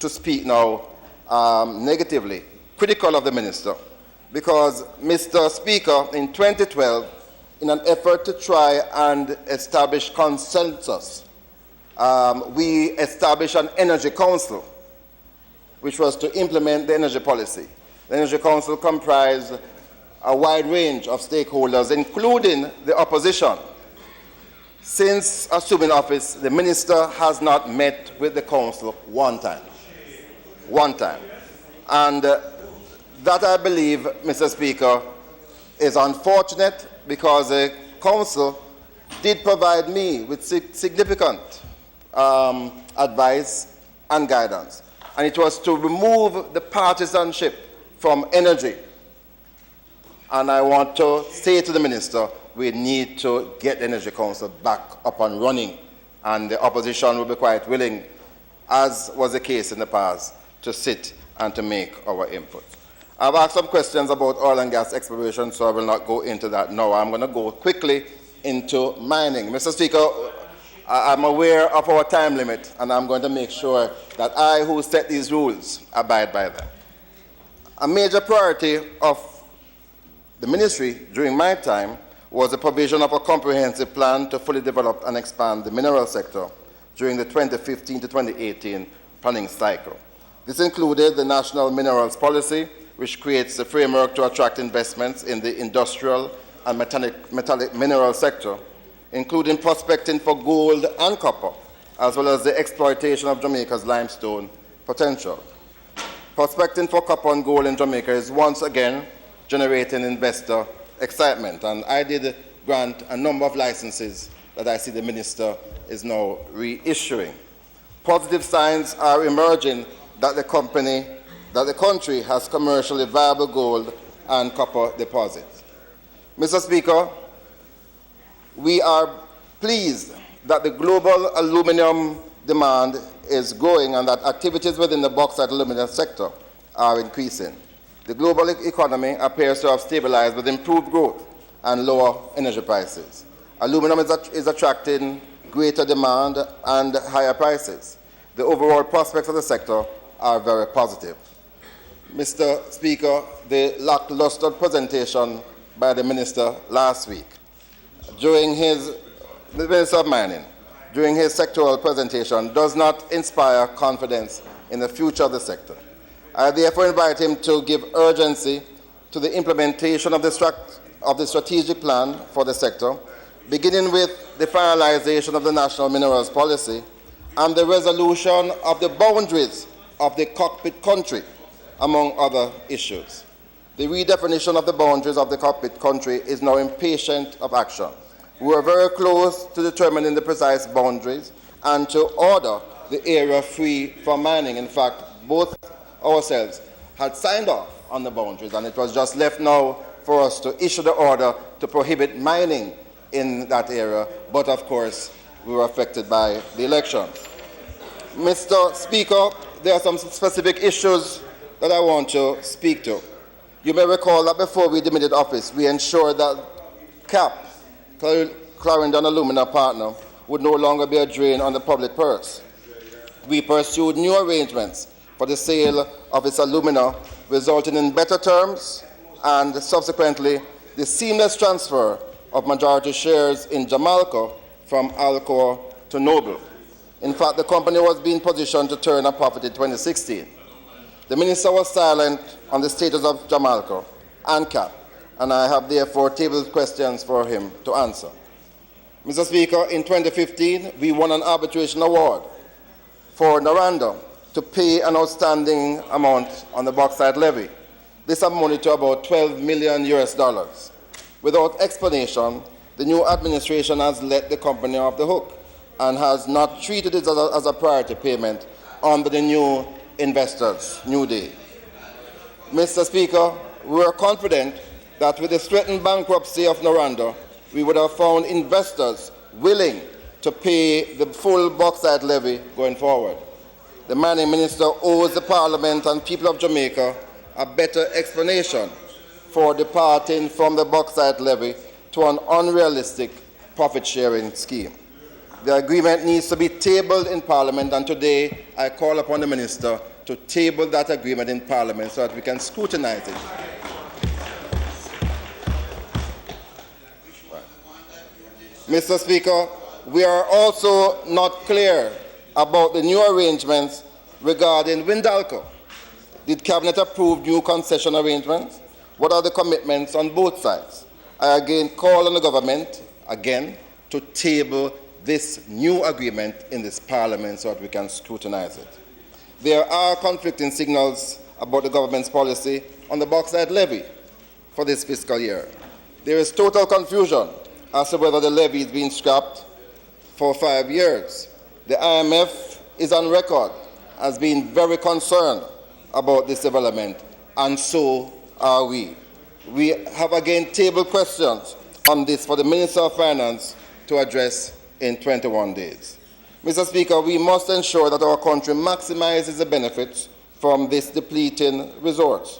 speak now negatively, critical of the minister, because, Mr. Speaker, in 2012, in an effort to try and establish consensus, we established an energy council, which was to implement the energy policy. The energy council comprised a wide range of stakeholders, including the opposition. Since assuming office, the minister has not met with the council one time. And that, I believe, Mr. Speaker, is unfortunate, because the council did provide me with significant advice and guidance. And it was to remove the partisanship from energy. And I want to say to the minister, we need to get the Energy Council back up and running. And the opposition will be quite willing, as was the case in the past, to sit and to make our input. I've asked some questions about oil and gas exploration, so I will not go into that now. I'm going to go quickly into mining. Mr. Speaker, I'm aware of our time limit, and I'm going to make sure that I, who set these rules, abide by them. A major priority of the ministry during my time was the provision of a comprehensive plan to fully develop and expand the mineral sector during the 2015 to 2018 planning cycle. This included the National Minerals Policy, which creates the framework to attract investments in the industrial and metallic mineral sector, including prospecting for gold and copper, as well as the exploitation of Jamaica's limestone potential. Prospecting for copper and gold in Jamaica is once again generating investor excitement, and I did grant a number of licenses that I see the minister is now reissuing. Positive signs are emerging that the country has commercially viable gold and copper deposits. Mr. Speaker, we are pleased that the global aluminum demand is growing and that activities within the bauxite aluminum sector are increasing. The global economy appears to have stabilized with improved growth and lower energy prices. Aluminum is attracting greater demand and higher prices. The overall prospects of the sector are very positive. Mr. Speaker, the lackluster presentation by the minister last week, the Minister of Mining, during his sectoral presentation, does not inspire confidence in the future of the sector. I therefore invite him to give urgency to the implementation of the strategic plan for the sector, beginning with the finalization of the National Minerals Policy and the resolution of the boundaries of the cockpit country, among other issues. The redefinition of the boundaries of the cockpit country is now impatient of action. We are very close to determining the precise boundaries and to order the area free from mining. In fact, both ourselves had signed off on the boundaries, and it was just left now for us to issue the order to prohibit mining in that area. But of course, we were affected by the election. Mr. Speaker, there are some specific issues that I want to speak to. You may recall that before we demitted office, we ensured that CAP, Clarendon Alumina Partner, would no longer be a drain on the public purse. We pursued new arrangements for the sale of its alumina, resulting in better terms and subsequently the seamless transfer of majority shares in Jamaica from Alcor to Noble. In fact, the company was being positioned to turn a profit in 2016. The Minister was silent on the status of Jamaica and CAP, and I have therefore tabled questions for him to answer. Mr. Speaker, in 2015, we won an arbitration award for Noranda to pay an outstanding amount on the bauxite levy. This amounted to about $12 million. Without explanation, the new administration has let the company off the hook and has not treated it as a priority payment under the new investors' new day. Mr. Speaker, we are confident that with the threatened bankruptcy of Noranda, we would have found investors willing to pay the full bauxite levy going forward. The mining minister owes the Parliament and people of Jamaica a better explanation for departing from the bauxite levy to an unrealistic profit-sharing scheme. The agreement needs to be tabled in Parliament, and today I call upon the minister to table that agreement in Parliament so that we can scrutinize it. Mr. Speaker, we are also not clear about the new arrangements regarding Windalco. Did Cabinet approve new concession arrangements? What are the commitments on both sides? I again call on the government, to table this new agreement in this Parliament so that we can scrutinize it. There are conflicting signals about the government's policy on the bauxite levy for this fiscal year. There is total confusion as to whether the levy is being scrapped for 5 years. The IMF is on record as being very concerned about this development, and so are we. We have again tabled questions on this for the Minister of Finance to address in 21 days. Mr. Speaker, we must ensure that our country maximizes the benefits from this depleting resource.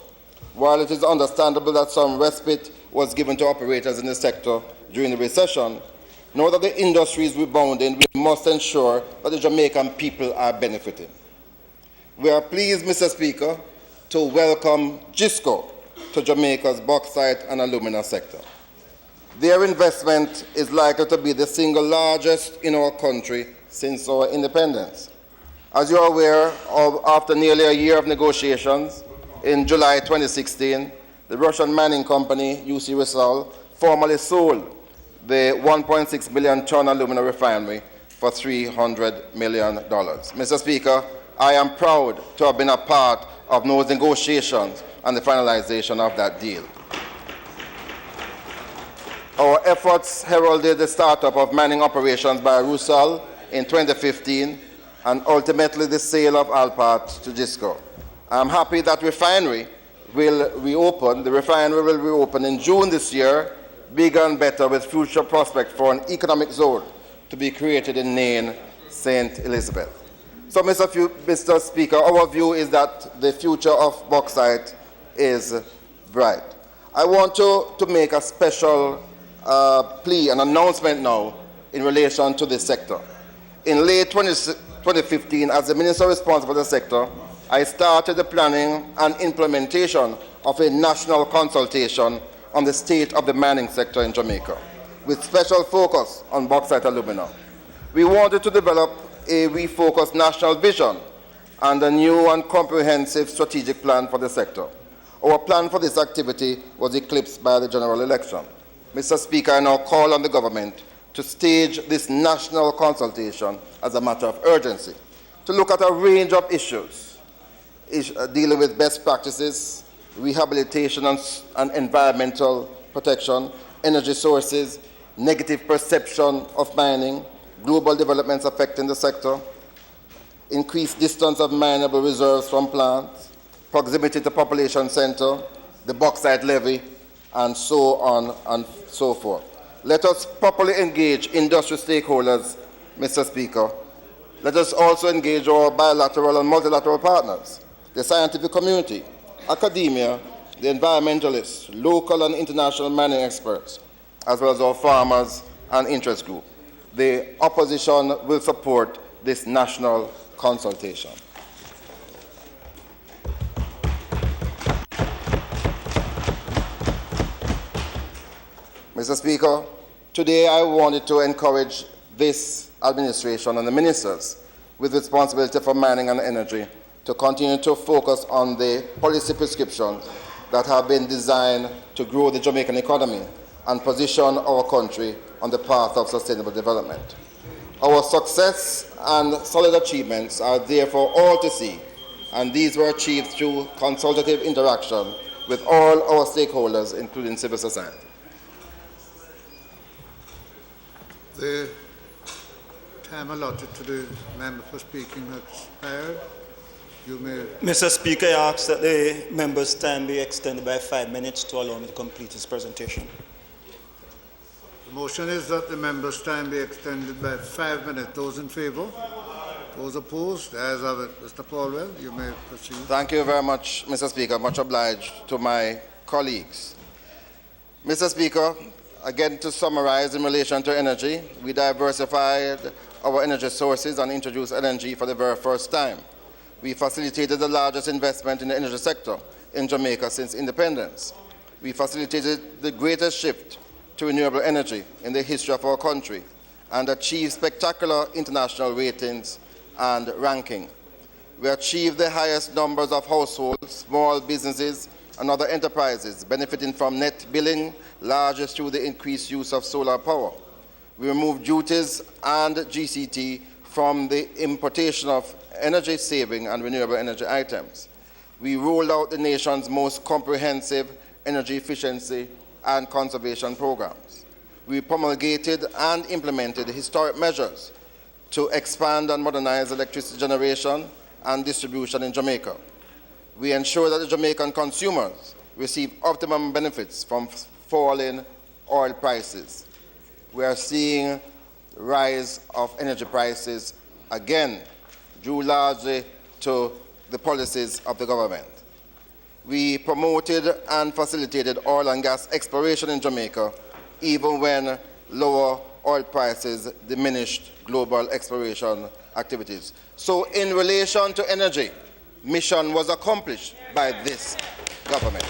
While it is understandable that some respite was given to operators in the sector during the recession, now that the industry is rebounding, we must ensure that the Jamaican people are benefiting. We are pleased, Mr. Speaker, to welcome GISCO to Jamaica's bauxite and alumina sector. Their investment is likely to be the single largest in our country since our independence. As you are aware, after nearly a year of negotiations, in July 2016, the Russian mining company UC Rusal formally sold the 1.6 million ton alumina refinery for $300 million. Mr. Speaker, I am proud to have been a part of those negotiations and the finalization of that deal. Our efforts heralded the startup of mining operations by Rusal in 2015 and ultimately the sale of Alpart to GISCO. I am happy that refinery will reopen. The refinery will reopen in June this year, bigger and better, with future prospects for an economic zone to be created in Nain, St. Elizabeth. So, Mr. Speaker, our view is that the future of bauxite is bright. I want to make a special plea, an announcement now in relation to this sector. In late 2015, as the Minister responsible for the sector, I started the planning and implementation of a national consultation on the state of the mining sector in Jamaica, with special focus on bauxite alumina. We wanted to develop a refocused national vision and a new and comprehensive strategic plan for the sector. Our plan for this activity was eclipsed by the general election. Mr. Speaker, I now call on the government to stage this national consultation as a matter of urgency, to look at a range of issues dealing with best practices, rehabilitation and environmental protection, energy sources, negative perception of mining, global developments affecting the sector, increased distance of mineable reserves from plants, proximity to population center, the bauxite levy, and so on and so forth. Let us properly engage industry stakeholders, Mr. Speaker. Let us also engage our bilateral and multilateral partners, the scientific community, academia, the environmentalists, local and international mining experts, as well as our farmers and interest groups. The opposition will support this national consultation. Mr. Speaker, today I wanted to encourage this administration and the ministers with responsibility for mining and energy to continue to focus on the policy prescriptions that have been designed to grow the Jamaican economy and position our country on the path of sustainable development. Our success and solid achievements are there for all to see, and these were achieved through consultative interaction with all our stakeholders, including civil society. The time allotted to the member for speaking has expired. You may... Mr. Speaker, I ask that the member's time be extended by 5 minutes to allow me to complete his presentation. The motion is that the member's time be extended by 5 minutes. Those in favour? Those opposed? The ayes have it. Mr. Paulwell, you may proceed. Thank you very much, Mr. Speaker. Much obliged to my colleagues. Mr. Speaker, again, to summarize in relation to energy, we diversified our energy sources and introduced LNG for the very first time. We facilitated the largest investment in the energy sector in Jamaica since independence. We facilitated the greatest shift to renewable energy in the history of our country and achieved spectacular international ratings and ranking. We achieved the highest numbers of households, small businesses, and other enterprises benefiting from net billing, largest through the increased use of solar power. We removed duties and GCT from the importation of energy-saving and renewable energy items. We rolled out the nation's most comprehensive energy efficiency and conservation programs. We promulgated and implemented historic measures to expand and modernize electricity generation and distribution in Jamaica. We ensure that the Jamaican consumers receive optimum benefits from falling oil prices. We are seeing the rise of energy prices again, due largely to the policies of the government. We promoted and facilitated oil and gas exploration in Jamaica, even when lower oil prices diminished global exploration activities. So in relation to energy, mission was accomplished by this government.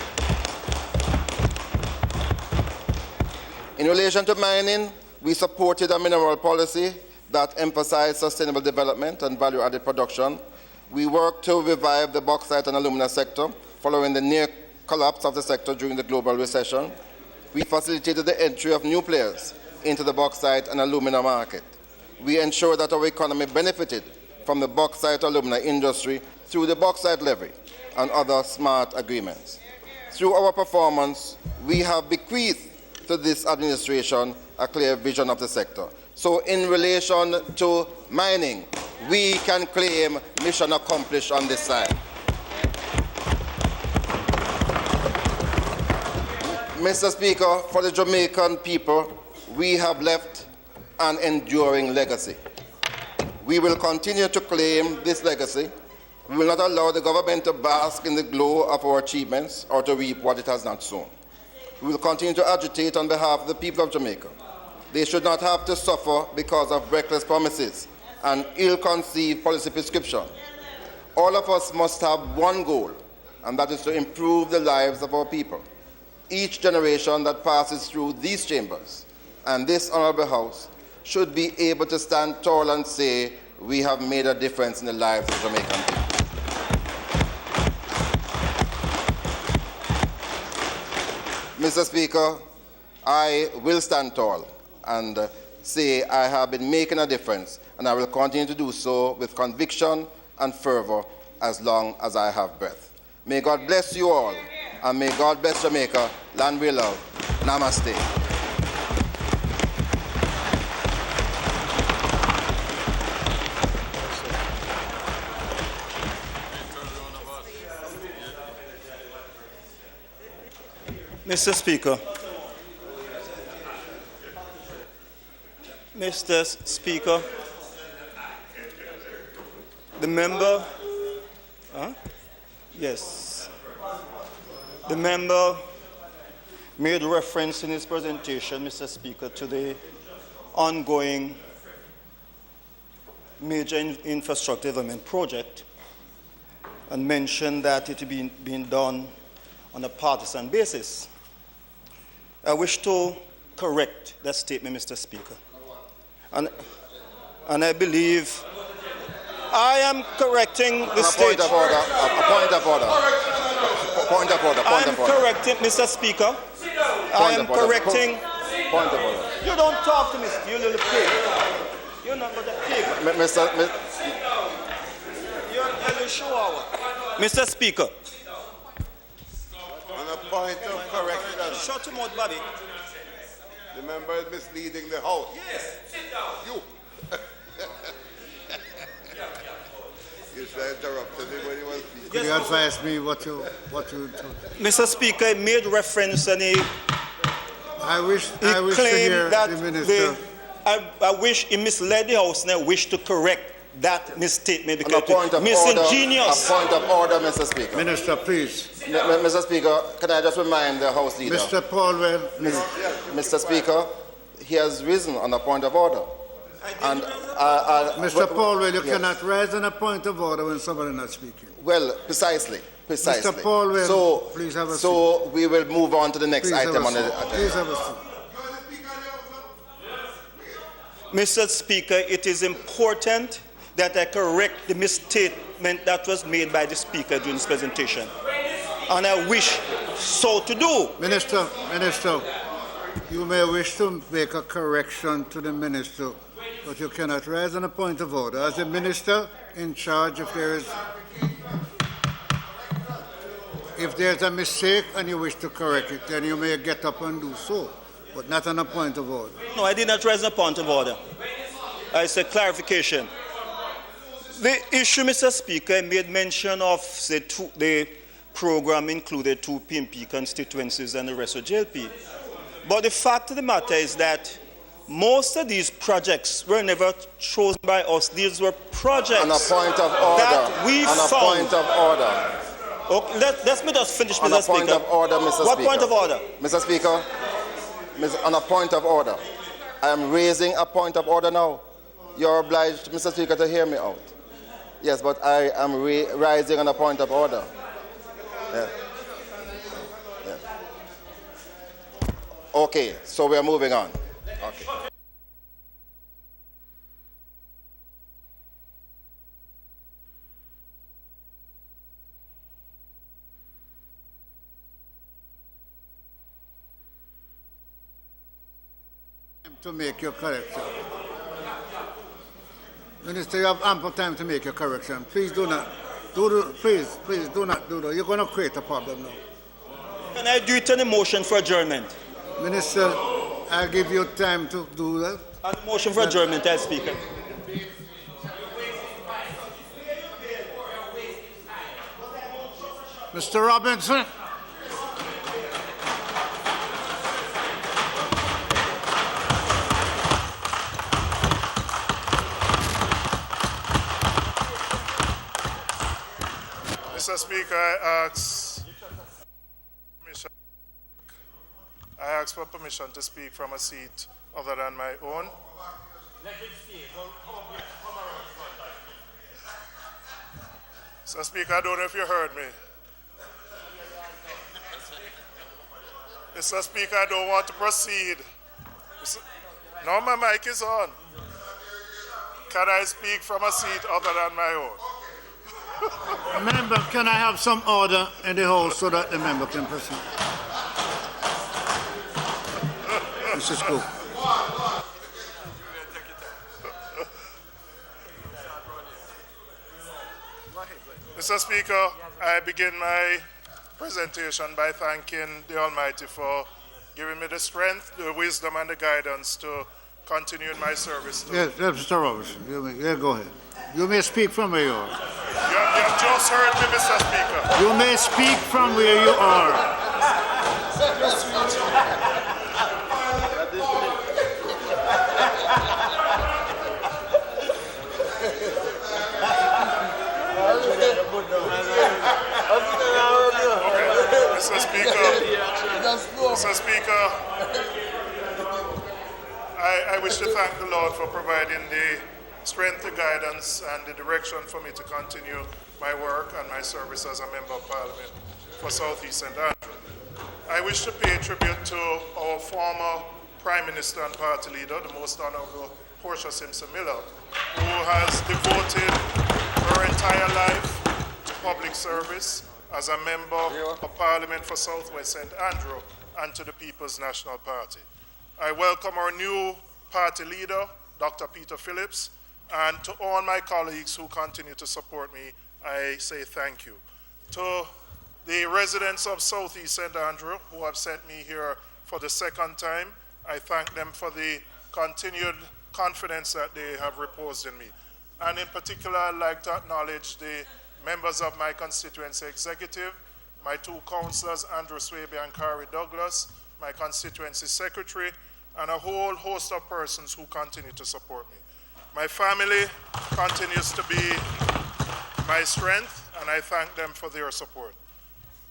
In relation to mining, we supported a mineral policy that emphasized sustainable development and value-added production. We worked to revive the bauxite and alumina sector following the near collapse of the sector during the global recession. We facilitated the entry of new players into the bauxite and alumina market. We ensured that our economy benefited from the bauxite alumina industry through the bauxite levy and other smart agreements. Through our performance, we have bequeathed to this administration a clear vision of the sector. So in relation to mining, we can claim mission accomplished on this side. Mr. Speaker, for the Jamaican people, we have left an enduring legacy. We will continue to claim this legacy. We will not allow the government to bask in the glow of our achievements or to reap what it has not sown. We will continue to agitate on behalf of the people of Jamaica. They should not have to suffer because of reckless promises and ill-conceived policy prescription. All of us must have one goal, and that is to improve the lives of our people. Each generation that passes through these chambers and this Honourable House should be able to stand tall and say, we have made a difference in the lives of Jamaican people. Mr. Speaker, I will stand tall and say I have been making a difference, and I will continue to do so with conviction and fervour as long as I have breath. May God bless you all, and may God bless Jamaica, land we love. Namaste. Mr. Speaker. Mr. Speaker, the member, yes, the member made reference in his presentation, Mr. Speaker, to the ongoing major infrastructure development project and mentioned that it being done on a partisan basis. I wish to correct that statement, Mr. Speaker. And I believe I am correcting the stage. Point of order. Point of order. Point of order. I am correcting, Mr. Speaker. I am correcting. Point of order. You don't talk to me, you little pig. You're not but a pig. Mr. Speaker. On a point of correction. Shut him out, Bobby. The member is misleading the House. Yes. You. You should interrupt him when he was speaking. Could you advise me what you Mr. Speaker, he made reference and he wish to claimed hear that the minister. I wish he misled the House and I wish to correct that misstatement because A point of misingenious. Order, a point of order, Mr. Speaker. Minister, please. Mr. Speaker, can I just remind the House Leader? Mr. Paulwell, please. Mr. Speaker, he has risen on a point of order. And Mr. Paulwell, you cannot rise on a point of order when somebody is not speaking. Well, precisely. Mr. Paulwell, please have a seat. So we will move on to the next item on the agenda. Please have a seat. Mr. Speaker, it is important that I correct the misstatement that was made by the Speaker during this presentation. And I wish so to do. Minister, you may wish to make a correction to the minister, but you cannot rise on a point of order. As a minister in charge, if there's a mistake and you wish to correct it, then you may get up and do so, but not on a point of order. No, I did not raise a point of order. I said clarification. The issue, Mr. Speaker, made mention of the program included 2 PMP constituencies and the rest of JLP. But the fact of the matter is that most of these projects were never chosen by us. These were projects on a point of order. That we on a found. Point of order. Okay, let me just finish, on Mr. Speaker. On a point of order, Mr. What Speaker. Point of order? Mr. Speaker, on a point of order. I am raising a point of order now. You're obliged, Mr. Speaker, to hear me out. Yes, but I am rising on a point of order. Yeah. Yeah. Okay, so we are moving on. Okay. To make your correction. Minister, you have ample time to make your correction. Please do not. Please do not do that. You're going to create a problem now. Can I do it on a motion for adjournment? Minister, I'll give you time to do that. On a motion for adjournment, Speaker. Mr. Robinson. Mr. Speaker, I ask for permission to speak from a seat other than my own. Mr. Speaker, I don't know if you heard me. Mr. Speaker, I don't want to proceed. Now my mic is on. Can I speak from a seat other than my own? Member, can I have some order in the House so that the member can proceed? Mrs. Cook. Mr. Speaker, I begin my presentation by thanking the Almighty for giving me the strength, the wisdom, and the guidance to continue in my service. Yes, Mr. Robinson, go ahead. You may speak from where you are. You have just heard me, Mr. Speaker. You may speak from where you are. Mr. Speaker, I wish to thank the Lord for providing the strength, the guidance, and the direction for me to continue my work and my service as a Member of Parliament for South East St. Andrew. I wish to pay tribute to our former Prime Minister and Party Leader, the Most Honourable Portia Simpson Miller, who has devoted public service as a member of Parliament for South West St. Andrew and to the People's National Party. I welcome our new party leader, Dr. Peter Phillips, and to all my colleagues who continue to support me, I say thank you. To the residents of Southeast St. Andrew who have sent me here for the second time, I thank them for the continued confidence that they have reposed in me. And in particular, I'd like to acknowledge the members of my constituency executive, my two councillors, Andrew Swaby and Kari Douglas, my constituency secretary, and a whole host of persons who continue to support me. My family continues to be my strength, and I thank them for their support.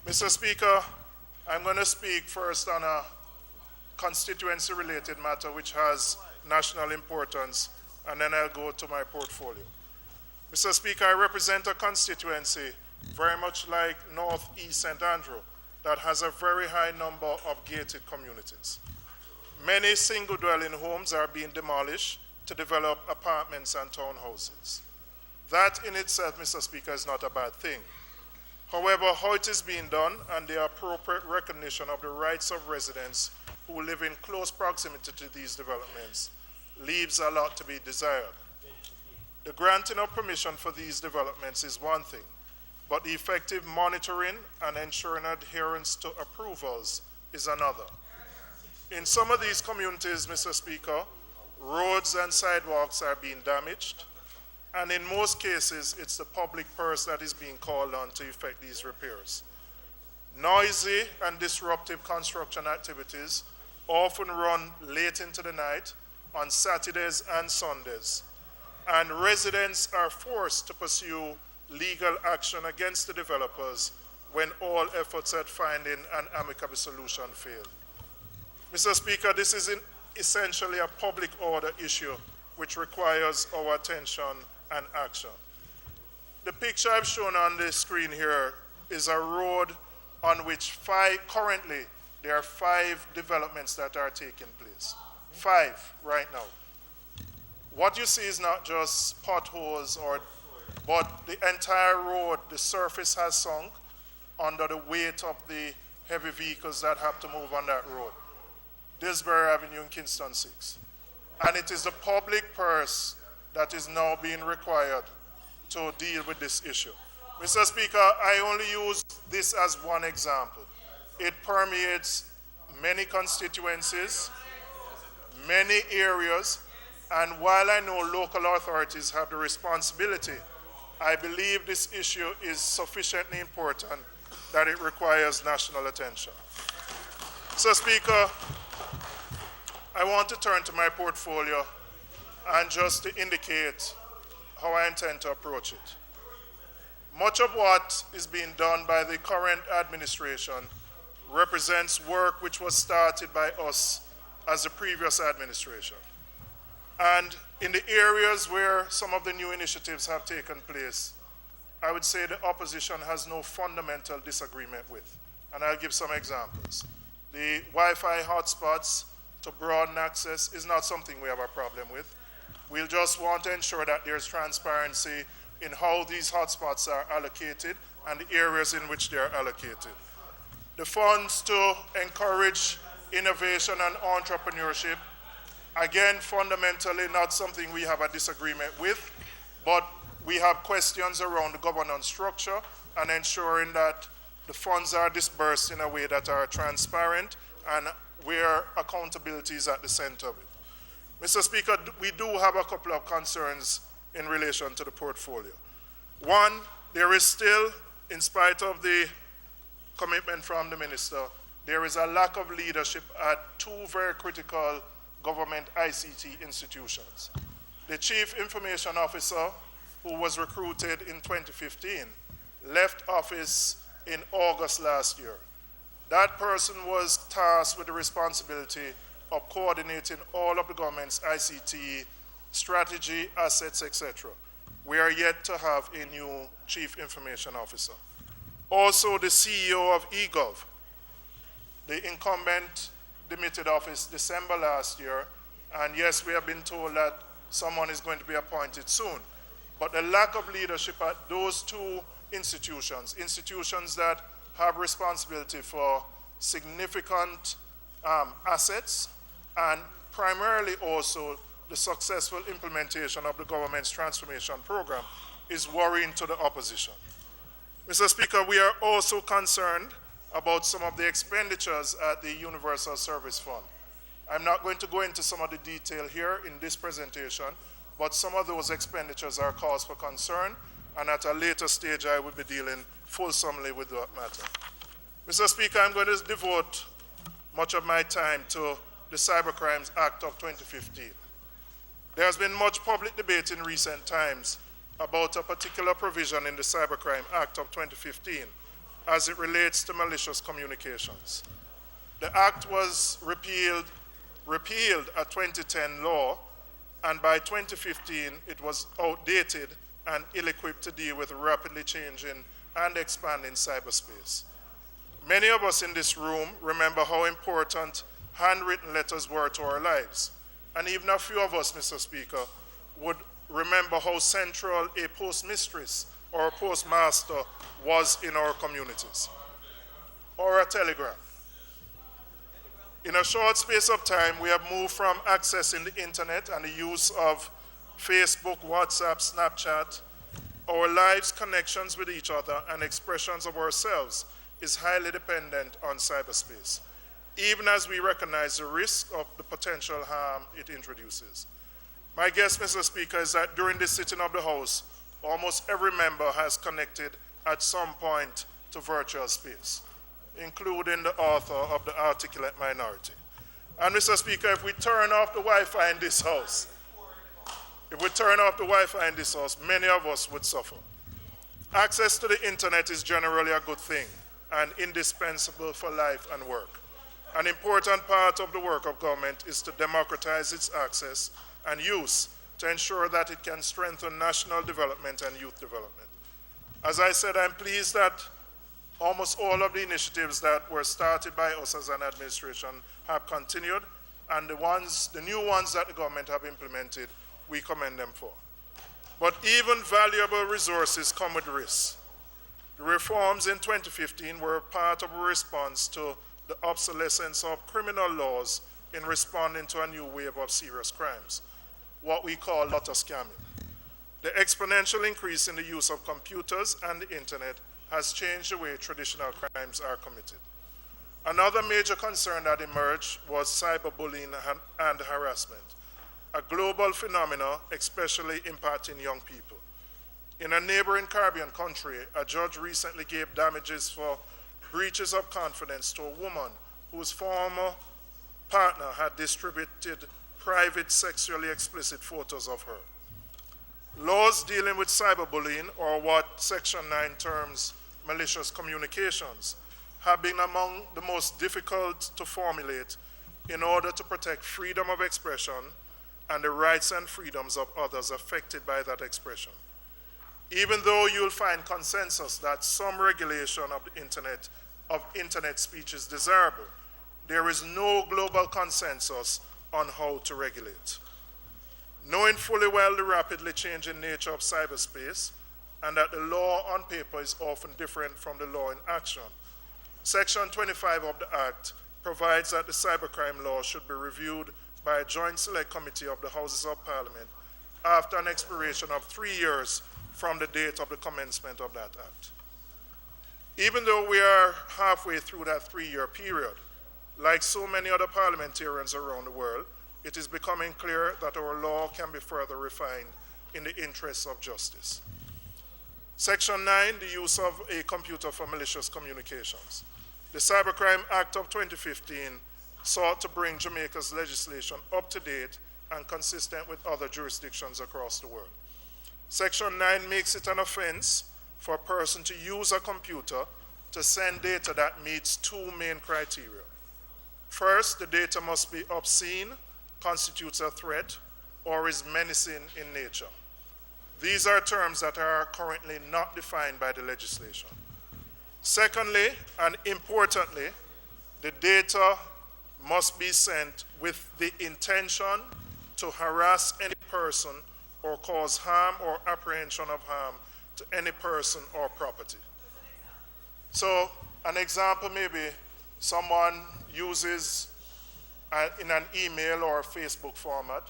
Mr. Speaker, I'm going to speak first on a constituency-related matter which has national importance, and then I'll go to my portfolio. Mr. Speaker, I represent a constituency very much like North East St. Andrew that has a very high number of gated communities. Many single-dwelling homes are being demolished to develop apartments and townhouses. That in itself, Mr. Speaker, is not a bad thing. However, how it is being done and the appropriate recognition of the rights of residents who live in close proximity to these developments leaves a lot to be desired. The granting of permission for these developments is one thing, but the effective monitoring and ensuring adherence to approvals is another. In some of these communities, Mr. Speaker, roads and sidewalks are being damaged, and in most cases, it's the public purse that is being called on to effect these repairs. Noisy and disruptive construction activities often run late into the night on Saturdays and Sundays, and residents are forced to pursue legal action against the developers when all efforts at finding an amicable solution fail. Mr. Speaker, this is essentially a public order issue which requires our attention and action. The picture I've shown on the screen here is a road on which currently there are 5 developments that are taking place. 5 right now. What you see is not just potholes, but the entire road, the surface has sunk under the weight of the heavy vehicles that have to move on that road. Disbury Avenue in Kingston 6. And it is the public purse that is now being required to deal with this issue. Mr. Speaker, I only use this as one example. It permeates many constituencies, many areas, and while I know local authorities have the responsibility, I believe this issue is sufficiently important that it requires national attention. Mr. Speaker, I want to turn to my portfolio and just to indicate how I intend to approach it. Much of what is being done by the current administration represents work which was started by us as the previous administration. And in the areas where some of the new initiatives have taken place, I would say the opposition has no fundamental disagreement with. And I'll give some examples. The Wi-Fi hotspots to broaden access is not something we have a problem with. We'll just want to ensure that there's transparency in how these hotspots are allocated and the areas in which they are allocated. The funds to encourage innovation and entrepreneurship, again, fundamentally not something we have a disagreement with, but we have questions around the governance structure and ensuring that the funds are dispersed in a way that are transparent and where accountability is at the center of it. Mr. Speaker, we do have a couple of concerns in relation to the portfolio. One, there is still, in spite of the commitment from the minister, there is a lack of leadership at 2 very critical government ICT institutions. The Chief Information Officer, who was recruited in 2015, left office in August last year. That person was tasked with the responsibility of coordinating all of the government's ICT strategy, assets, etc. We are yet to have a new Chief Information Officer. Also, the CEO of eGov, the incumbent demitted office December last year, and yes, we have been told that someone is going to be appointed soon. But the lack of leadership at those 2 institutions that have responsibility for significant assets and primarily also the successful implementation of the government's transformation program is worrying to the opposition. Mr. Speaker, we are also concerned about some of the expenditures at the Universal Service Fund. I'm not going to go into some of the detail here in this presentation, but some of those expenditures are cause for concern, and at a later stage I will be dealing fulsomely with that matter. Mr. Speaker, I'm going to devote much of my time to the Cybercrimes Act of 2015. There has been much public debate in recent times about a particular provision in the Cybercrime Act of 2015 as it relates to malicious communications. The Act was repealed a 2010 law, and by 2015 it was outdated and ill-equipped to deal with rapidly changing and expanding cyberspace. Many of us in this room remember how important handwritten letters were to our lives, and even a few of us, Mr. Speaker, would remember how central a postmistress or a postmaster was in our communities, or a telegram. In a short space of time, we have moved from accessing the internet and the use of Facebook, WhatsApp, Snapchat. Our lives, connections with each other, and expressions of ourselves is highly dependent on cyberspace, even as we recognize the risk of the potential harm it introduces. My guess, Mr. Speaker, is that during the sitting of the House, almost every member has connected at some point to virtual space, including the author of the articulate minority. And Mr. Speaker, if we turn off the Wi-Fi in this house, many of us would suffer. Access to the internet is generally a good thing and indispensable for life and work. An important part of the work of government is to democratize its access and use to ensure that it can strengthen national development and youth development. As I said, I'm pleased that almost all of the initiatives that were started by us as an administration have continued, and the new ones that the government have implemented, we commend them for. But even valuable resources come with risks. The reforms in 2015 were part of a response to the obsolescence of criminal laws in responding to a new wave of serious crimes, what we call lot of scamming. The exponential increase in the use of computers and the internet has changed the way traditional crimes are committed. Another major concern that emerged was cyberbullying and harassment, a global phenomenon especially impacting young people. In a neighboring Caribbean country, a judge recently gave damages for breaches of confidence to a woman whose former partner had distributed private sexually explicit photos of her. Laws dealing with cyberbullying, or what Section 9 terms malicious communications, have been among the most difficult to formulate in order to protect freedom of expression and the rights and freedoms of others affected by that expression. Even though you'll find consensus that some regulation of the internet speech is desirable, there is no global consensus on how to regulate. Knowing fully well the rapidly changing nature of cyberspace and that the law on paper is often different from the law in action, Section 25 of the Act provides that the cybercrime law should be reviewed by a joint select committee of the Houses of Parliament after an expiration of 3 years from the date of the commencement of that Act. Even though we are halfway through that 3-year period, like so many other parliamentarians around the world, it is becoming clear that our law can be further refined in the interests of justice. Section 9, the use of a computer for malicious communications. The Cybercrime Act of 2015 sought to bring Jamaica's legislation up to date and consistent with other jurisdictions across the world. Section 9 makes it an offense for a person to use a computer to send data that meets 2 main criteria. First, the data must be obscene, constitutes a threat, or is menacing in nature. These are terms that are currently not defined by the legislation. Secondly, and importantly, the data must be sent with the intention to harass any person or cause harm or apprehension of harm to any person or property. So an example, maybe someone uses in an email or a Facebook format,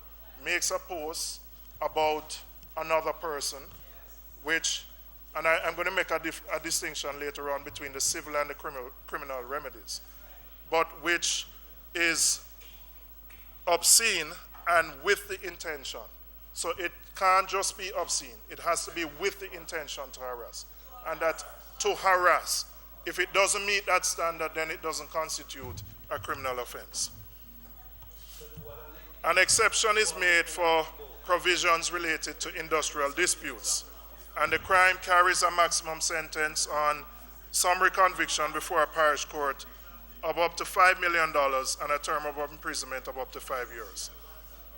makes a post about another person, which, and I'm going to make a distinction later on between the civil and the criminal remedies, but which is obscene and with the intention. So it can't just be obscene. It has to be with the intention to harass. And that to harass, if it doesn't meet that standard, then it doesn't constitute a criminal offense. An exception is made for provisions related to industrial disputes, and the crime carries a maximum sentence on summary conviction before a parish court of up to $5 million and a term of imprisonment of up to 5 years.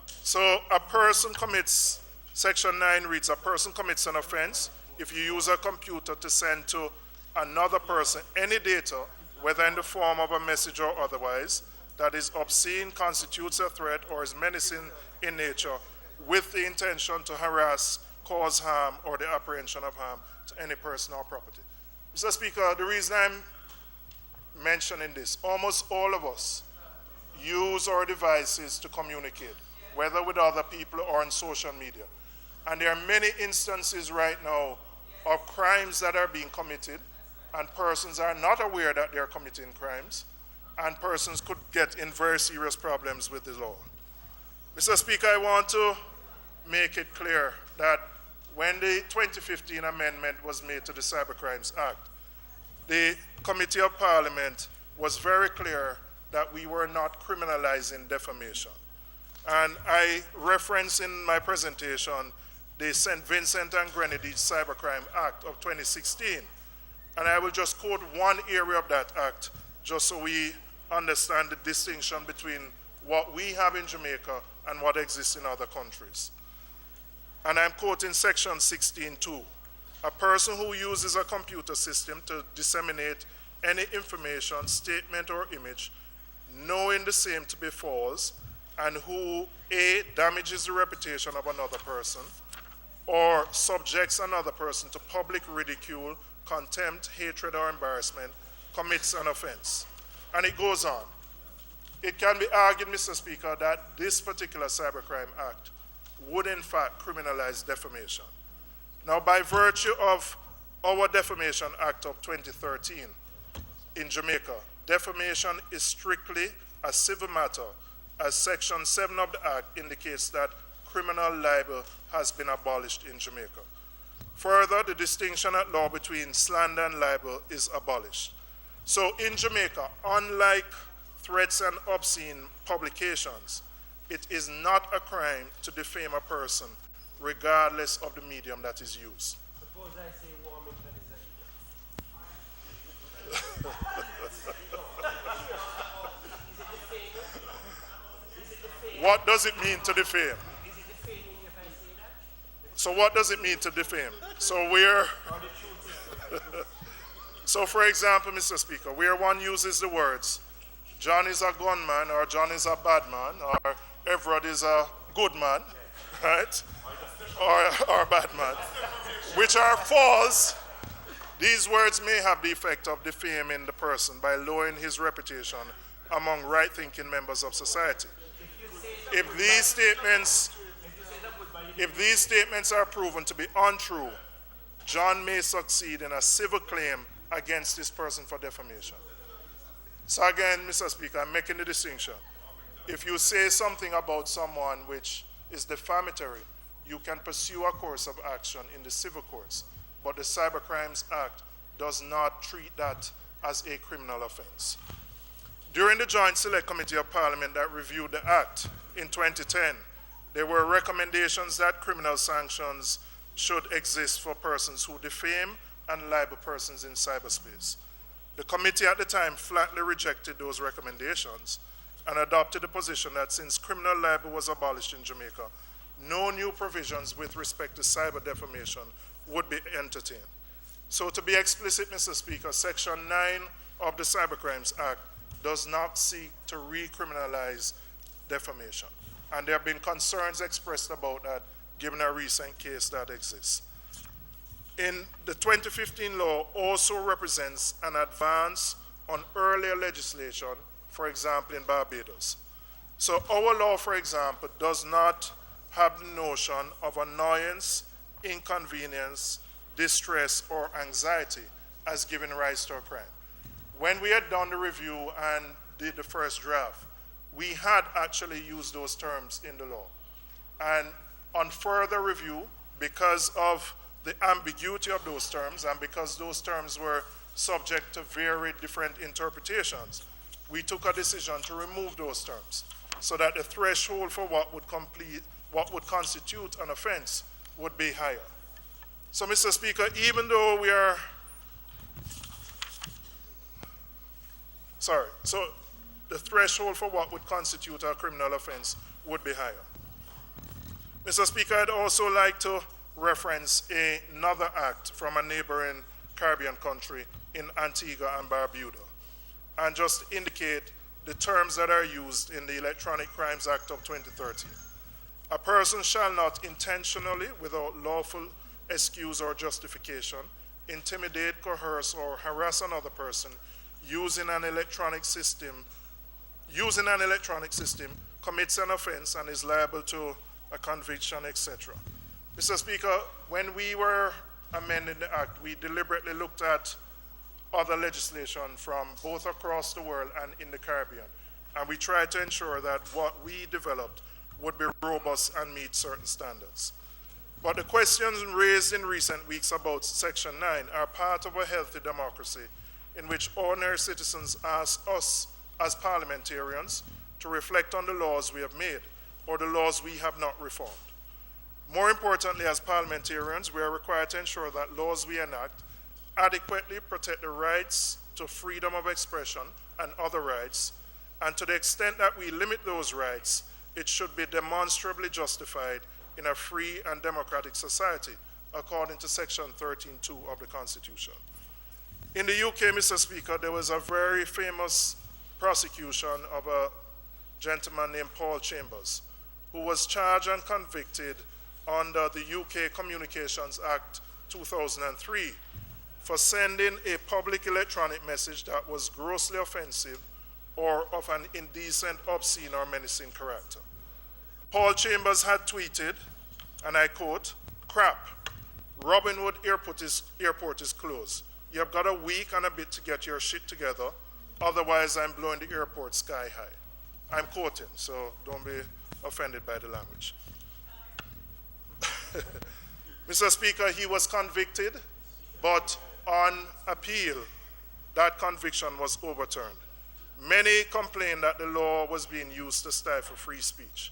So a person commits, Section 9 reads, a person commits an offense if you use a computer to send to another person any data, whether in the form of a message or otherwise, that is obscene, constitutes a threat, or is menacing in nature, with the intention to harass, cause harm, or the apprehension of harm to any person or property. Mr. Speaker, the reason I'm mentioning this, almost all of us use our devices to communicate, whether with other people or on social media. And there are many instances right now of crimes that are being committed, and persons are not aware that they are committing crimes, and persons could get in very serious problems with the law. Mr. Speaker, I want to make it clear that when the 2015 amendment was made to the Cybercrimes Act, the Committee of Parliament was very clear that we were not criminalizing defamation. And I reference in my presentation the St. Vincent and Grenadines Cybercrime Act of 2016. And I will just quote one area of that act just so we understand the distinction between what we have in Jamaica and what exists in other countries. And I'm quoting section 16.2. A person who uses a computer system to disseminate any information, statement, or image, knowing the same to be false, and who A, damages the reputation of another person, or subjects another person to public ridicule, contempt, hatred, or embarrassment, commits an offense. And it goes on. It can be argued, Mr. Speaker, that this particular Cybercrime Act would in fact criminalize defamation. Now, by virtue of our Defamation Act of 2013 in Jamaica, defamation is strictly a civil matter, as Section 7 of the Act indicates that criminal libel has been abolished in Jamaica. Further, the distinction at law between slander and libel is abolished. So in Jamaica, unlike threats and obscene publications, it is not a crime to defame a person regardless of the medium that is used. Suppose I say Warmington is What does it mean to defame? So what does it mean to defame? So so for example, Mr. Speaker, where one uses the words, John is a gunman, or John is a bad man, or Everett is a good man, right? Or a bad man, which are false, these words may have the effect of defaming the person by lowering his reputation among right-thinking members of society. If these statements are proven to be untrue, John may succeed in a civil claim against this person for defamation. So again, Mr. Speaker, I'm making the distinction. If you say something about someone which is defamatory, you can pursue a course of action in the civil courts, but the Cybercrimes Act does not treat that as a criminal offense. During the Joint Select Committee of Parliament that reviewed the Act in 2010, there were recommendations that criminal sanctions should exist for persons who defame and libel persons in cyberspace. The committee at the time flatly rejected those recommendations and adopted the position that since criminal libel was abolished in Jamaica, no new provisions with respect to cyber defamation would be entertained. So to be explicit, Mr. Speaker, Section 9 of the Cybercrimes Act does not seek to recriminalize defamation. And there have been concerns expressed about that given a recent case that exists. in the 2015 law also represents an advance on earlier legislation, for example, in Barbados. So our law, for example, does not have the notion of annoyance, inconvenience, distress, or anxiety as giving rise to a crime. When we had done the review and did the first draft, we had actually used those terms in the law. And on further review, because of the ambiguity of those terms and because those terms were subject to very different interpretations, we took a decision to remove those terms so that the threshold for what would constitute an offense would be higher. So, Mr. Speaker, even though we are, so the threshold for what would constitute a criminal offense would be higher. Mr. Speaker, I'd also like to reference another act from a neighboring Caribbean country in Antigua and Barbuda, and just indicate the terms that are used in the Electronic Crimes Act of 2013. A person shall not intentionally, without lawful excuse or justification, intimidate, coerce, or harass another person using an electronic system, commits an offense and is liable to a conviction, etc. Mr. Speaker, when we were amending the Act, we deliberately looked at other legislation from both across the world and in the Caribbean, and we tried to ensure that what we developed would be robust and meet certain standards. But the questions raised in recent weeks about Section 9 are part of a healthy democracy in which ordinary citizens ask us as parliamentarians to reflect on the laws we have made or the laws we have not reformed. More importantly, as parliamentarians, we are required to ensure that laws we enact adequately protect the rights to freedom of expression and other rights, and to the extent that we limit those rights, it should be demonstrably justified in a free and democratic society, according to Section 13(2) of the Constitution. In the UK, Mr. Speaker, there was a very famous prosecution of a gentleman named Paul Chambers, who was charged and convicted under the UK Communications Act 2003 for sending a public electronic message that was grossly offensive or of an indecent, obscene, or menacing character. Paul Chambers had tweeted, and I quote, "Crap, Robinwood Airport is closed. You have got a week and a bit to get your shit together, otherwise I'm blowing the airport sky high." I'm quoting, so don't be offended by the language. Mr. Speaker, he was convicted, but on appeal, that conviction was overturned. Many complained that the law was being used to stifle free speech.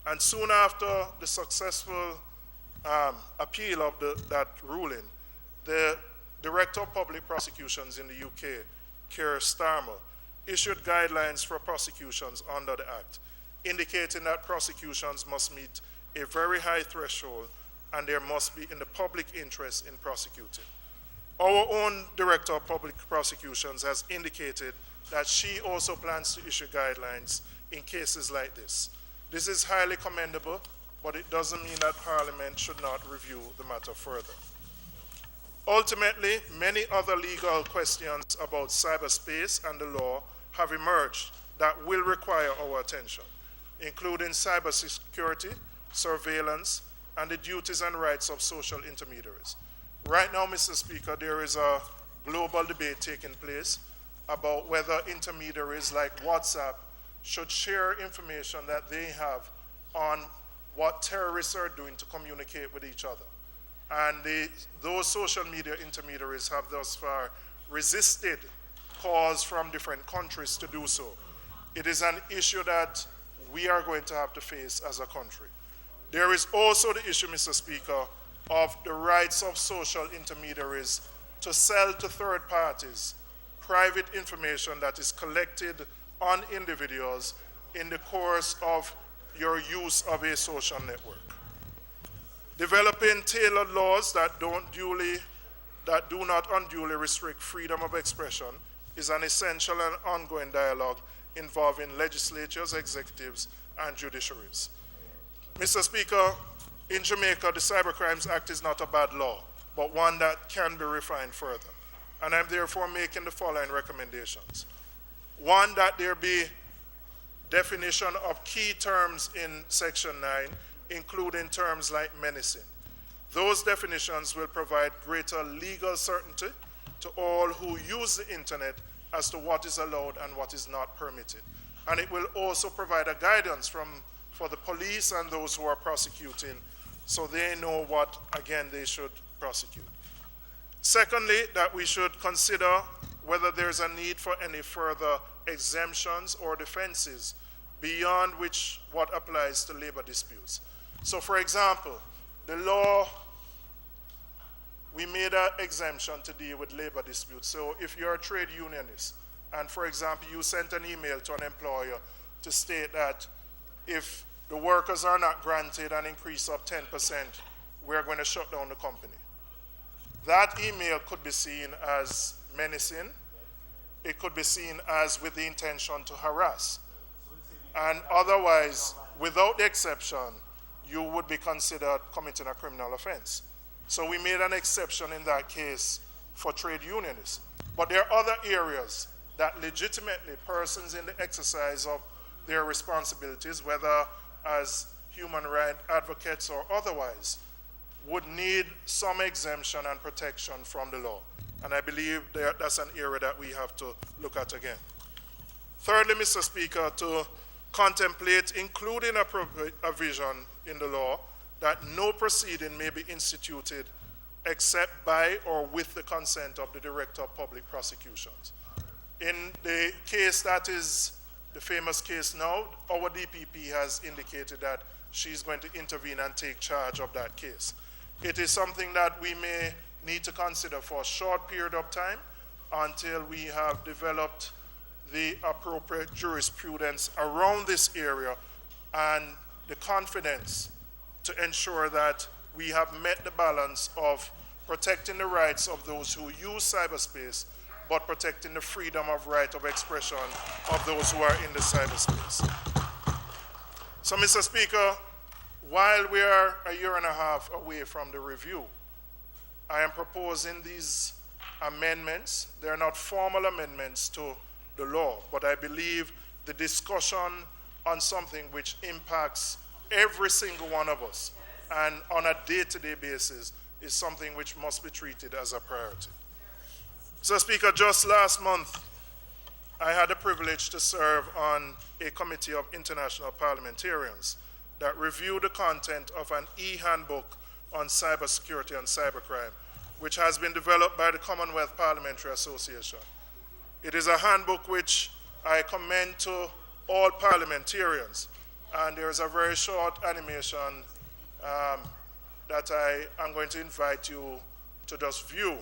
And soon after the successful appeal of that ruling, the Director of Public Prosecutions in the UK, Keir Starmer, issued guidelines for prosecutions under the Act, indicating that prosecutions must meet a very high threshold and there must be in the public interest in prosecuting. Our own Director of Public Prosecutions has indicated that she also plans to issue guidelines in cases like this. This is highly commendable, but it doesn't mean that Parliament should not review the matter further. Ultimately, many other legal questions about cyberspace and the law have emerged that will require our attention, including cybersecurity, surveillance, and the duties and rights of social intermediaries. Right now, Mr. Speaker, there is a global debate taking place about whether intermediaries like WhatsApp should share information that they have on what terrorists are doing to communicate with each other. And those social media intermediaries have thus far resisted calls from different countries to do so. It is an issue that we are going to have to face as a country. There is also the issue, Mr. Speaker, of the rights of social intermediaries to sell to third parties private information that is collected on individuals in the course of your use of a social network. Developing tailored laws that do not unduly restrict freedom of expression is an essential and ongoing dialogue involving legislatures, executives, and judiciaries. Mr. Speaker, in Jamaica, the Cybercrimes Act is not a bad law, but one that can be refined further. And I'm therefore making the following recommendations. One, that there be definition of key terms in Section 9, including terms like menacing. Those definitions will provide greater legal certainty to all who use the internet as to what is allowed and what is not permitted. And it will also provide a guidance for the police and those who are prosecuting, so they know what, again, they should prosecute. Secondly, that we should consider whether there's a need for any further exemptions or defenses beyond what applies to labor disputes. So, for example, the law, we made an exemption to deal with labor disputes. So if you're a trade unionist, and for example, you sent an email to an employer to state that if the workers are not granted an increase of 10%, we're going to shut down the company. That email could be seen as menacing. It could be seen as with the intention to harass. And otherwise, without the exception, you would be considered committing a criminal offense. So we made an exception in that case for trade unionists. But there are other areas that legitimately persons in the exercise of their responsibilities, whether as human rights advocates or otherwise, would need some exemption and protection from the law. And I believe that's an area that we have to look at again. Thirdly, Mr. Speaker, to contemplate including a provision in the law that no proceeding may be instituted except by or with the consent of the Director of Public Prosecutions. In the case that is the famous case now, our DPP has indicated that she's going to intervene and take charge of that case. It is something that we may need to consider for a short period of time until we have developed the appropriate jurisprudence around this area and the confidence to ensure that we have met the balance of protecting the rights of those who use cyberspace, but protecting the freedom of right of expression of those who are in the cyberspace. So, Mr. Speaker, while we are a year and a half away from the review, I am proposing these amendments. They are not formal amendments to the law, but I believe the discussion on something which impacts every single one of us and on a day-to-day basis is something which must be treated as a priority. So, Speaker, just last month, I had the privilege to serve on a committee of international parliamentarians that reviewed the content of an e-handbook on cybersecurity and cybercrime, which has been developed by the Commonwealth Parliamentary Association. It is a handbook which I commend to all parliamentarians, and there is a very short animation that I am going to invite you to just view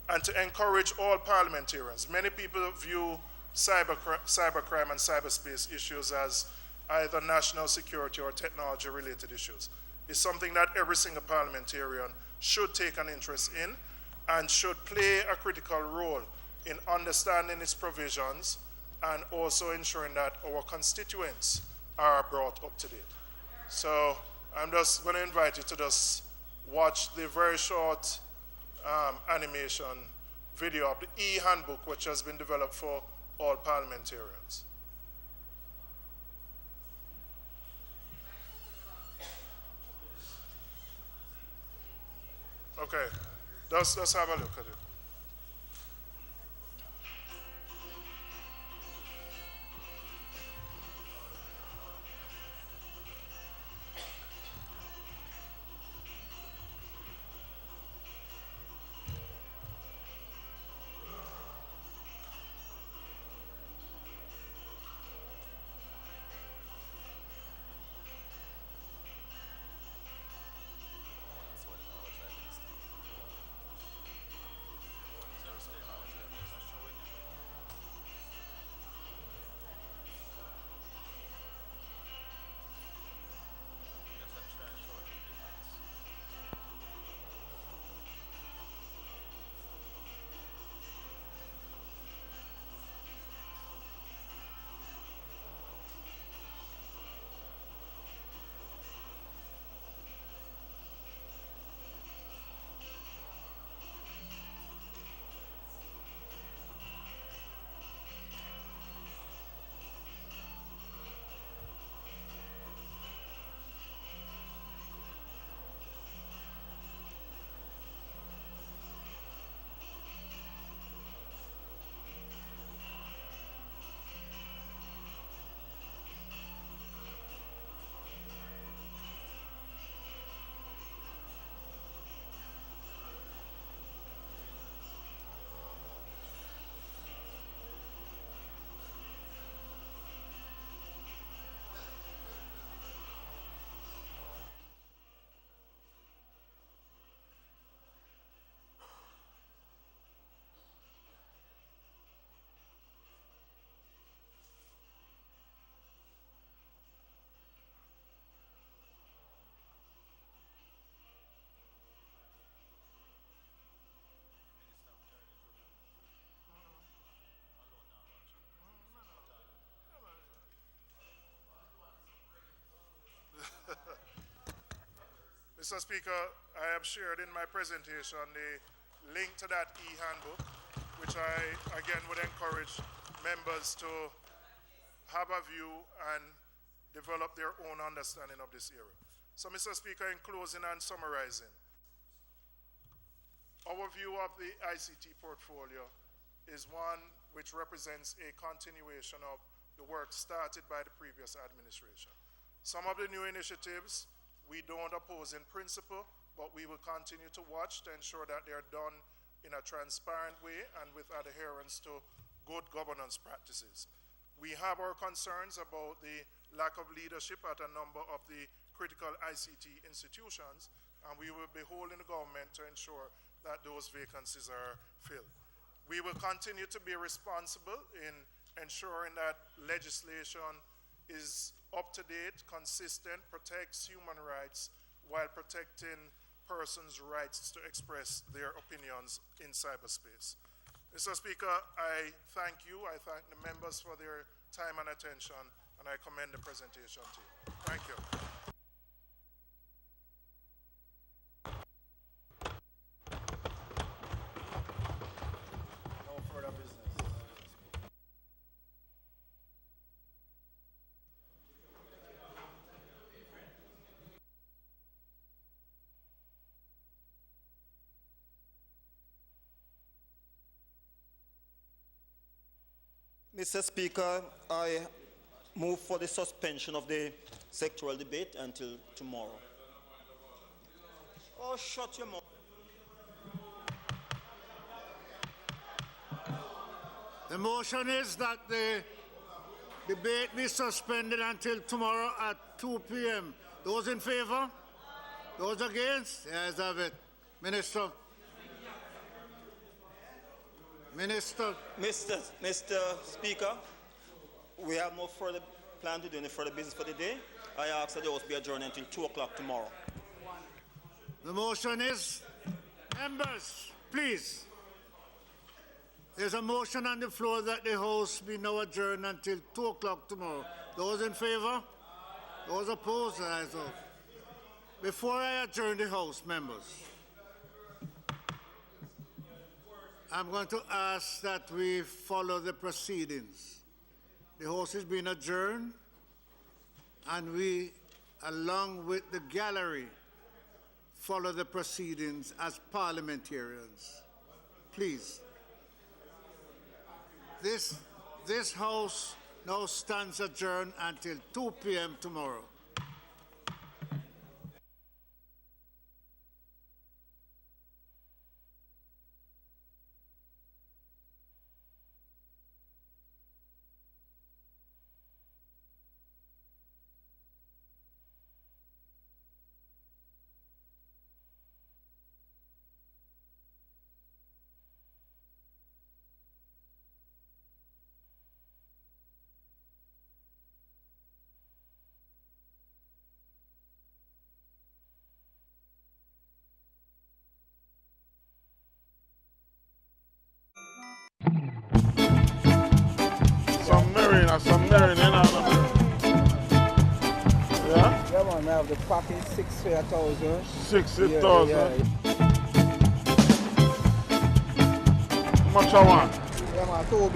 and to encourage all parliamentarians. Many people view cybercrime and cyberspace issues as either national security or technology-related issues. It's something that every single parliamentarian should take an interest in and should play a critical role in understanding its provisions and also ensuring that our constituents are brought up to date. So I'm just going to invite you to just watch the very short animation video of the e-handbook which has been developed for all parliamentarians. Okay, let's have a look at it. Mr. Speaker, I have shared in my presentation the link to that e-handbook, which I, again, would encourage members to have a view and develop their own understanding of this area. So, Mr. Speaker, in closing and summarizing, our view of the ICT portfolio is one which represents a continuation of the work started by the previous administration. Some of the new initiatives we don't oppose in principle, but we will continue to watch to ensure that they are done in a transparent way and with adherence to good governance practices. We have our concerns about the lack of leadership at a number of the critical ICT institutions, and we will be holding the government to ensure that those vacancies are filled. We will continue to be responsible in ensuring that legislation is up to date, consistent, protects human rights while protecting persons' rights to express their opinions in cyberspace. Mr. Speaker, I thank you. I thank the members for their time and attention, and I commend the presentation to you. Thank you. No further business. Mr. Speaker, I move for the suspension of the sectoral debate until tomorrow. Oh, shut your mouth. The motion is that the debate be suspended until tomorrow at 2 p.m. Those in favor? Those against? Yes, have it. Minister. Minister. Mr. Speaker, we have no further plan to do any further business for the day. I ask that the House be adjourned until 2 o'clock tomorrow. The motion is, members, please. There's a motion on the floor that the House be now adjourned until 2 o'clock tomorrow. Those in favor? Those opposed? Eyes off. Before I adjourn the House, members, I'm going to ask that we follow the proceedings. The House is being adjourned, and we, along with the gallery, follow the proceedings as parliamentarians. Please. This House now stands adjourned until 2 p.m. tomorrow. Some marrying, you know. Yeah? Yeah, man, I have the package 60,000. 60,000? Yeah. How much I want? Yeah, man, 2